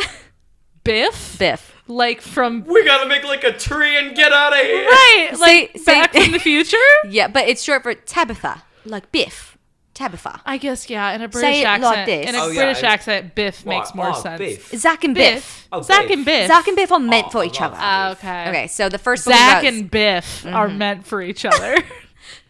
Biff? Biff. Like from. We gotta make like a tree and get out of here. Right. Like Say- back from the future? Yeah, but it's short for Tabitha, like Biff. Tabitha. I guess, yeah. In a Say British it accent. like this. In a Oh, yeah, British it's- accent, Biff makes more sense. Beef. Zach and Biff. Oh, Zach Biff. and Biff. Zach and Biff are meant for each love other. that. Okay. Okay, so the first book Zach is about- and Biff are meant for each other.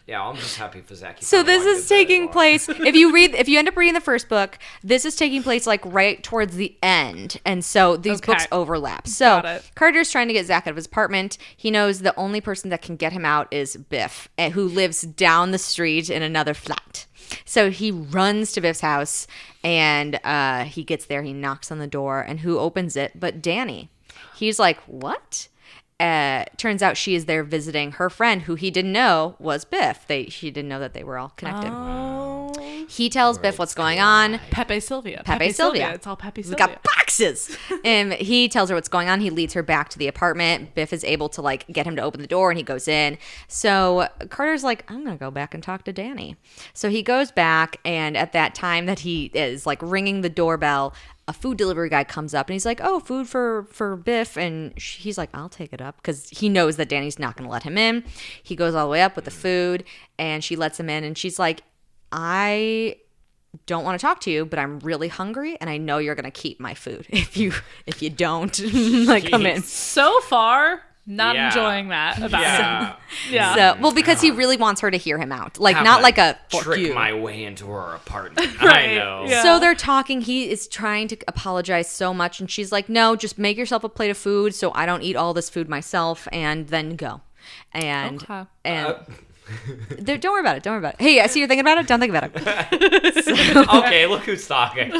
Yeah, I'm just happy for Zach. He So found this one is good taking bit. place if you end up reading the first book, this is taking place like right towards the end. And so these Okay. books overlap. So Got it. Carter's trying to get Zach out of his apartment. He knows the only person that can get him out is Biff, who lives down the street in another flat. So he runs to Biff's house, and he gets there. He knocks on the door, and who opens it but Danny? He's like, "What?" Turns out she is there visiting her friend, who he didn't know was Biff. She didn't know that they were all connected. Oh. He tells Biff what's going on. Pepe Sylvia. Pepe Sylvia. It's all Pepe We've Sylvia. got boxes. And he tells her what's going on. He leads her back to the apartment. Biff is able to like get him to open the door, and he goes in. So Carter's like, "I'm gonna go back and talk to Danny." So he goes back, and at that time that he is like ringing the doorbell, a food delivery guy comes up, and he's like, "Oh, food for Biff," and he's like, "I'll take it up," because he knows that Danny's not gonna let him in. He goes all the way up with the food, and she lets him in, and she's like, "I don't want to talk to you, but I'm really hungry, and I know you're gonna keep my food if you don't like come in." So far, not Yeah. enjoying that about him. Yeah. Yeah. So, well, because he really wants her to hear him out, like not like a fuck trick you. my way into her apartment. Right, I know. yeah. So they're talking. He is trying to apologize so much, and she's like, "No, just make yourself a plate of food so I don't eat all this food myself, and then go." And Okay. Don't worry about it. Don't worry about it. Hey, I see you're thinking about it. Don't think about it. Okay, look who's talking.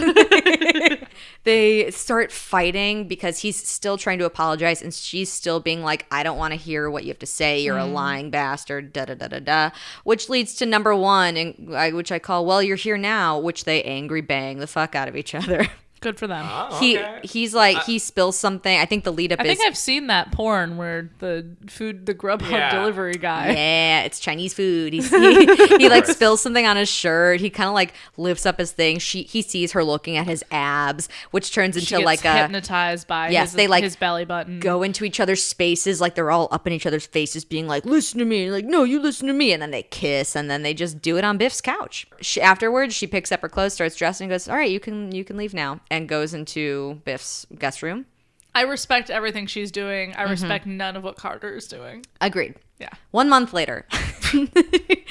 They start fighting because he's still trying to apologize and she's still being like, I don't want to hear what you have to say. You're a lying bastard, da da da da da. Which leads to number one, which I call, well, you're here now, which they angry bang the fuck out of each other. Good for them. Oh, okay. He's like, he spills something. I think the lead up I think I've seen that porn where the Grubhub delivery guy. Yeah, it's Chinese food. He like spills something on his shirt. He kind of like lifts up his thing. He sees her looking at his abs, which turns into She like gets hypnotized by his belly button. Go into each other's spaces, like they're all up in each other's faces, being like, "Listen to me," like, "No, you listen to me," and then they kiss, and then they just do it on Biff's couch. Afterwards, she picks up her clothes, starts dressing, and goes, "All right, you can leave now," and goes into Biff's guest room. I respect everything she's doing. I respect none of what Carter is doing. Agreed. Yeah. 1 month later,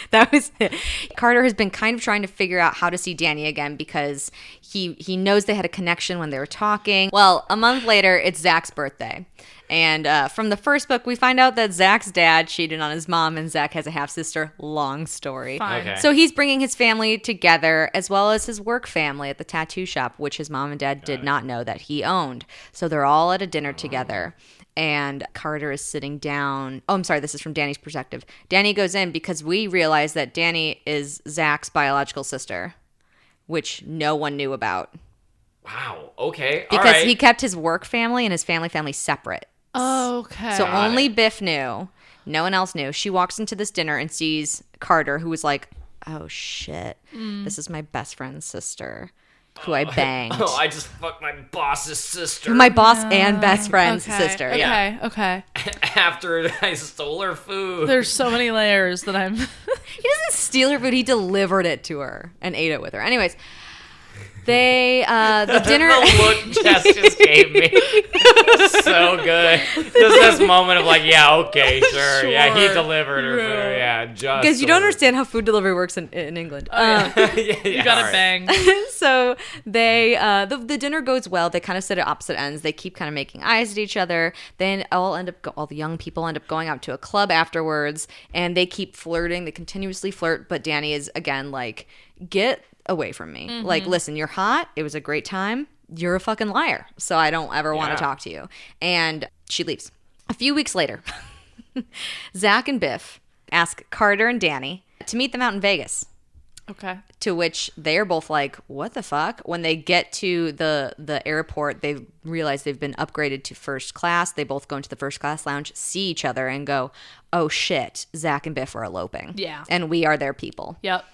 that was it. Carter has been kind of trying to figure out how to see Danny again because he knows they had a connection when they were talking. Well, a month later, it's Zach's birthday. And from the first book, we find out that Zach's dad cheated on his mom and Zach has a half-sister. Long story. Fine. Okay. So he's bringing his family together as well as his work family at the tattoo shop, which his mom and dad did not know that he owned. So they're all at a dinner together. And Carter is sitting down. Oh, I'm sorry. This is from Danny's perspective. Danny goes in because we realize that Danny is Zach's biological sister, which no one knew about. Wow. Okay. Because all right. he kept his work family and his family separate. Okay. So only Biff knew. No one else knew. She walks into this dinner and sees Carter, who was like, oh, shit. This is my best friend's sister, who I banged. Oh, I just fucked my boss's sister. My boss and best friend's sister. Okay. Yeah. Okay. After I stole her food. There's so many layers that I'm. He doesn't steal her food. He delivered it to her and ate it with her. Anyways, the dinner. The look Jess just gave me. So good. Just this moment of like, yeah, okay, sure. Yeah, he delivered her food. Yeah, just. Because you don't understand how food delivery works in England. You got it bang. So they the dinner goes well. They kind of sit at opposite ends. They keep kind of making eyes at each other. Then all the young people end up going out to a club afterwards, and they keep flirting. They continuously flirt, but Danny is again like, get away from me. Like, listen, you're hot. It was a great time. You're a fucking liar. So I don't ever want to talk to you. And she leaves. A few weeks later, Zach and Biff ask Carter and Danny to meet them out in Vegas. Okay. To which they're both like, what the fuck? When they get to the airport, they realize they've been upgraded to first class. They both go into the first class lounge, see each other, and go, oh shit, Zach and Biff are eloping. Yeah. And we are their people. Yep.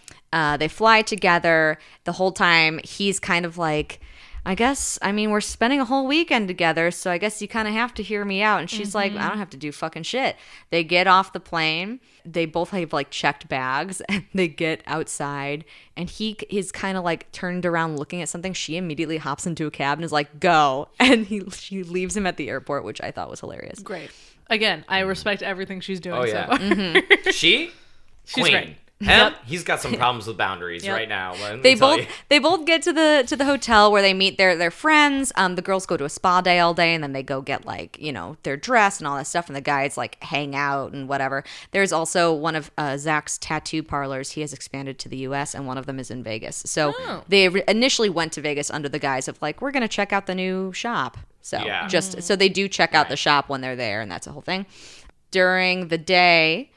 They fly together. The whole time, he's kind of like, we're spending a whole weekend together, so I guess you kind of have to hear me out. And she's like, I don't have to do fucking shit. They get off the plane. They both have like checked bags, and they get outside, and he is kind of like turned around looking at something. She immediately hops into a cab and is like, go. And she leaves him at the airport, which I thought was hilarious. Great. Again, I respect everything she's doing. Oh, yeah. So far. She's She's great. Him, he's got some problems with boundaries right now. They both get to the hotel where they meet their friends. The girls go to a spa day all day, and then they go get like, their dress and all that stuff, and the guys like hang out and whatever. There's also one of Zach's tattoo parlors. He has expanded to the U.S. and one of them is in Vegas. So they initially went to Vegas under the guise of like, we're gonna check out the new shop. So so they do check out the shop when they're there, and that's a whole thing. During the day,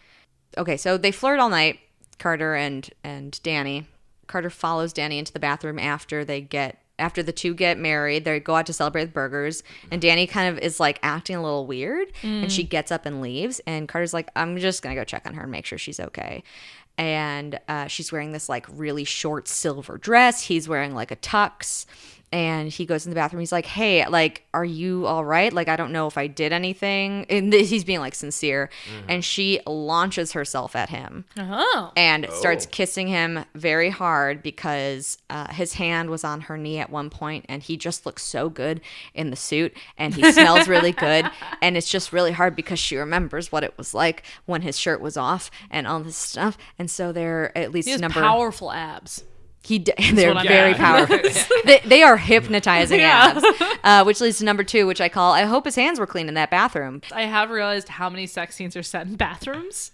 okay, so they flirt all night. Carter and Danny. Carter follows Danny into the bathroom after the two get married. They go out to celebrate with burgers, and Danny kind of is like acting a little weird, and she gets up and leaves, and Carter's like, I'm just gonna go check on her and make sure she's okay. And she's wearing this like really short silver dress. He's wearing like a tux. And he goes in the bathroom. He's like, hey, like, are you all right? Like, I don't know if I did anything. And he's being, like, sincere. And she launches herself at him. And starts kissing him very hard because his hand was on her knee at one point. And he just looks so good in the suit. And he smells really good. And it's just really hard because she remembers what it was like when his shirt was off and all this stuff. And so they're at least he has powerful abs. They're very powerful. They are hypnotizing abs, which leads to number 2, which I call, I hope his hands were clean in that bathroom. I have realized how many sex scenes are set in bathrooms.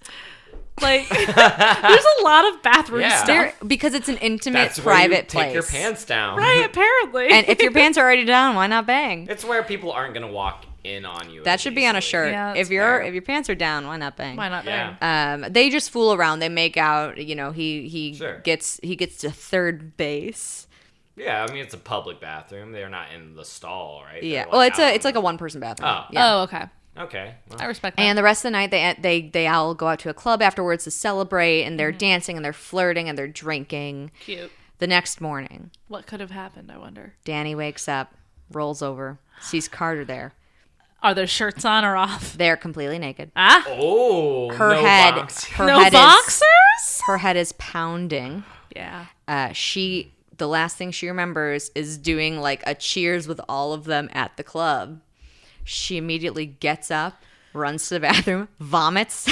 Like, there's a lot of bathroom Yeah. stuff. Because it's an intimate, That's where you private take place. your pants down. Right, apparently. And if your pants are already down, why not bang? It's where people aren't gonna walk in on you. That as should be on a easily. shirt. Yeah, if that's your pants are down, why not bang? Why not Yeah. bang? They just fool around. They make out. You know, he Sure. gets to third base. Yeah, I mean it's a public bathroom. They're not in the stall, right? They're, Yeah. like, Well, out it's like a one person bathroom. Oh. Yeah. Oh, okay. Okay. Well, I respect that. And the rest of the night, they all go out to a club afterwards to celebrate, and they're dancing and they're flirting and they're drinking. Cute. The next morning, What could have happened, I wonder? Danny wakes up, rolls over, sees Carter there. Are their shirts on or off? They're completely naked. Ah? oh, Her no head, box. her No head boxers? her head is pounding. Yeah. The last thing she remembers is doing like a cheers with all of them at the club. She immediately gets up, runs to the bathroom, vomits,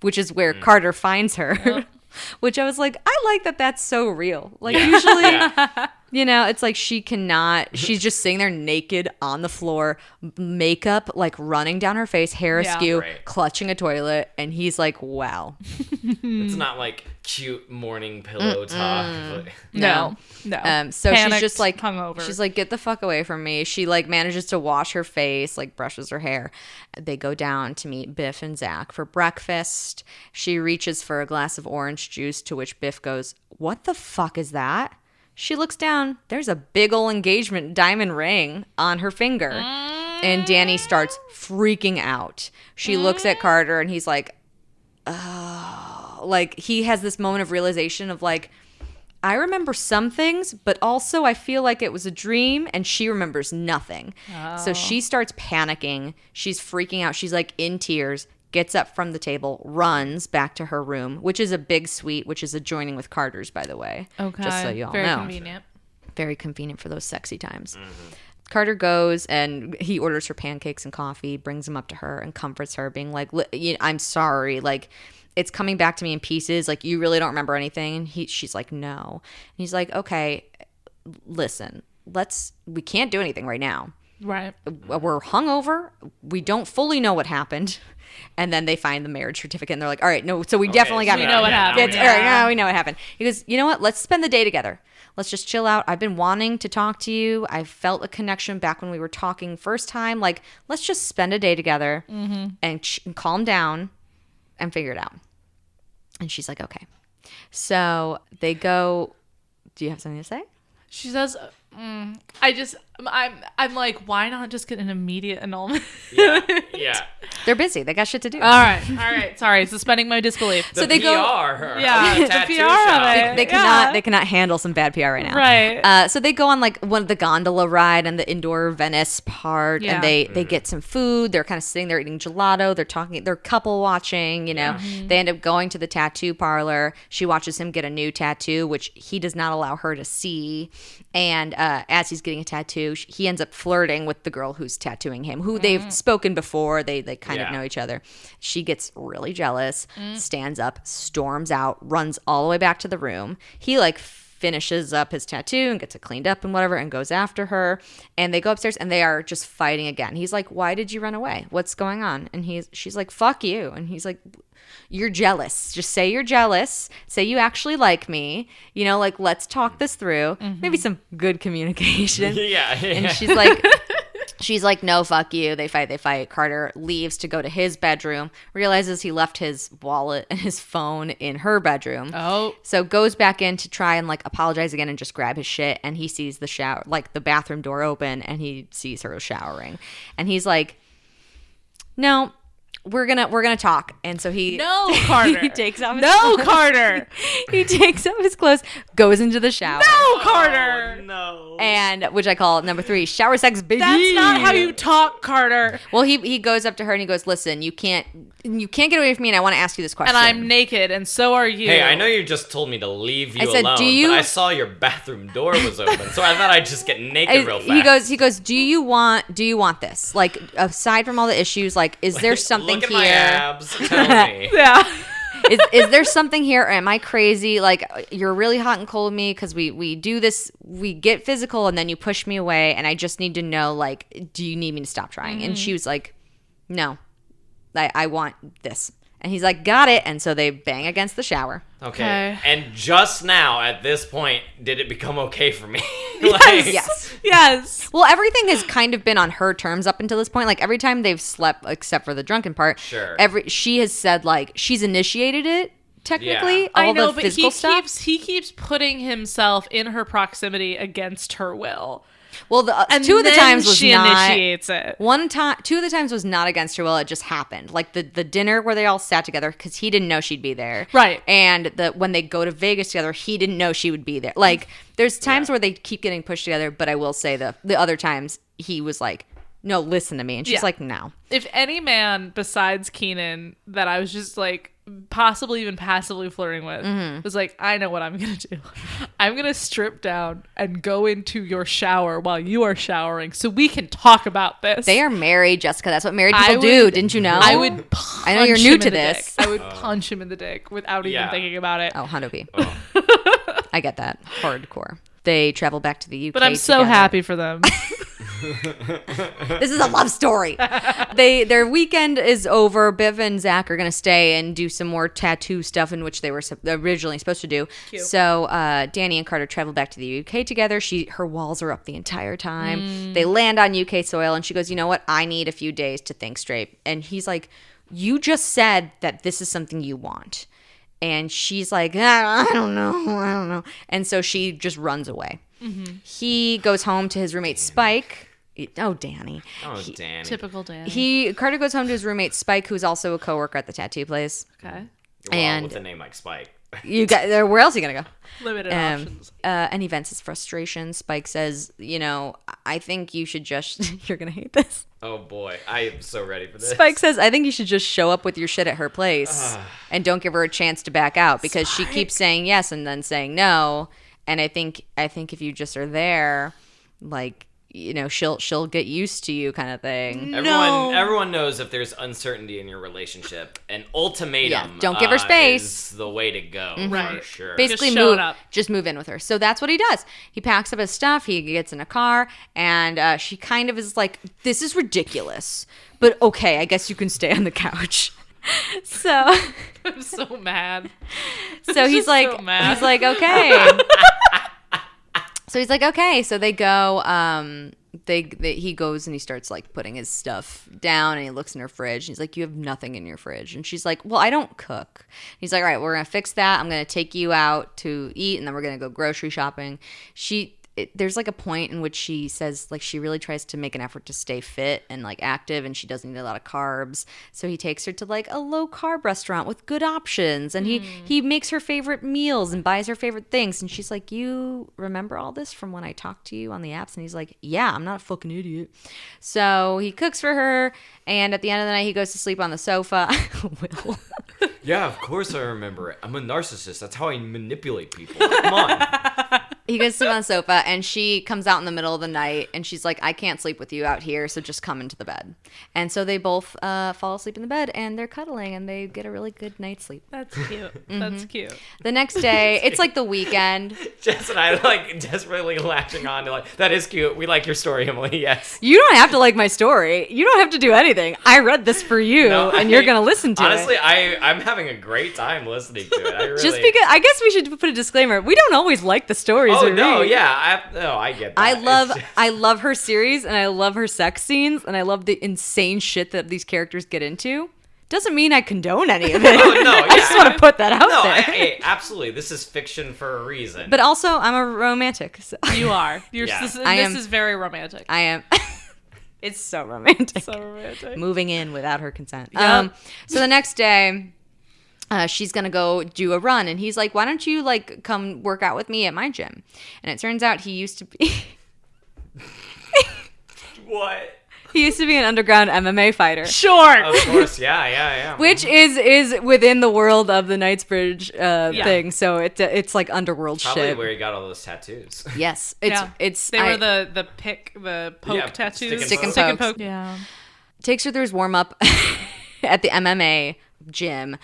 which is where Carter finds her. Which I was like, I like that that's so real. Like usually, you know, it's like she's just sitting there naked on the floor, makeup like running down her face, hair Yeah. askew, Right. clutching a toilet. And he's like, wow. It's not like cute morning pillow talk. But No. So Panicked, she's just like hungover. she's like, get the fuck away from me. She like manages to wash her face, like brushes her hair. They go down to meet Biff and Zach for breakfast. She reaches for a glass of orange juice, to which Biff goes, what the fuck is that? She looks down. There's a big ol' engagement diamond ring on her finger. And Danny starts freaking out. She looks at Carter and he's like, oh, like he has this moment of realization of like, I remember some things, but also I feel like it was a dream, and she remembers nothing. So she starts panicking. She's freaking out. She's like in tears, gets up from the table, runs back to her room, which is a big suite, which is adjoining with Carter's, by the way. Okay. Just so you all Very know. convenient. Very convenient for those sexy times. Carter goes and he orders her pancakes and coffee, brings them up to her and comforts her, being like, I'm sorry. Like, it's coming back to me in pieces. Like, you really don't remember anything? And she's like, no. And he's like, okay, listen, we can't do anything right now. Right. We're hungover. We don't fully know what happened. And then they find the marriage certificate and they're like, all right, no, so we definitely got we know what happened. All right, now we know what happened. He goes, you know what? Let's spend the day together. Let's just chill out. I've been wanting to talk to you. I felt a connection back when we were talking first time. Like, let's just spend a day together and calm down and figure it out. And she's like, okay. So they go. Do you have something to say? She says, I'm like, why not just get an immediate annulment? yeah. They're busy. They got shit to do. All right. Sorry, suspending my disbelief. The So they PR, go- Yeah, the the tattoo PR of shop. it. They cannot handle some bad PR right now. Right. So they go on like the gondola ride and the indoor Venice part, Yeah. and they get some food. They're kind of sitting there eating gelato. They're talking. They're couple watching. You know, they end up going to the tattoo parlor. She watches him get a new tattoo, which he does not allow her to see. And as he's getting a tattoo, he ends up flirting with the girl who's tattooing him, who they've spoken before. They kind of Yeah. know each other. She gets really jealous, stands up, storms out, runs all the way back to the room. He like finishes up his tattoo and gets it cleaned up and whatever and goes after her. And they go upstairs and they are just fighting again. He's like, why did you run away? What's going on? And she's like, fuck you. And he's like, you're jealous. Just say you're jealous. Say you actually like me. You know, like, let's talk this through. Maybe some good communication. Yeah. And she's like, no, fuck you. They fight. Carter leaves to go to his bedroom, realizes he left his wallet and his phone in her bedroom. Oh. So goes back in to try and like apologize again and just grab his shit. And he sees the shower, like the bathroom door open, and he sees her showering. And he's like, no, we're gonna talk. And so No, Carter. he takes off his No, clothes. Carter. He takes off his clothes, goes into the shower. No, Carter. No. And which I call number 3, shower sex baby. That's not how you talk, Carter. Well, he goes up to her and he goes, listen, you can't get away from me, and I want to ask you this question. And I'm naked, and so are you. Hey, I know you just told me to leave you I said, alone, do you- but I saw your bathroom door was open, so I thought I'd just get naked real fast. He goes, do you want this? Like, aside from all the issues, like, is there something Look at here? my abs. Tell me. Yeah. is there something here, or am I crazy? Like, you're really hot and cold with me because we do this, we get physical, and then you push me away, and I just need to know, like, do you need me to stop trying? And she was like, no, I want this. And he's like, got it. And so they bang against the shower. Okay. And just now, at this point, did it become okay for me? Like, Yes. Yes. Well, everything has kind of been on her terms up until this point. Like every time they've slept, except for the drunken part, Sure. she has said like she's initiated it. Technically, Yeah. all I know, the but physical stuff. he keeps putting himself in her proximity against her will. Well, And two of the then times was she not. initiates it. Two of the times was not against her will. It just happened. Like the dinner where they all sat together because he didn't know she'd be there. Right. And when they go to Vegas together, he didn't know she would be there. Like there's times where they keep getting pushed together, but I will say the other times he was like, "No, listen to me," and she's like, "No." If any man besides Keenan that I was just like possibly even passively flirting with was like, I know what I'm gonna do. I'm gonna strip down and go into your shower while you are showering so we can talk about this. They are married, Jessica. That's what married I people do. would- Didn't you know? I would punch I know you're him new in to the this. dick. I would punch him in the dick without even Yeah. thinking about it. Oh, Hondo B. I get that. Hardcore. They travel back to the UK. But I'm so together. happy for them. This is a love story. Their weekend is over. Biv and Zach are gonna stay and do some more tattoo stuff, in which they were originally supposed to do. Cute. So Danny and Carter travel back to the UK together. Her walls are up the entire time. They land on UK soil, and she goes, "You know what? I need a few days to think straight." And he's like, "You just said that this is something you want." And she's like, I don't know. And so she just runs away. He goes home to his roommate Spike. Oh, Danny. Oh, Danny. Typical Dan. Carter goes home to his roommate Spike, who's also a coworker at the tattoo place. Okay. Well, and- with a name like Spike. Where else are you gonna go? Limited options. And he vents his frustration. Spike says, I think you should just. You're gonna hate this. Oh boy, I am so ready for this. Spike says, I think you should just show up with your shit at her place and don't give her a chance to back out because she keeps saying yes and then saying no. And I think if you just are there, like, she'll get used to you kind of thing. Everyone knows if there's uncertainty in your relationship, an ultimatum. Yeah, don't give her space. Is the way to go Right. for sure. Basically, Just showing up. just move in with her. So that's what he does. He packs up his stuff. He gets in a car, and she kind of is like, "This is ridiculous, but okay, I guess you can stay on the couch." So, I'm so mad. so he's just like, so mad. he's like, okay. So he's like, okay. So they go. He goes and he starts like putting his stuff down, and he looks in her fridge. And he's like, "You have nothing in your fridge." And she's like, "Well, I don't cook." He's like, "All right, we're gonna fix that. I'm gonna take you out to eat, and then we're gonna go grocery shopping." There's like a point in which she says like she really tries to make an effort to stay fit and like active, and she doesn't eat a lot of carbs. So he takes her to like a low carb restaurant with good options, and he makes her favorite meals and buys her favorite things. And she's like, "You remember all this from when I talked to you on the apps?" And he's like, "Yeah, I'm not a fucking idiot." So he cooks for her, and at the end of the night, he goes to sleep on the sofa. Will. Yeah, of course I remember it. I'm a narcissist. That's how I manipulate people. Come on. He goes to sleep on the sofa, and she comes out in the middle of the night, and she's like, "I can't sleep with you out here, so just come into the bed." And so they both fall asleep in the bed, and they're cuddling, and they get a really good night's sleep. That's cute. That's cute. The next day, it's like the weekend. Jess and I like desperately latching on to like, that is cute. We like your story, Emily. Yes. You don't have to like my story. You don't have to do anything. I read this for you, No, and you're going to listen to honestly, it. I'm having a great time listening to it. I really... Just because, I guess we should put a disclaimer. We don't always like the stories Oh we no, read. yeah, I get that. I love her series, and I love her sex scenes, and I love the insane shit that these characters get into. Doesn't mean I condone any of it. Oh no, yeah, I just want to put that out there. Absolutely, this is fiction for a reason. But also, I'm a romantic. So You are. Yeah. This I am- is very romantic. I am. It's so romantic. So romantic. Moving in without her consent. Yep. So the next day, she's gonna go do a run, and he's like, "Why don't you like come work out with me at my gym?" And it turns out he used to be What? he used to be an underground MMA fighter. Sure. Of course, yeah. Which is within the world of the Knightsbridge thing, so it's like underworld Probably shit. where he got all those tattoos. Yes, Yeah. it's They were the poke Yeah, tattoos. stick and pokes. poke. Yeah. takes her through his warm up at the MMA gym,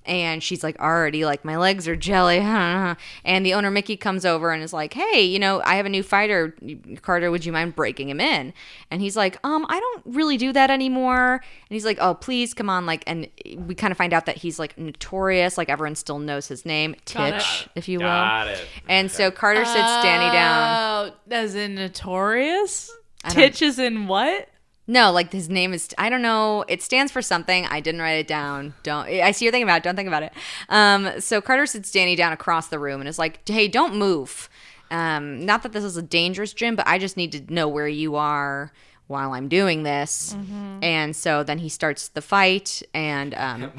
And she's like, already, like, my legs are jelly. And the owner, Mickey, comes over and is like, hey, you know, I have a new fighter. Carter, would you mind breaking him in? And he's like, I don't really do that anymore. And he's like, oh, please, come on. Like, and we kind of find out that he's, like, notorious. Like, everyone still knows his name. Titch, if you will. Got it. And so Carter sits Danny down. Oh, as in notorious? Titch is in what? No, like his name is, I don't know. It stands for something. I didn't write it down. I see you're thinking about it. Don't think about it. So Carter sits Danny down across the room and is like, hey, don't move. Not that this is a dangerous gym, but I just need to know where you are while I'm doing this. And so then he starts the fight, and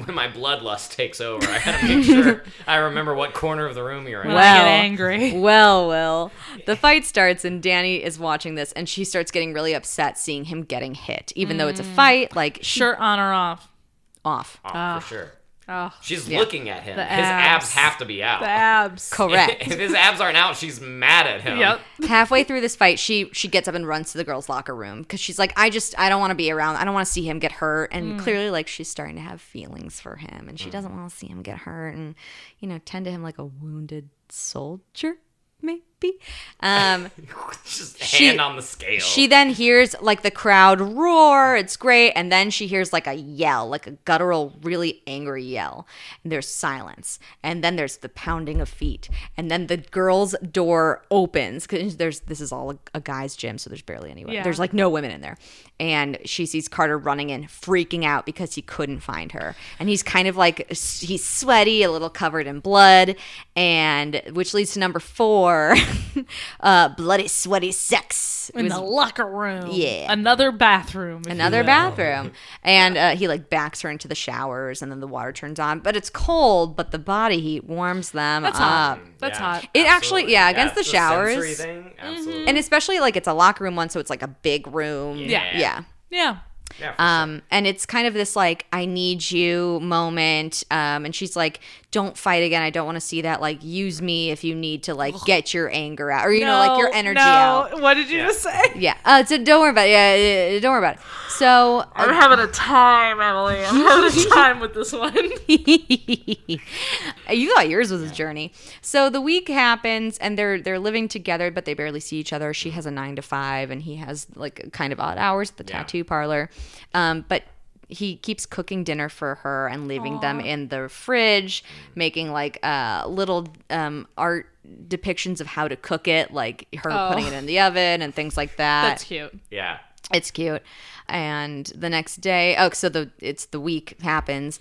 When my bloodlust takes over, I gotta make sure I remember what corner of the room you're in. When I get angry. Well, the fight starts, and Danny is watching this, and she starts getting really upset seeing him getting hit, even though it's a fight. Like, Shirt on or off? Off. Oh, for sure. Oh, She's looking at him. The His abs have to be out. the abs. Correct. If his abs aren't out, she's mad at him. Yep. Halfway through this fight, she gets up and runs to the girls' locker room because she's like, I don't want to be around. I don't want to see him get hurt. And clearly, like, she's starting to have feelings for him, and she doesn't want to see him get hurt and, you know, tend to him like a wounded soldier, maybe. Just hand on the scale. She then hears like the crowd roar. It's great. And then she hears like a yell, like a guttural, really angry yell. And there's silence. And then there's the pounding of feet. And then the girls' door opens because this is all a guy's gym, so there's barely anyone. Yeah. There's like no women in there. And she sees Carter running in, freaking out because he couldn't find her. And he's kind of like, he's sweaty, a little covered in blood, and which leads to number 4. Bloody, sweaty sex. In the locker room. Yeah. Another bathroom. Another bathroom. And he like backs her into the showers, and then the water turns on. But it's cold, but the body heat warms them That's up. hot. That's hot. It actually, yeah, against the it's a showers. sensory thing. Absolutely. And especially like it's a locker room one, so it's like a big room. Yeah. Yeah. Yeah, for sure. And it's kind of this like, I need you moment. And she's like, don't fight again. I don't want to see that. Like, use me if you need to like get your anger out, or, you know, like your energy out. What did you just say? Yeah. So don't worry about it. Yeah. Don't worry about it. So I'm having a time, Emily. I'm having a time with this one. You thought yours was a journey. So the week happens, and they're living together, but they barely see each other. She has a 9 to 5, and he has like kind of odd hours at the tattoo parlor. But he keeps cooking dinner for her and leaving them in the fridge, making like little art depictions of how to cook it, like her putting it in the oven and things like that. That's cute. Yeah. It's cute. And the next day, it's the week happens.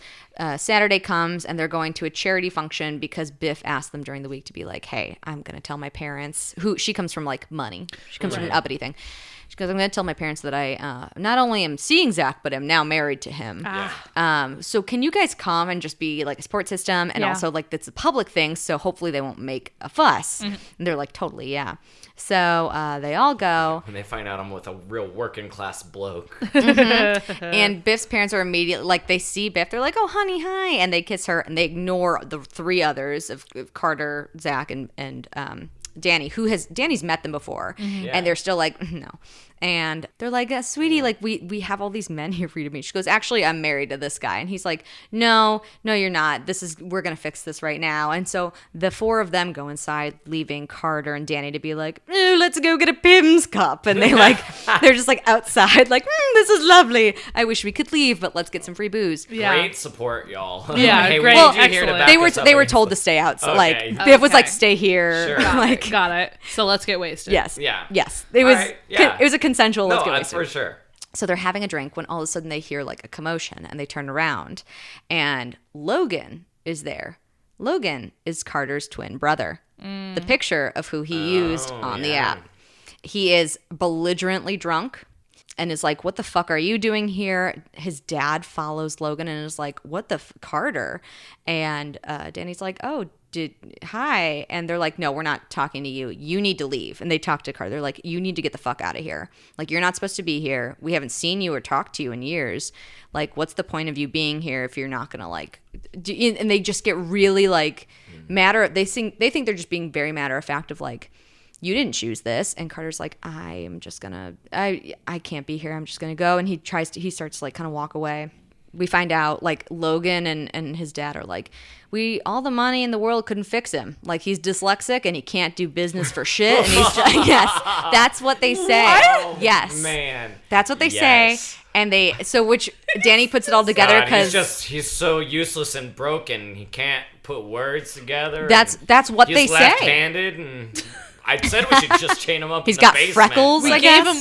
Saturday comes, and they're going to a charity function because Biff asked them during the week to be like, hey, I'm going to tell my parents, who she comes from like money. She comes from an uppity thing. She goes, I'm going to tell my parents that I not only am seeing Zach, but am now married to him. So can you guys come and just be like a support system? And also like it's a public thing, so hopefully they won't make a fuss. And they're like, totally, yeah. So they all go. When they find out I'm with a real working class bloke. And Biff's parents are immediately, like, they see Biff. They're like, oh, honey, hi. And they kiss her, and they ignore the 3 others of Carter, Zach, and Danny, Danny's met them before. And they're still like, no. And they're like, sweetie, like, we have all these men here for you to meet. She goes, actually, I'm married to this guy. And he's like, no, you're not. We're going to fix this right now. And so the 4 of them go inside, leaving Carter and Danny to be like, let's go get a Pim's cup. And they're just like outside, like, this is lovely. I wish we could leave, but let's get some free booze. Yeah. Great support, y'all. Yeah, hey, great. we need you here to Excellent. back They us were up. told to stay out. So Okay. like Biff was like, Okay. stay here. Sure. Like, Got it. So let's get wasted. yes. Yeah. Yes. It was right. Yeah. it was a consensual let's No, get that's wasted. for sure. So they're having a drink when all of a sudden they hear like a commotion, and they turn around, and Logan is there. Logan is Carter's twin brother. The picture of who he used on the app. He is belligerently drunk and is like, what the fuck are you doing here? His dad follows Logan and is like, what the Carter? And Danny's like, oh, hi. And they're like, no, we're not talking to you. You need to leave. And they talk to Carter. They're like, you need to get the fuck out of here. Like, you're not supposed to be here. We haven't seen you or talked to you in years. Like, what's the point of you being here if you're not going to like, and they just get really like they think they're just being very matter of fact of like, you didn't choose this. And Carter's like, I can't be here. I'm just going to go. And he starts to like kind of walk away we find out like Logan and his dad are like, all the money in the world couldn't fix him. Like he's dyslexic and he can't do business for shit. And he's just, yes, that's what they say. What? Yes, man, that's what they say. And which Danny puts it all together because he's so useless and broken. He can't put words together. That's what they he's say. Left-handed and. I said we should just chain him up. He's in the got basement. freckles.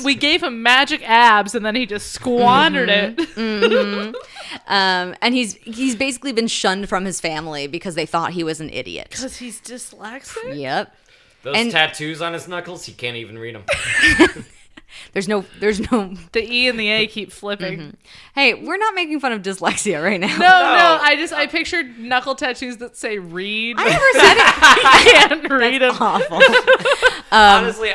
We gave him magic abs, and then he just squandered it. And he's basically been shunned from his family because they thought he was an idiot. Because he's dyslexic. Yep. Those tattoos on his knuckles, he can't even read them. There's no. The E and the A keep flipping. Hey, we're not making fun of dyslexia right now. No. I pictured knuckle tattoos that say "read." I never said it. I can't read them. Awful. Honestly,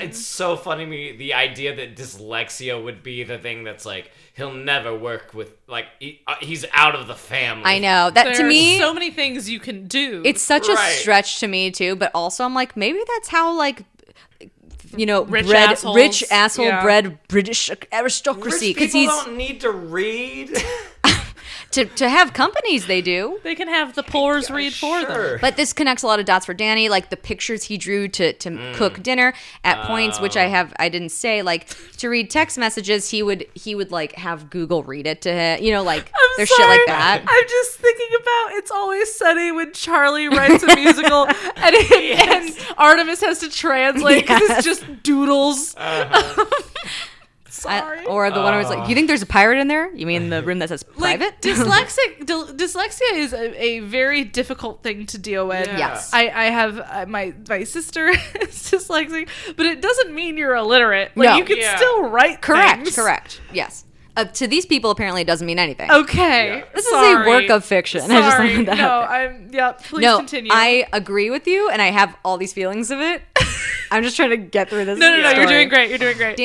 it's so funny to me the idea that dyslexia would be the thing that's like he'll never work with, like he's out of the family. I know that to me. So many things you can do. It's such a stretch to me too, but also I'm like maybe that's how like. Rich asshole bred British aristocracy. Rich people don't need to read. To have companies, they do. They can have the poors read for them. But this connects a lot of dots for Danny, like the pictures he drew to cook dinner at points, which I didn't say, like to read text messages, he would like have Google read it to him, like there's shit like that. I'm just thinking about It's Always Sunny when Charlie writes a musical and Artemis has to translate because it's just doodles. Sorry. Or the one where it's like, you think there's a pirate in there? You mean the room that says private? Like, dyslexia is a very difficult thing to deal with. Yeah. Yes. I have my sister is dyslexic, but it doesn't mean you're illiterate. Like No. you can still write things. Correct. Yes. To these people, apparently, it doesn't mean anything. Okay. Yeah. This is a work of fiction. Sorry. I just wanted that out there. Please continue. I agree with you, and I have all these feelings of it. I'm just trying to get through this. No, story. you're doing great. You're doing great.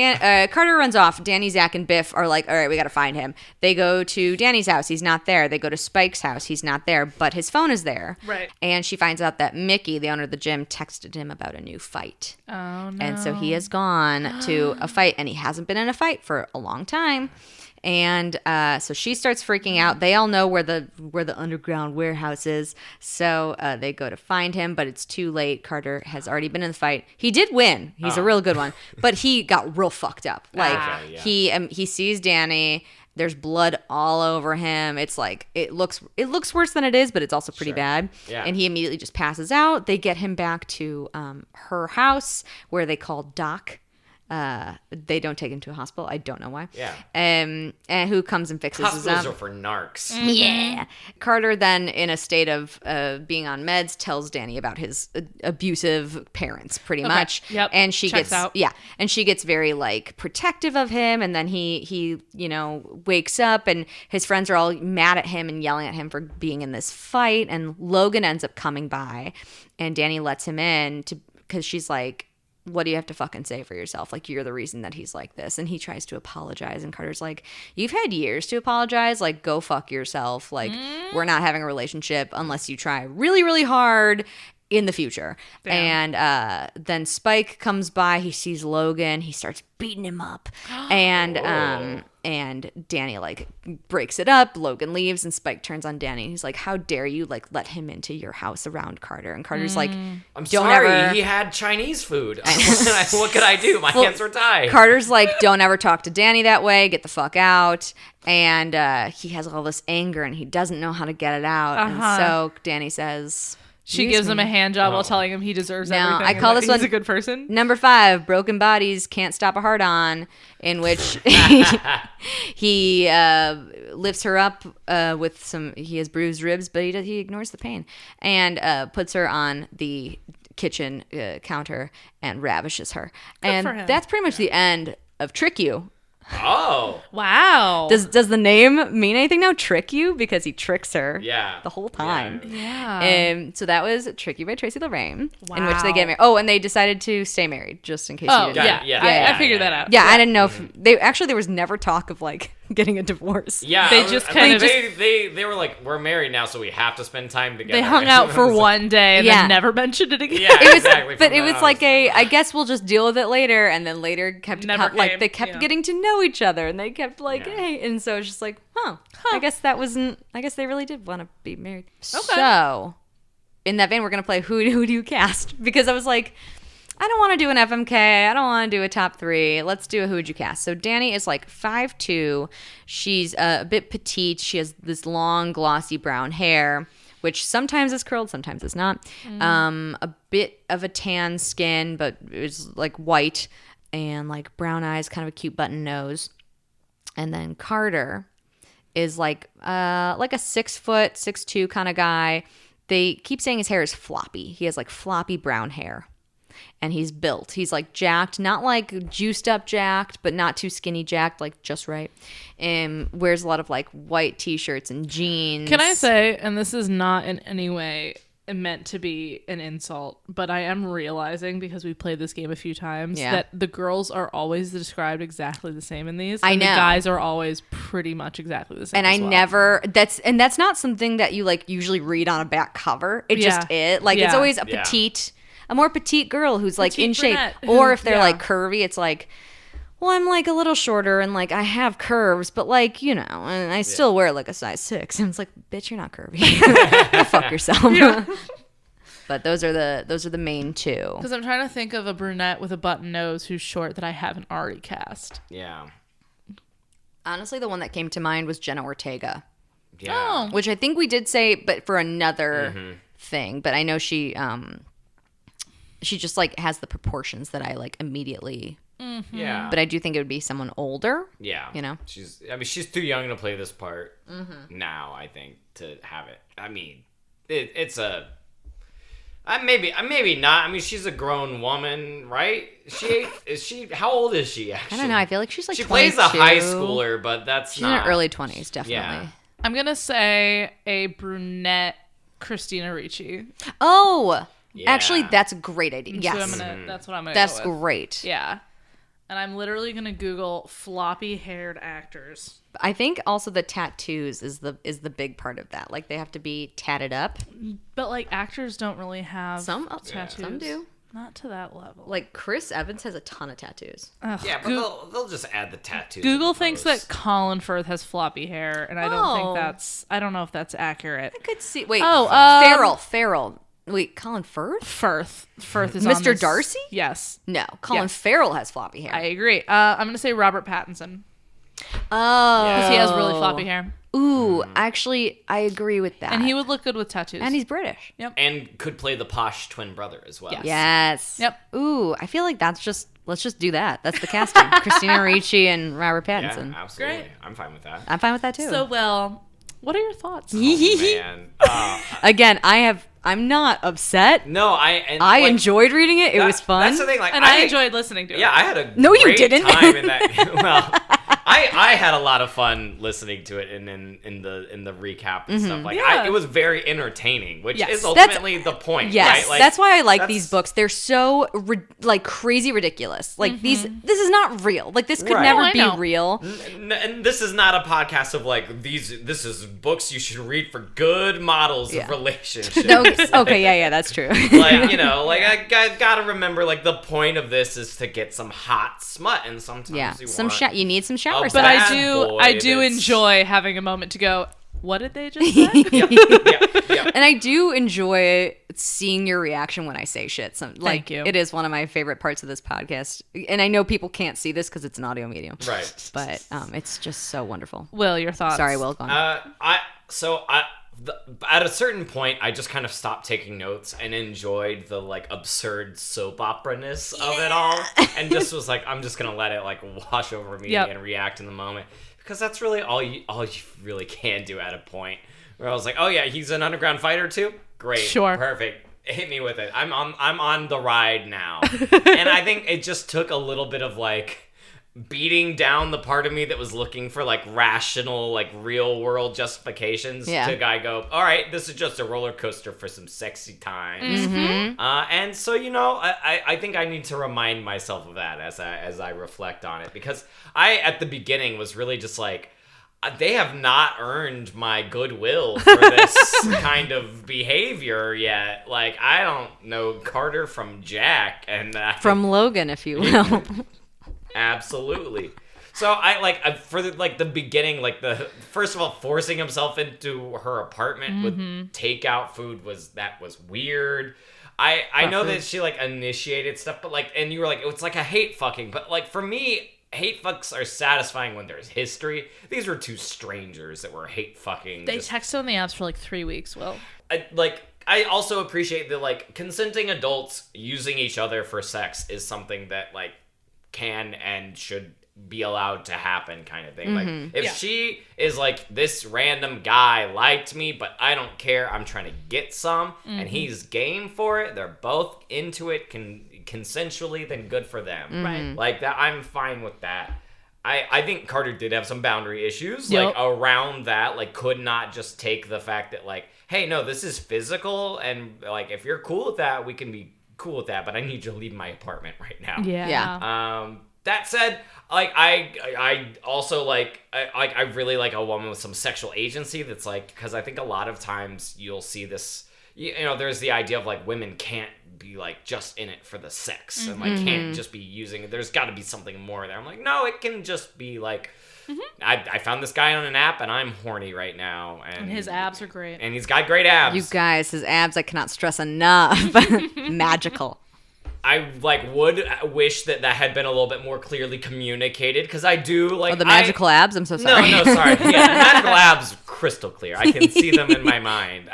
Carter runs off. Danny, Zach, and Biff are like, all right, we got to find him. They go to Danny's house. He's not there. They go to Spike's house. He's not there, but his phone is there. Right. And she finds out that Mickey, the owner of the gym, texted him about a new fight. Oh, no. And so he has gone to a fight, and he hasn't been in a fight for a long time. And so she starts freaking out. They all know where the underground warehouse is. So they go to find him, but it's too late. Carter has already been in the fight. He did win. He's a real good one. But he got real fucked up. Like he sees Danny. There's blood all over him. It's like it looks worse than it is, but it's also pretty bad. Yeah. And he immediately just passes out. They get him back to her house where they call Doc. They don't take him to a hospital. I don't know why. Yeah. And who comes and fixes his Hospitals are for narcs. Yeah. Carter then, in a state of being on meds, tells Danny about his abusive parents, pretty much. Yep. And she Checks gets out. and she gets very like protective of him. And then he wakes up, and his friends are all mad at him and yelling at him for being in this fight. And Logan ends up coming by, and Danny lets him in because she's like, what do you have to fucking say for yourself? Like, you're the reason that he's like this. And he tries to apologize. And Carter's like, you've had years to apologize. Like, go fuck yourself. Like, we're not having a relationship unless you try really, really hard in the future. Damn. And then Spike comes by. He sees Logan. He starts beating him up. And Danny like breaks it up. Logan leaves, and Spike turns on Danny. He's like, how dare you like let him into your house around Carter? And Carter's like, I'm don't sorry, ever. he had Chinese food. What could I do? My hands were tied. Carter's like, don't ever talk to Danny that way. Get the fuck out. And he has all this anger, and he doesn't know how to get it out. And so Danny says, she gives him a hand job while telling him he deserves everything. I call this one he's a good person. Number 5, broken bodies can't stop a hard on, in which he lifts her up with some. He has bruised ribs, but he ignores the pain and puts her on the kitchen counter and ravishes her. And for him. that's pretty much the end of Trick You. Oh. Wow. Does the name mean anything now? Trick You? Because he tricks her the whole time. Yeah. So that was Trick You by Tracy Lorraine, in which they get married. Oh, and they decided to stay married, just in case you didn't know. I figured that out. Yeah, I didn't know if they there was never talk of like getting a divorce. Yeah, They just kind of they were like, we're married now, so we have to spend time together. They hung out for one day and then never mentioned it again. Yeah, exactly. But it was like I guess we'll just deal with it later, and then later kept they kept getting to know each other, and they kept like, hey, and so it's just like, I guess they really did want to be married. Okay. So, in that vein, we're gonna play who do you cast? Because I was like, I don't want to do an FMK. I don't want to do a top 3. Let's do a who would you cast. So Danny is like 5'2". She's a bit petite. She has this long, glossy brown hair, which sometimes is curled, sometimes is not. A bit of a tan skin, but it's like white, and like brown eyes, kind of a cute button nose. And then Carter is like a 6 foot, 6'2" kind of guy. They keep saying his hair is floppy. He has like floppy brown hair. And he's built. He's like jacked, not like juiced up jacked, but not too skinny jacked, like just right. And wears a lot of like white t-shirts and jeans. Can I say, and this is not in any way meant to be an insult, but I am realizing, because we played this game a few times, that the girls are always described exactly the same in these. I know. The guys are always pretty much exactly the same. And that's not something that you like usually read on a back cover. It's just it's always a petite. A more petite girl who's like in shape. Or if they're like curvy, it's like, well, I'm like a little shorter and like I have curves, but like, you know, and I still wear like a size 6. And it's like, bitch, you're not curvy. Go fuck yourself. Yeah. But those are the main two. Because I'm trying to think of a brunette with a button nose who's short that I haven't already cast. Yeah. Honestly, the one that came to mind was Jenna Ortega. Yeah. Which I think we did say, but for another thing. But I know she just like has the proportions that I like immediately. Yeah. But I do think it would be someone older. Yeah. You know? She's too young to play this part now, I think, to have it. I mean, it's a... maybe not. I mean, she's a grown woman, right? How old is she, actually? I don't know. I feel like she's like she 22. plays a high schooler, but she's not... in her early 20s, definitely. Yeah. I'm going to say a brunette Christina Ricci. Oh! Yeah. Actually, that's a great idea. Yes. That's what I'm going to That's go with. great. Yeah. And I'm literally going to Google floppy-haired actors. I think also the tattoos is the big part of that. Like, they have to be tatted up. But, like, actors don't really have Some tattoos. Some do. Not to that level. Like, Chris Evans has a ton of tattoos. Ugh. Yeah, but they'll just add the tattoos. Google thinks that Colin Firth has floppy hair, and I don't know if that's accurate. I could see. Wait. Farrell. Wait, Colin Firth? Firth is on Mr. this. Darcy? Yes. No, Colin Farrell has floppy hair. I agree. I'm going to say Robert Pattinson. Oh. Because he has really floppy hair. Ooh, actually, I agree with that. And he would look good with tattoos. And he's British. Yep. And could play the posh twin brother as well. Yes. Yep. Ooh, I feel like let's just do that. That's the casting. Christina Ricci and Robert Pattinson. Yeah, absolutely. Great. I'm fine with that. I'm fine with that too. So, well, what are your thoughts? Oh, man. Again, I'm not upset. No, I enjoyed reading it. It was fun. That's the thing. Like, And I enjoyed listening to it. Yeah, I had a No, you great didn't. time in that. Well, I had a lot of fun listening to it and in the recap and stuff. Like, Yeah. it was very entertaining, which Yes. is ultimately the point. Yes, right? Like, that's why I like these books. They're so like crazy ridiculous. Like this is not real. Like this could Right. never I be know. real. And this is not a podcast of like this is books you should read for good models of relationships. No, okay, yeah, that's true. Like, you know, like I gotta remember, like, the point of this is to get some hot smut, and sometimes you need some shower Oh, But sex. I do that's- enjoy having a moment to go, what did they just say? yeah. And I do enjoy seeing your reaction when I say shit. Thank you. It is one of my favorite parts of this podcast. And I know people can't see this because it's an audio medium. Right. But it's just so wonderful. Will, your thoughts? Sorry, Will, go on. At a certain point, I just kind of stopped taking notes and enjoyed the like absurd soap opera-ness of it all, and just was like, I'm just gonna let it like wash over me and react in the moment, because that's really all you really can do at a point where I was like, oh yeah, he's an underground fighter too. Great, Sure, perfect. Hit me with it. I'm on the ride now, and I think it just took a little bit of like beating down the part of me that was looking for like rational, like real world justifications to go, all right, this is just a roller coaster for some sexy times. And so, you know, I think I need to remind myself of that as I reflect on it, because I at the beginning was really just like, they have not earned my goodwill for this kind of behavior yet. Like, I don't know Carter from Jack, and From Logan, if you will. absolutely. So for the beginning, like first of all, forcing himself into her apartment with takeout food was weird. I know that she like initiated stuff, but like, and you were like, it's like a hate fucking, but like for me, hate fucks are satisfying when there's history. These were two strangers that were hate fucking. They texted on the apps for like 3 weeks, Will. I also appreciate that like consenting adults using each other for sex is something that like can and should be allowed to happen, kind of thing. Like if she is like, this random guy liked me but I don't care, I'm trying to get some, and he's game for it, they're both into it consensually, then good for them. Right. Like that, I'm fine with that. I think Carter did have some boundary issues like around that, like could not just take the fact that like, hey, no, this is physical, and like if you're cool with that, we can be cool with that, but I need you to leave my apartment right now. Yeah. That said, like I also like I really like a woman with some sexual agency that's like, because I think a lot of times you'll see this, you know, there's the idea of like women can't be like just in it for the sex and like can't just be using it. There's got to be something more there. I'm like, no, it can just be like, I found this guy on an app and I'm horny right now, and his abs are great, and he's got great abs. You guys, his abs, I cannot stress enough. Magical. I like would wish that had been a little bit more clearly communicated, because I do like the magical abs. I'm so sorry. No, sorry. Yeah, the magical abs, crystal clear. I can see them in my mind.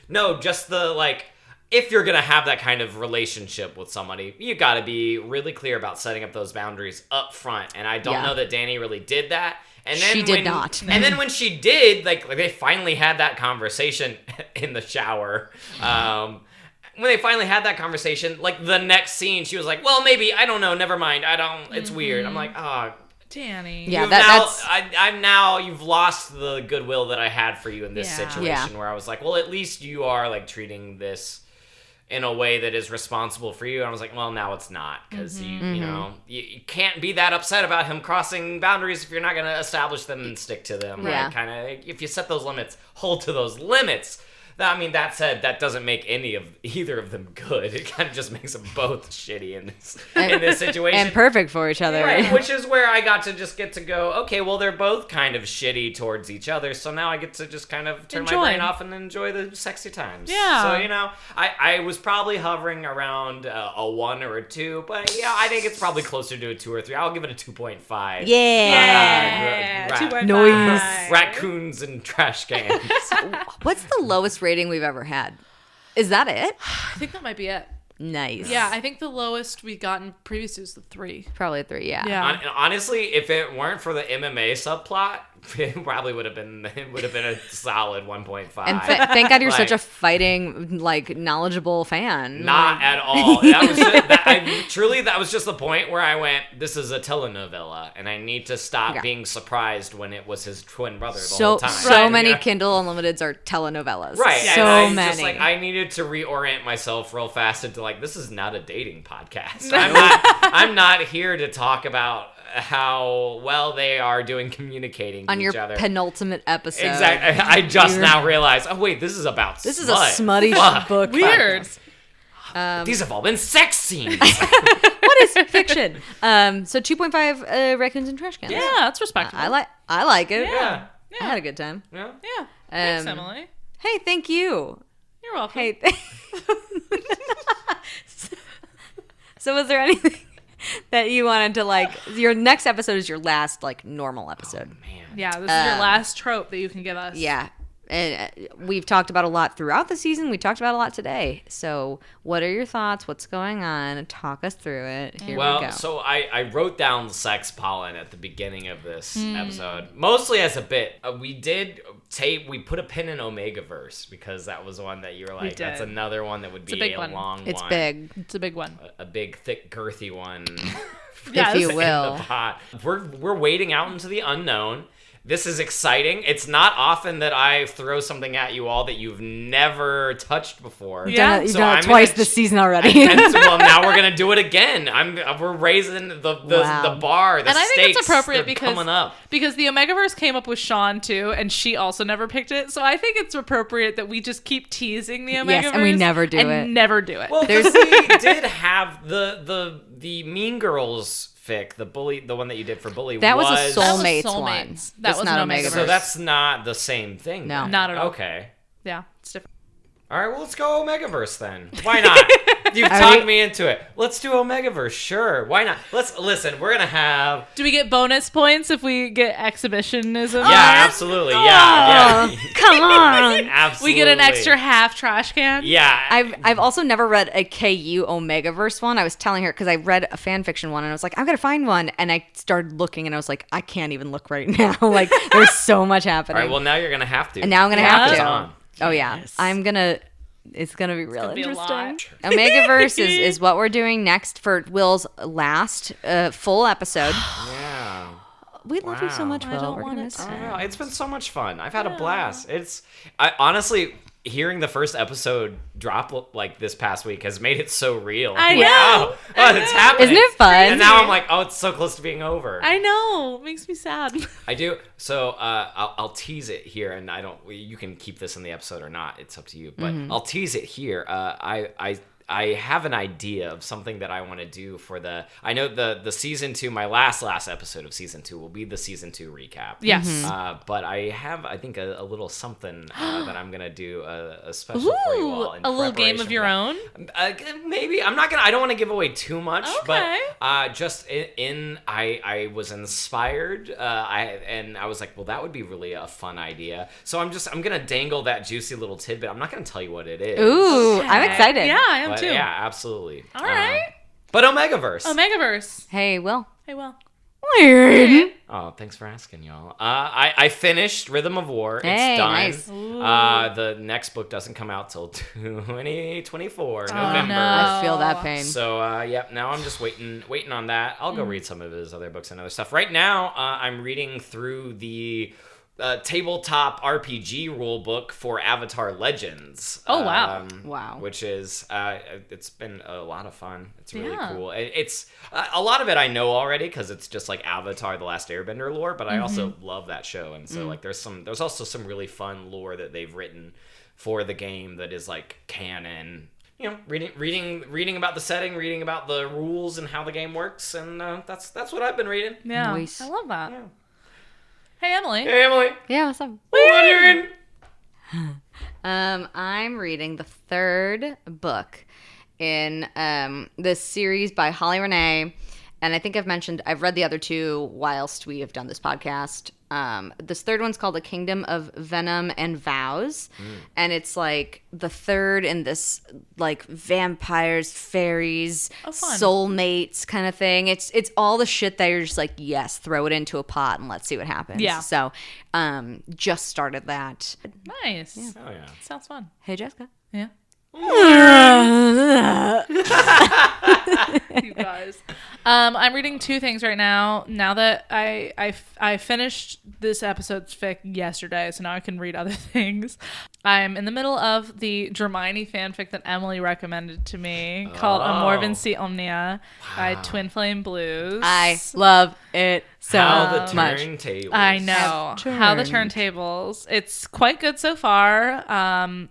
No, just the like, if you're gonna have that kind of relationship with somebody, you got to be really clear about setting up those boundaries up front. And I don't know that Danny really did that. And then she did not. And then when she did, like they finally had that conversation in the shower. When they finally had that conversation, like the next scene, she was like, well, maybe, I don't know, never mind. It's weird. I'm like, oh, Danny. Yeah, you've lost the goodwill that I had for you in this situation, where I was like, well, at least you are like treating this in a way that is responsible for you. And I was like, well, now it's not, because you know, you can't be that upset about him crossing boundaries if you're not going to establish them and stick to them. Yeah. Like, kind of, if you set those limits, hold to those limits. I mean, that said, that doesn't make either of them good. It kind of just makes them both shitty in this situation. And perfect for each other. Right, which is where I got to go, okay, well, they're both kind of shitty towards each other, so now I get to just kind of turn my brain off and enjoy the sexy times. Yeah. So, you know, I was probably hovering around a 1 or a 2, but yeah, I think it's probably closer to a 2 or 3. I'll give it a 2.5. Yeah. 2.5. Noise. Raccoons and trash cans. What's the lowest rating we've ever had? Is that it? I think that might be it. Nice. Yeah, I think the lowest we've gotten previously was the 3. Probably a 3, yeah. Yeah. Honestly, if it weren't for the MMA subplot, it probably would have been a solid 1.5. And thank God you're Like, such a fighting, like, knowledgeable fan. Not at all. That was that was just the point where I went, this is a telenovela, and I need to stop being surprised when it was his twin brother the whole time. So many Kindle Unlimiteds are telenovelas. Right. So and many. Just, like, I needed to reorient myself real fast into like, this is not a dating podcast. I'm not here to talk about how well they are doing communicating on to your each other. Penultimate episode. Exactly. I just now realized, oh wait, this is about This is smut. a smutty book. Weird. These have all been sex scenes. What is fiction? So 2.5 raccoons and trash cans. Yeah, that's respectable. I like it. Yeah. I had a good time. Yeah. Yeah. Thanks, Emily. Hey, thank you. You're welcome. Hey. So was there anything that you wanted to like? Your next episode is your last like normal episode. Man. Yeah, this is your last trope that you can give us. Yeah. And we've talked about a lot throughout the season. We talked about a lot today. So what are your thoughts? What's going on? Talk us through it. Here we go. So I wrote down sex pollen at the beginning of this episode, mostly as a bit. We put a pin in Omegaverse because that was one that you were like, that's another one that would be a long one. It's big. It's a big one. A big, thick, girthy one. If you will. We're wading out into the unknown. This is exciting. It's not often that I throw something at you all that you've never touched before. Yeah. You've So done it I'm twice gonna this season already. well, now we're gonna do it again. We're raising the Wow. bar. The And I think it's stakes, appropriate they're because coming up. because the Omegaverse came up with Sean too, and she also never picked it. So I think it's appropriate that we just keep teasing the Omegaverse. Yes, and we never do it. Never do it. Well, because we did have the Mean Girls fic, the one that you did for Bully. That was a That was Soulmates one. Soulmates. That That's was not an Omegaverse. Omegaverse. So that's not the same thing. No. then. Not at all. Okay. Yeah, it's different. All right, well, let's go Omegaverse then. Why not? You've All talked right. me into it. Let's do Omegaverse. Sure. Why not? Listen. We're gonna have. Do we get bonus points if we get exhibitionism? Yeah, absolutely. Yeah. Come on. Absolutely. We get an extra half trash can. Yeah. I've also never read a KU Omegaverse one. I was telling her because I read a fan fiction one and I was like, I'm gonna find one, and I started looking and I was like, I can't even look right now. Like there's so much All happening. right. Well, now you're gonna have to. and now I'm gonna Yeah. have It's to. on. Oh yeah, it's gonna be real gonna be a interesting. lot. Omegaverse is what we're doing next for Will's last full episode. Yeah. We love you so Wow. much, I Will. don't We're want gonna it miss to. I you. don't know. It's been so much fun. I've had a blast. I honestly hearing the first episode drop like this past week has made it so real. I I'm like, know. oh, it's happening. Isn't it fun? And now I'm like, oh, it's so close to being over. I know. Makes me sad. I do. So I'll tease it here, and I don't. You can keep this in the episode or not. It's up to you. But I'll tease it here. I have an idea of something that I want to do for the. I know the season 2. My last episode of season 2 will be the season 2 recap. Yes. But I have, I think, a little something that I'm gonna do a special for you all. In a little game preparation of for your that. own. Maybe I'm not gonna. I don't want to give away too much, Okay. but just I was inspired. I was like, well, that would be really a fun idea. So I'm gonna dangle that juicy little tidbit. I'm not gonna tell you what it is. Ooh, I'm Okay. excited. Yeah, I am But too. yeah, absolutely. All right. But Omegaverse. Omegaverse. Hey, Will. Hey, well. Weird. Oh, thanks for asking, y'all. I finished Rhythm of War. Hey, It's done. nice. The next book doesn't come out till 2024 Oh, November. no. I feel that pain. So yep. Now I'm just waiting on that. I'll go read some of his other books and other stuff. Right now, I'm reading through the tabletop RPG rule book for Avatar Legends. Oh, wow. Wow. Which is it's been a lot of fun. It's really Yeah. cool. It's a lot of it I know already because it's just like Avatar: The Last Airbender lore. But I also love that show, and so like there's also some really fun lore that they've written for the game that is like canon. You know, reading about the setting, reading about the rules and how the game works, and that's what I've been reading. Yeah. Nice. I love that. Yeah. Hey, Emily. Hey, Emily. Yeah, what's up? What are you reading? I'm reading the third book in this series by Holly Renee. And I think I've read the other two whilst we have done this podcast. This third one's called A Kingdom of Venom and Vows. And it's like the third in this like vampires, fairies, fun. soulmates kind of thing. It's all the shit that you're just like, yes, throw it into a pot and let's see what happens. Yeah. So just started that. Nice. Oh yeah. Sounds fun. Hey, Jessica. Yeah. You guys. I'm reading two things right now. Now that I finished this episode's fic yesterday, so now I can read other things. I'm in the middle of the Hermione fanfic that Emily recommended to me called Amorvin Si Omnia by Twin Flame Blues. I love it so How the much. turntables. I know. Have How the turned. turntables. It's quite good so far.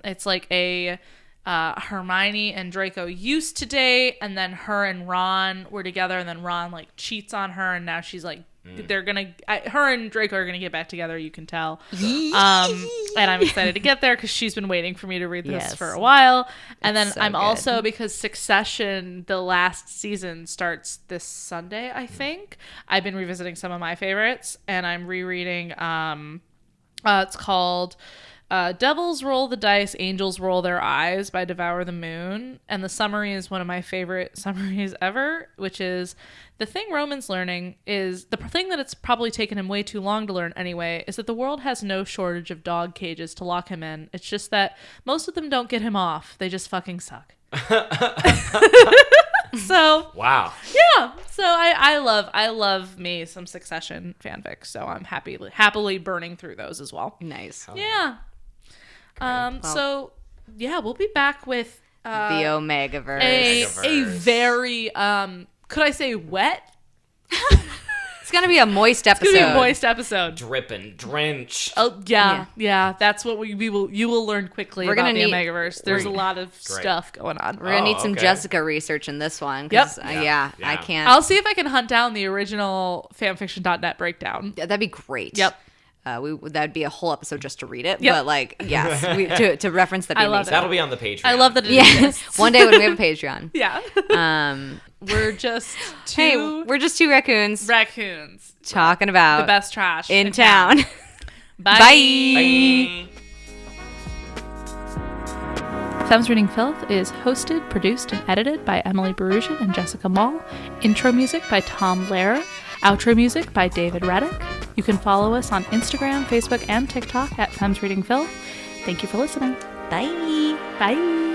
It's like a Hermione and Draco used to date, and then her and Ron were together, and then Ron like cheats on her, and now she's like her and Draco are gonna get back together, you can tell. And I'm excited to get there because she's been waiting for me to read this Yes. for a while. And then so I'm good. also, because Succession, the last season, starts this Sunday, I think. I've been revisiting some of my favorites, and I'm rereading it's called Devils Roll the Dice, Angels Roll Their Eyes by Devour the Moon. And the summary is one of my favorite summaries ever, which is the thing Roman's learning is the thing that it's probably taken him way too long to learn anyway, is that the world has no shortage of dog cages to lock him in. It's just that most of them don't get him off. They just fucking suck. So Wow. yeah. So I love me some Succession fanfics. So I'm happily burning through those as well. Nice. Yeah. So yeah, we'll be back with The Omegaverse. a very could I say wet? It's gonna be a moist episode. It's gonna be a moist episode. Dripping, drenched. Oh yeah. That's what you will learn quickly We're about gonna the need- Omegaverse. There's a lot of stuff going on. We're gonna need some okay. Jessica research in this one. Yep. 'Cause, I can't. I'll see if I can hunt down the original fanfiction.net breakdown. That'd be great. Yep. That'd be a whole episode just to read it. Yep. But like, yes, to reference that. I love it. That'll be on the Patreon. I love that it Yeah. exists. One day when we have a Patreon. Yeah. We're just two We're just two raccoons raccoons talking about the best trash in town. Bye. Bye. Femmes Reading Filth is hosted, produced, and edited by Emily Barusian and Jessica Mall. Intro music by Tom Lehrer. Outro music by David Reddick. You can follow us on Instagram, Facebook, and TikTok at Femmes Reading Filth. Thank you for listening. Bye. Bye.